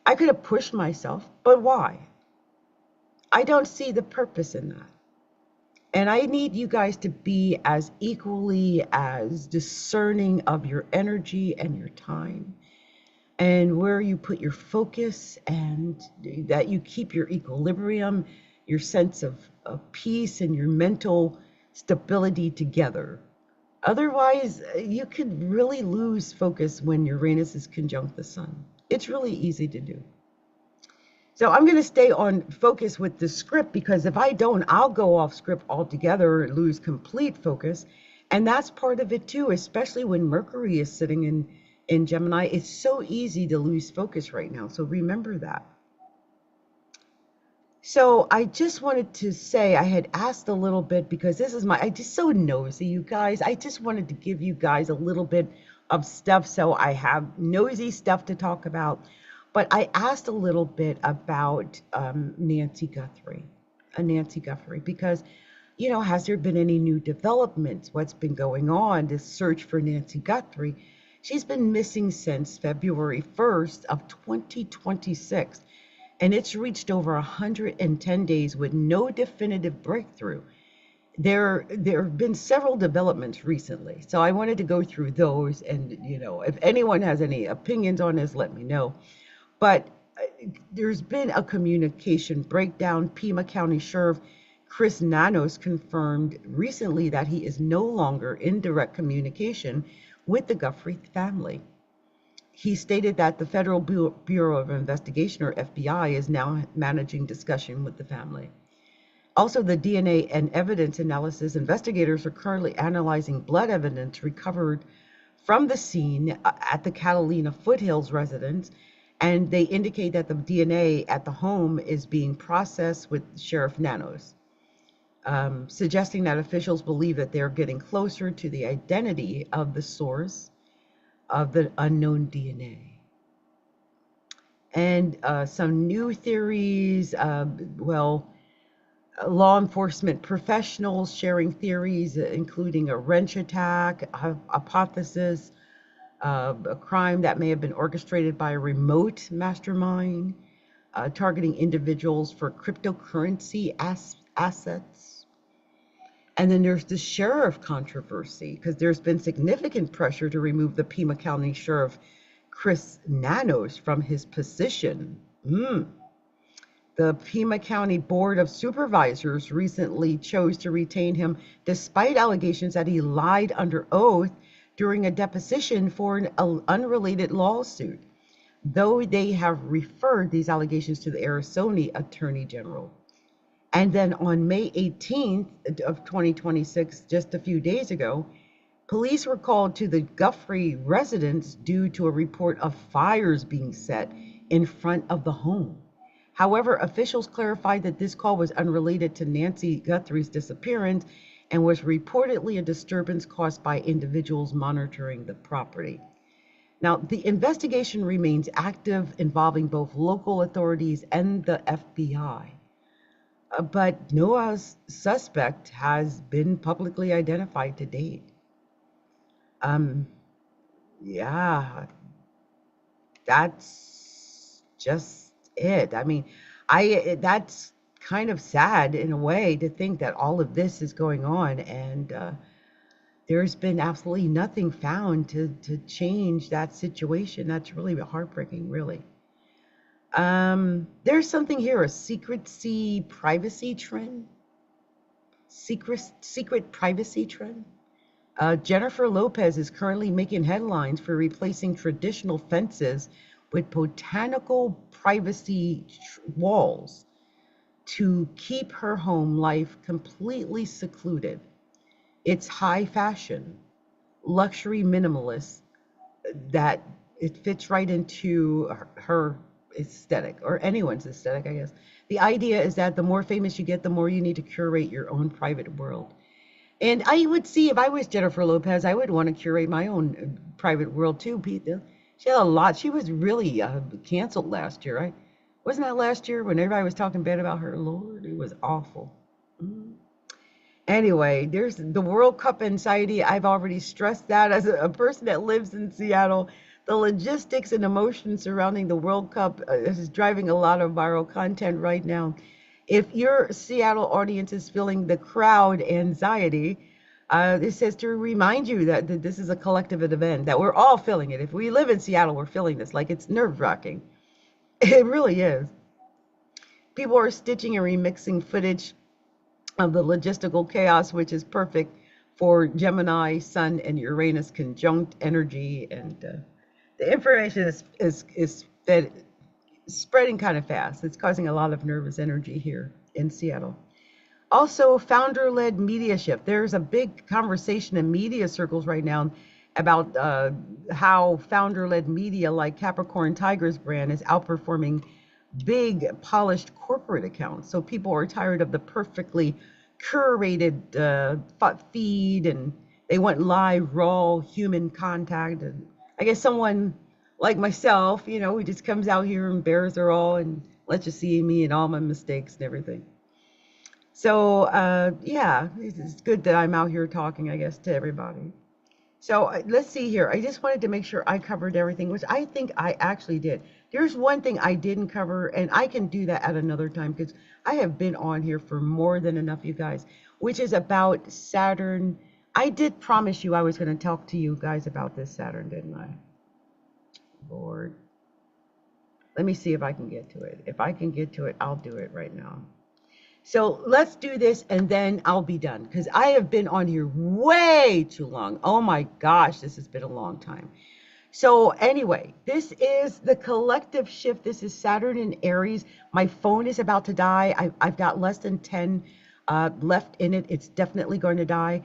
I could have pushed myself, but why? I don't see the purpose in that. And I need you guys to be as equally as discerning of your energy and your time and where you put your focus, and that you keep your equilibrium, your sense of peace, and your mental stability together. Otherwise, you could really lose focus when Uranus is conjunct the sun. It's really easy to do. So I'm going to stay on focus with the script, because if I don't, I'll go off script altogether and lose complete focus. And that's part of it too, especially when Mercury is sitting in Gemini. It's so easy to lose focus right now. So remember that. So I just wanted to say, I had asked a little bit, because I just so nosy, you guys. I just wanted to give you guys a little bit of stuff. So I have nosy stuff to talk about. But I asked a little bit about Nancy Guthrie, because, has there been any new developments? What's been going on? This search for Nancy Guthrie. She's been missing since February 1st of 2026, and it's reached over 110 days with no definitive breakthrough. There have been several developments recently, so I wanted to go through those, and if anyone has any opinions on this, let me know. But there's been a communication breakdown. Pima County Sheriff Chris Nanos confirmed recently that he is no longer in direct communication with the Guthrie family. He stated that the Federal Bureau of Investigation, or FBI, is now managing discussion with the family. Also, the DNA and evidence analysis investigators are currently analyzing blood evidence recovered from the scene at the Catalina Foothills residence, and they indicate that the DNA at the home is being processed with Sheriff Nanos, suggesting that officials believe that they're getting closer to the identity of the source of the unknown DNA. And some new theories, law enforcement professionals sharing theories, including a wrench attack, hypothesis, a crime that may have been orchestrated by a remote mastermind, targeting individuals for cryptocurrency assets. And then there's the sheriff controversy, because there's been significant pressure to remove the Pima County Sheriff Chris Nanos from his position. The Pima County Board of Supervisors recently chose to retain him despite allegations that he lied under oath during a deposition for an unrelated lawsuit, though they have referred these allegations to the Arizona Attorney General. And then on May 18th of 2026, just a few days ago, police were called to the Guthrie residence due to a report of fires being set in front of the home. However, officials clarified that this call was unrelated to Nancy Guthrie's disappearance and was reportedly a disturbance caused by individuals monitoring the property. Now, the investigation remains active, involving both local authorities and the FBI. But no suspect has been publicly identified to date. Yeah, that's just it. I mean, That's kind of sad in a way to think that all of this is going on, and there's been absolutely nothing found to change that situation. That's really heartbreaking, really. There's something here, a secrecy privacy trend. Secret privacy trend. Jennifer Lopez is currently making headlines for replacing traditional fences with botanical privacy walls to keep her home life completely secluded. It's high fashion, luxury minimalist that it fits right into her aesthetic, or anyone's aesthetic, I guess. The idea is that the more famous you get, the more you need to curate your own private world. And I would see, if I was Jennifer Lopez, I would want to curate my own private world too, Pete. She had a lot. She was really canceled last year, right? Wasn't that last year when everybody was talking bad about her? Lord, it was awful. Mm. Anyway, there's the World Cup anxiety. I've already stressed that as a person that lives in Seattle. The logistics and emotions surrounding the World Cup is driving a lot of viral content right now. If your Seattle audience is feeling the crowd anxiety, it says to remind you that this is a collective event, that we're all feeling it. If we live in Seattle, we're feeling this. Like, it's nerve-wracking. It really is. People are stitching and remixing footage of the logistical chaos, which is perfect for Gemini, Sun, and Uranus conjunct energy. And the information is fed, spreading kind of fast. It's causing a lot of nervous energy here in Seattle. Also, founder-led media shift. There's a big conversation in media circles right now about how founder-led media like Capricorn-Tigress brand is outperforming big, polished corporate accounts. So people are tired of the perfectly curated feed, and they want live, raw human contact. And I guess someone like myself, who just comes out here and bears her all and lets you see me and all my mistakes and everything. So, yeah, it's good that I'm out here talking, I guess, to everybody. So let's see here. I just wanted to make sure I covered everything, which I think I actually did. There's one thing I didn't cover, and I can do that at another time because I have been on here for more than enough, you guys, which is about Saturn. I did promise you I was going to talk to you guys about this Saturn, didn't I? Lord. Let me see if I can get to it. If I can get to it, I'll do it right now. So let's do this and then I'll be done because I have been on here way too long. Oh my gosh, this has been a long time. So anyway, this is the collective shift. This is Saturn in Aries. My phone is about to die. I've got less than 10 left in it. It's definitely going to die.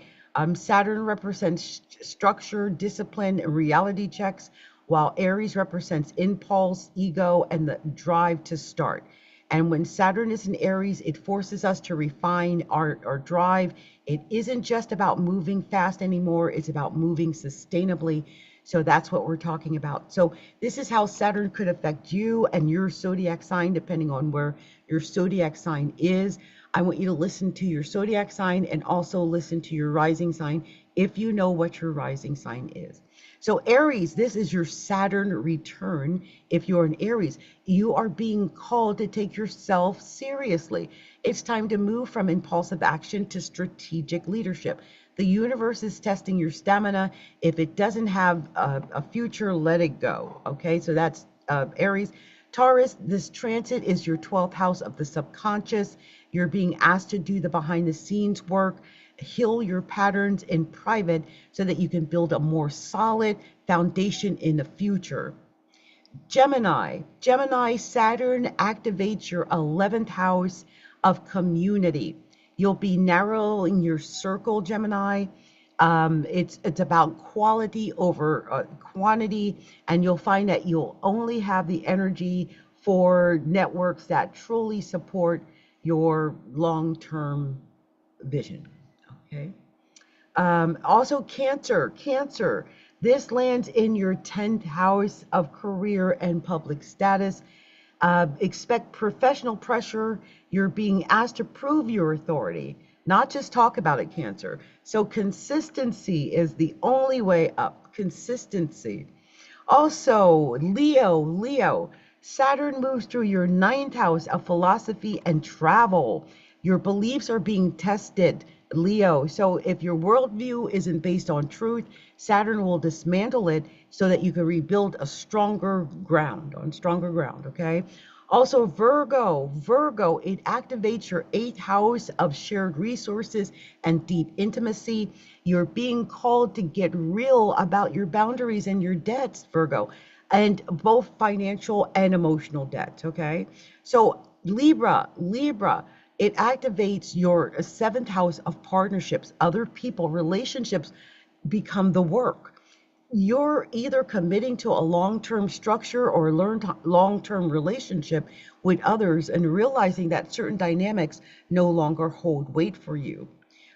Saturn represents structure, discipline, and reality checks, while Aries represents impulse, ego, and the drive to start. And when Saturn is in Aries, it forces us to refine our drive. It isn't just about moving fast anymore. It's about moving sustainably. So that's what we're talking about. So this is how Saturn could affect you and your zodiac sign, depending on where your zodiac sign is. I want you to listen to your zodiac sign and also listen to your rising sign if you know what your rising sign is. So Aries, this is your Saturn return. If you're an Aries, you are being called to take yourself seriously. It's time to move from impulsive action to strategic leadership. The universe is testing your stamina. If it doesn't have a future, let it go. Okay, so that's Aries. Taurus, this transit is your 12th house of the subconscious. You're being asked to do the behind the scenes work, heal your patterns in private so that you can build a more solid foundation in the future. Gemini, Saturn activates your 11th house of community. You'll be narrowing your circle, Gemini. It's about quality over quantity, and you'll find that you'll only have the energy for networks that truly support your long-term vision. Okay. Also, Cancer. This lands in your 10th house of career and public status. Expect professional pressure. You're being asked to prove your authority, not just talk about it, Cancer. So consistency is the only way up. Consistency. Also, Leo. Saturn moves through your ninth house of philosophy and travel. Your beliefs are being tested, Leo. So if your worldview isn't based on truth, Saturn will dismantle it so that you can rebuild a stronger ground, on stronger ground, okay? Also, Virgo, it activates your eighth house of shared resources and deep intimacy. You're being called to get real about your boundaries and your debts, Virgo, and both financial and emotional debts, okay? So, Libra, it activates your seventh house of partnerships, other people, relationships become the work. You're either committing to a long-term structure or long-term relationship with others and realizing that certain dynamics no longer hold weight for you.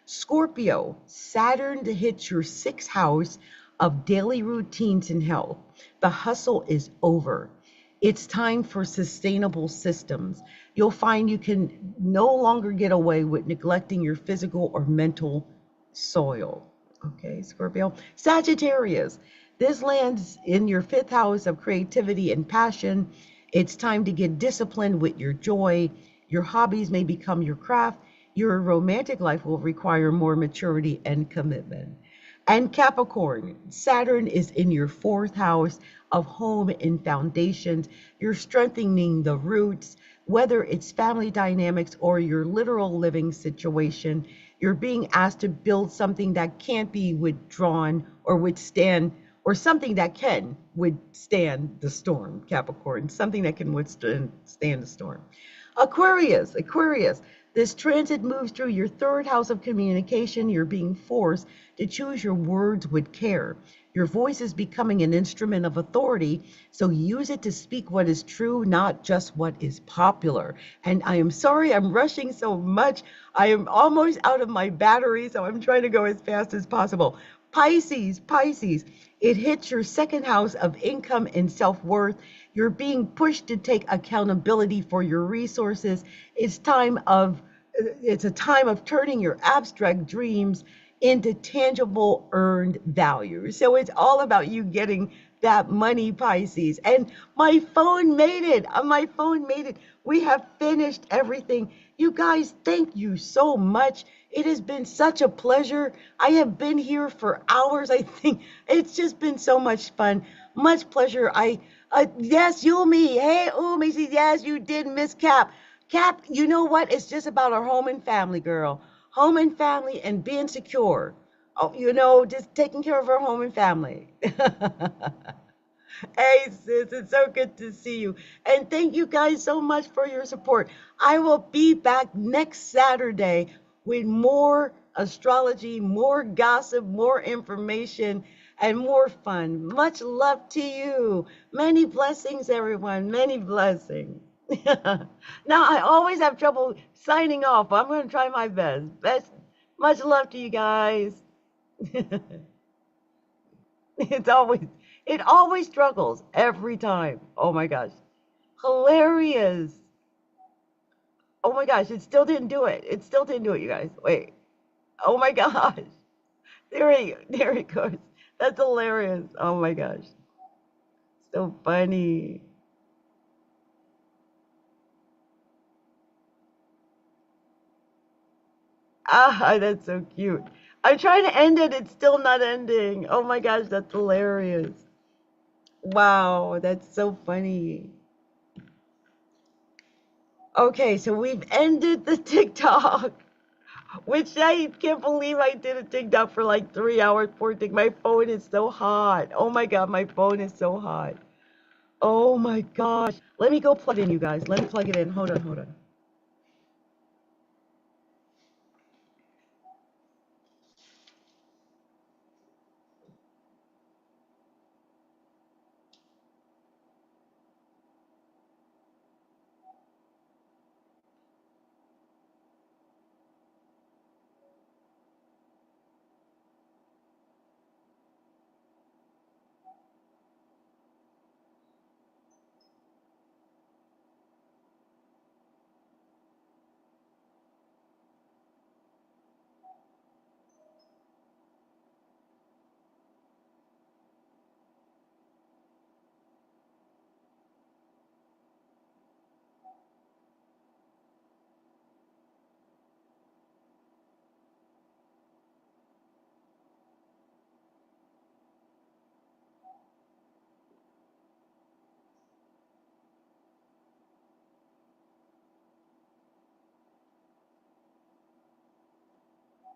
Scorpio, Saturn hits your sixth house of daily routines and health. The hustle is over. It's time for sustainable systems. You'll find you can no longer get away with neglecting your physical or mental soil. Okay, Scorpio. Sagittarius, this lands in your fifth house of creativity and passion. It's time to get disciplined with your joy. Your hobbies may become your craft. Your romantic life will require more maturity and commitment. And Capricorn, Saturn is in your fourth house of home and foundations. You're strengthening the roots, whether it's family dynamics or your literal living situation. You're being asked to build something that can't be withdrawn or withstand, or something that can withstand the storm, Capricorn, something that can withstand the storm. Aquarius, this transit moves through your third house of communication. You're being forced to choose your words with care. Your voice is becoming an instrument of authority, so use it to speak what is true, not just what is popular. And I am sorry I'm rushing so much. I am almost out of my battery, so I'm trying to go as fast as possible. Pisces, it hits your second house of income and self-worth. You're being pushed to take accountability for your resources. It's a time of turning your abstract dreams into tangible earned value. So it's all about you getting that money, Pisces. And my phone made it. My phone made it. We have finished everything. You guys, thank you so much. It has been such a pleasure. I have been here for hours. I think it's just been so much fun. Much pleasure. Yes, Yumi. Hey, Umi. Yes, you did miss Cap. Cap, you know what? It's just about our home and family, girl. Home and family and being secure. Oh, just taking care of our home and family. Hey, sis, it's so good to see you. And thank you guys so much for your support. I will be back next Saturday with more astrology, more gossip, more information, and more fun. Much love to you. Many blessings, everyone. Many blessings. Now, I always have trouble signing off, but I'm going to try my best. Much love to you guys. It's always, it always struggles every time. Oh my gosh. Hilarious. Oh my gosh, it still didn't do it. It still didn't do it, you guys. Wait. Oh my gosh. There it goes. That's hilarious. Oh my gosh. So funny. Ah, that's so cute. I'm trying to end it. It's still not ending. Oh my gosh, that's hilarious. Wow, that's so funny. Okay, so we've ended the TikTok, which I can't believe I did a TikTok for like 3 hours. Poor thing. My phone is so hot. Oh my God, my phone is so hot. Oh my gosh. Let me go plug it in, you guys. Let me plug it in. Hold on, hold on.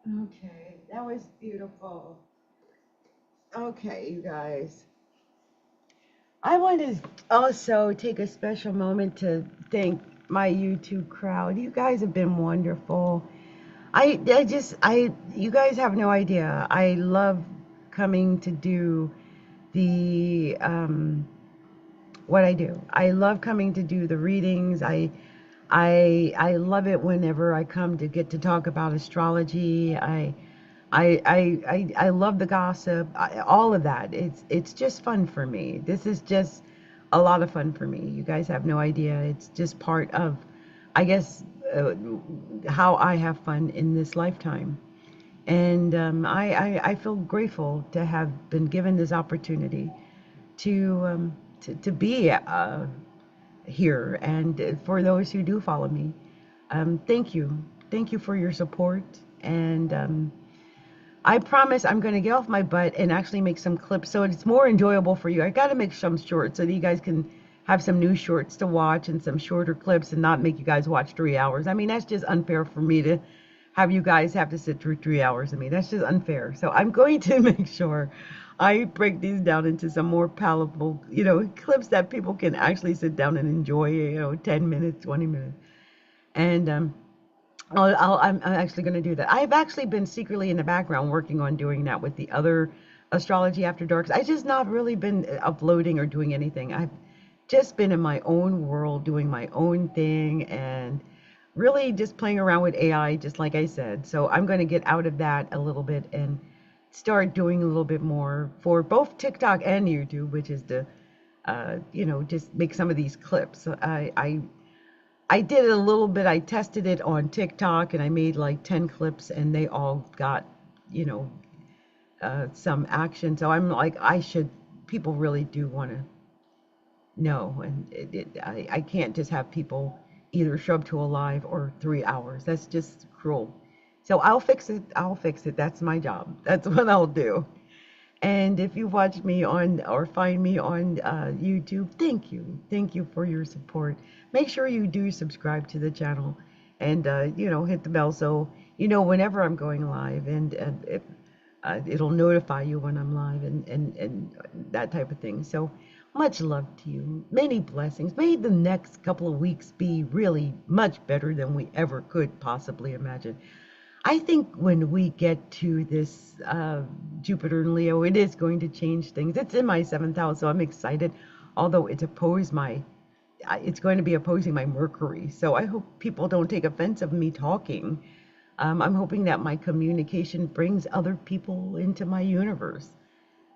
Okay, that was beautiful. Okay, you guys. I want to also take a special moment to thank my YouTube crowd. You guys have been wonderful. You guys have no idea. I love coming to do the, what I do. I love coming to do the readings. I love it whenever I come to get to talk about astrology. I love the gossip, all of that. It's just fun for me. This is just a lot of fun for me. You guys have no idea. It's just part of, I guess, how I have fun in this lifetime. And I feel grateful to have been given this opportunity to be here. And for those who do follow me, thank you. Thank you for your support. And I promise I'm going to get off my butt and actually make some clips so it's more enjoyable for you. I got to make some shorts so that you guys can have some new shorts to watch and some shorter clips and not make you guys watch 3 hours. I mean, that's just unfair for me to have you guys have to sit through 3 hours of me. That's just unfair. So I'm going to make sure I break these down into some more palatable, clips that people can actually sit down and enjoy, 10 minutes, 20 minutes. And I'm actually going to do that. I've actually been secretly in the background working on doing that with the other Astrology After Darks. I just not really been uploading or doing anything. I've just been in my own world doing my own thing and really just playing around with AI, just like I said. So I'm going to get out of that a little bit and start doing a little bit more for both TikTok and YouTube, which is to, just make some of these clips. So I did it a little bit. I tested it on TikTok and I made like 10 clips and they all got, you know, some action. So I'm like, people really do want to know. And I can't just have people either show up to a live or 3 hours. That's just cruel. So I'll fix it. I'll fix it. That's my job. That's what I'll do. And if you watch me on or find me on YouTube, thank you. Thank you for your support. Make sure you do subscribe to the channel and, hit the bell so you know whenever I'm going live and if, it'll notify you when I'm live and that type of thing. So much love to you. Many blessings. May the next couple of weeks be really much better than we ever could possibly imagine. I think when we get to this Jupiter and Leo, it is going to change things. It's in my seventh house, so I'm excited. Although it's going to be opposing my Mercury. So I hope people don't take offense of me talking. I'm hoping that my communication brings other people into my universe,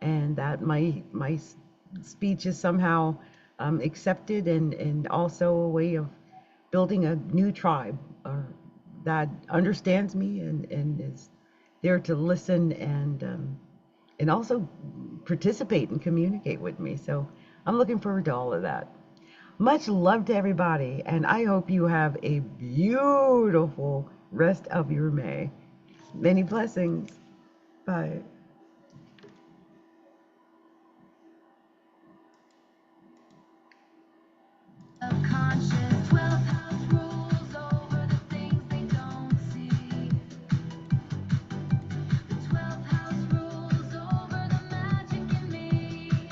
and that my speech is somehow accepted and also a way of building a new tribe that understands me and is there to listen and also participate and communicate with me. So I'm looking forward to all of that. Much love to everybody, and I hope you have a beautiful rest of your May. Many blessings. Bye. Subconscious.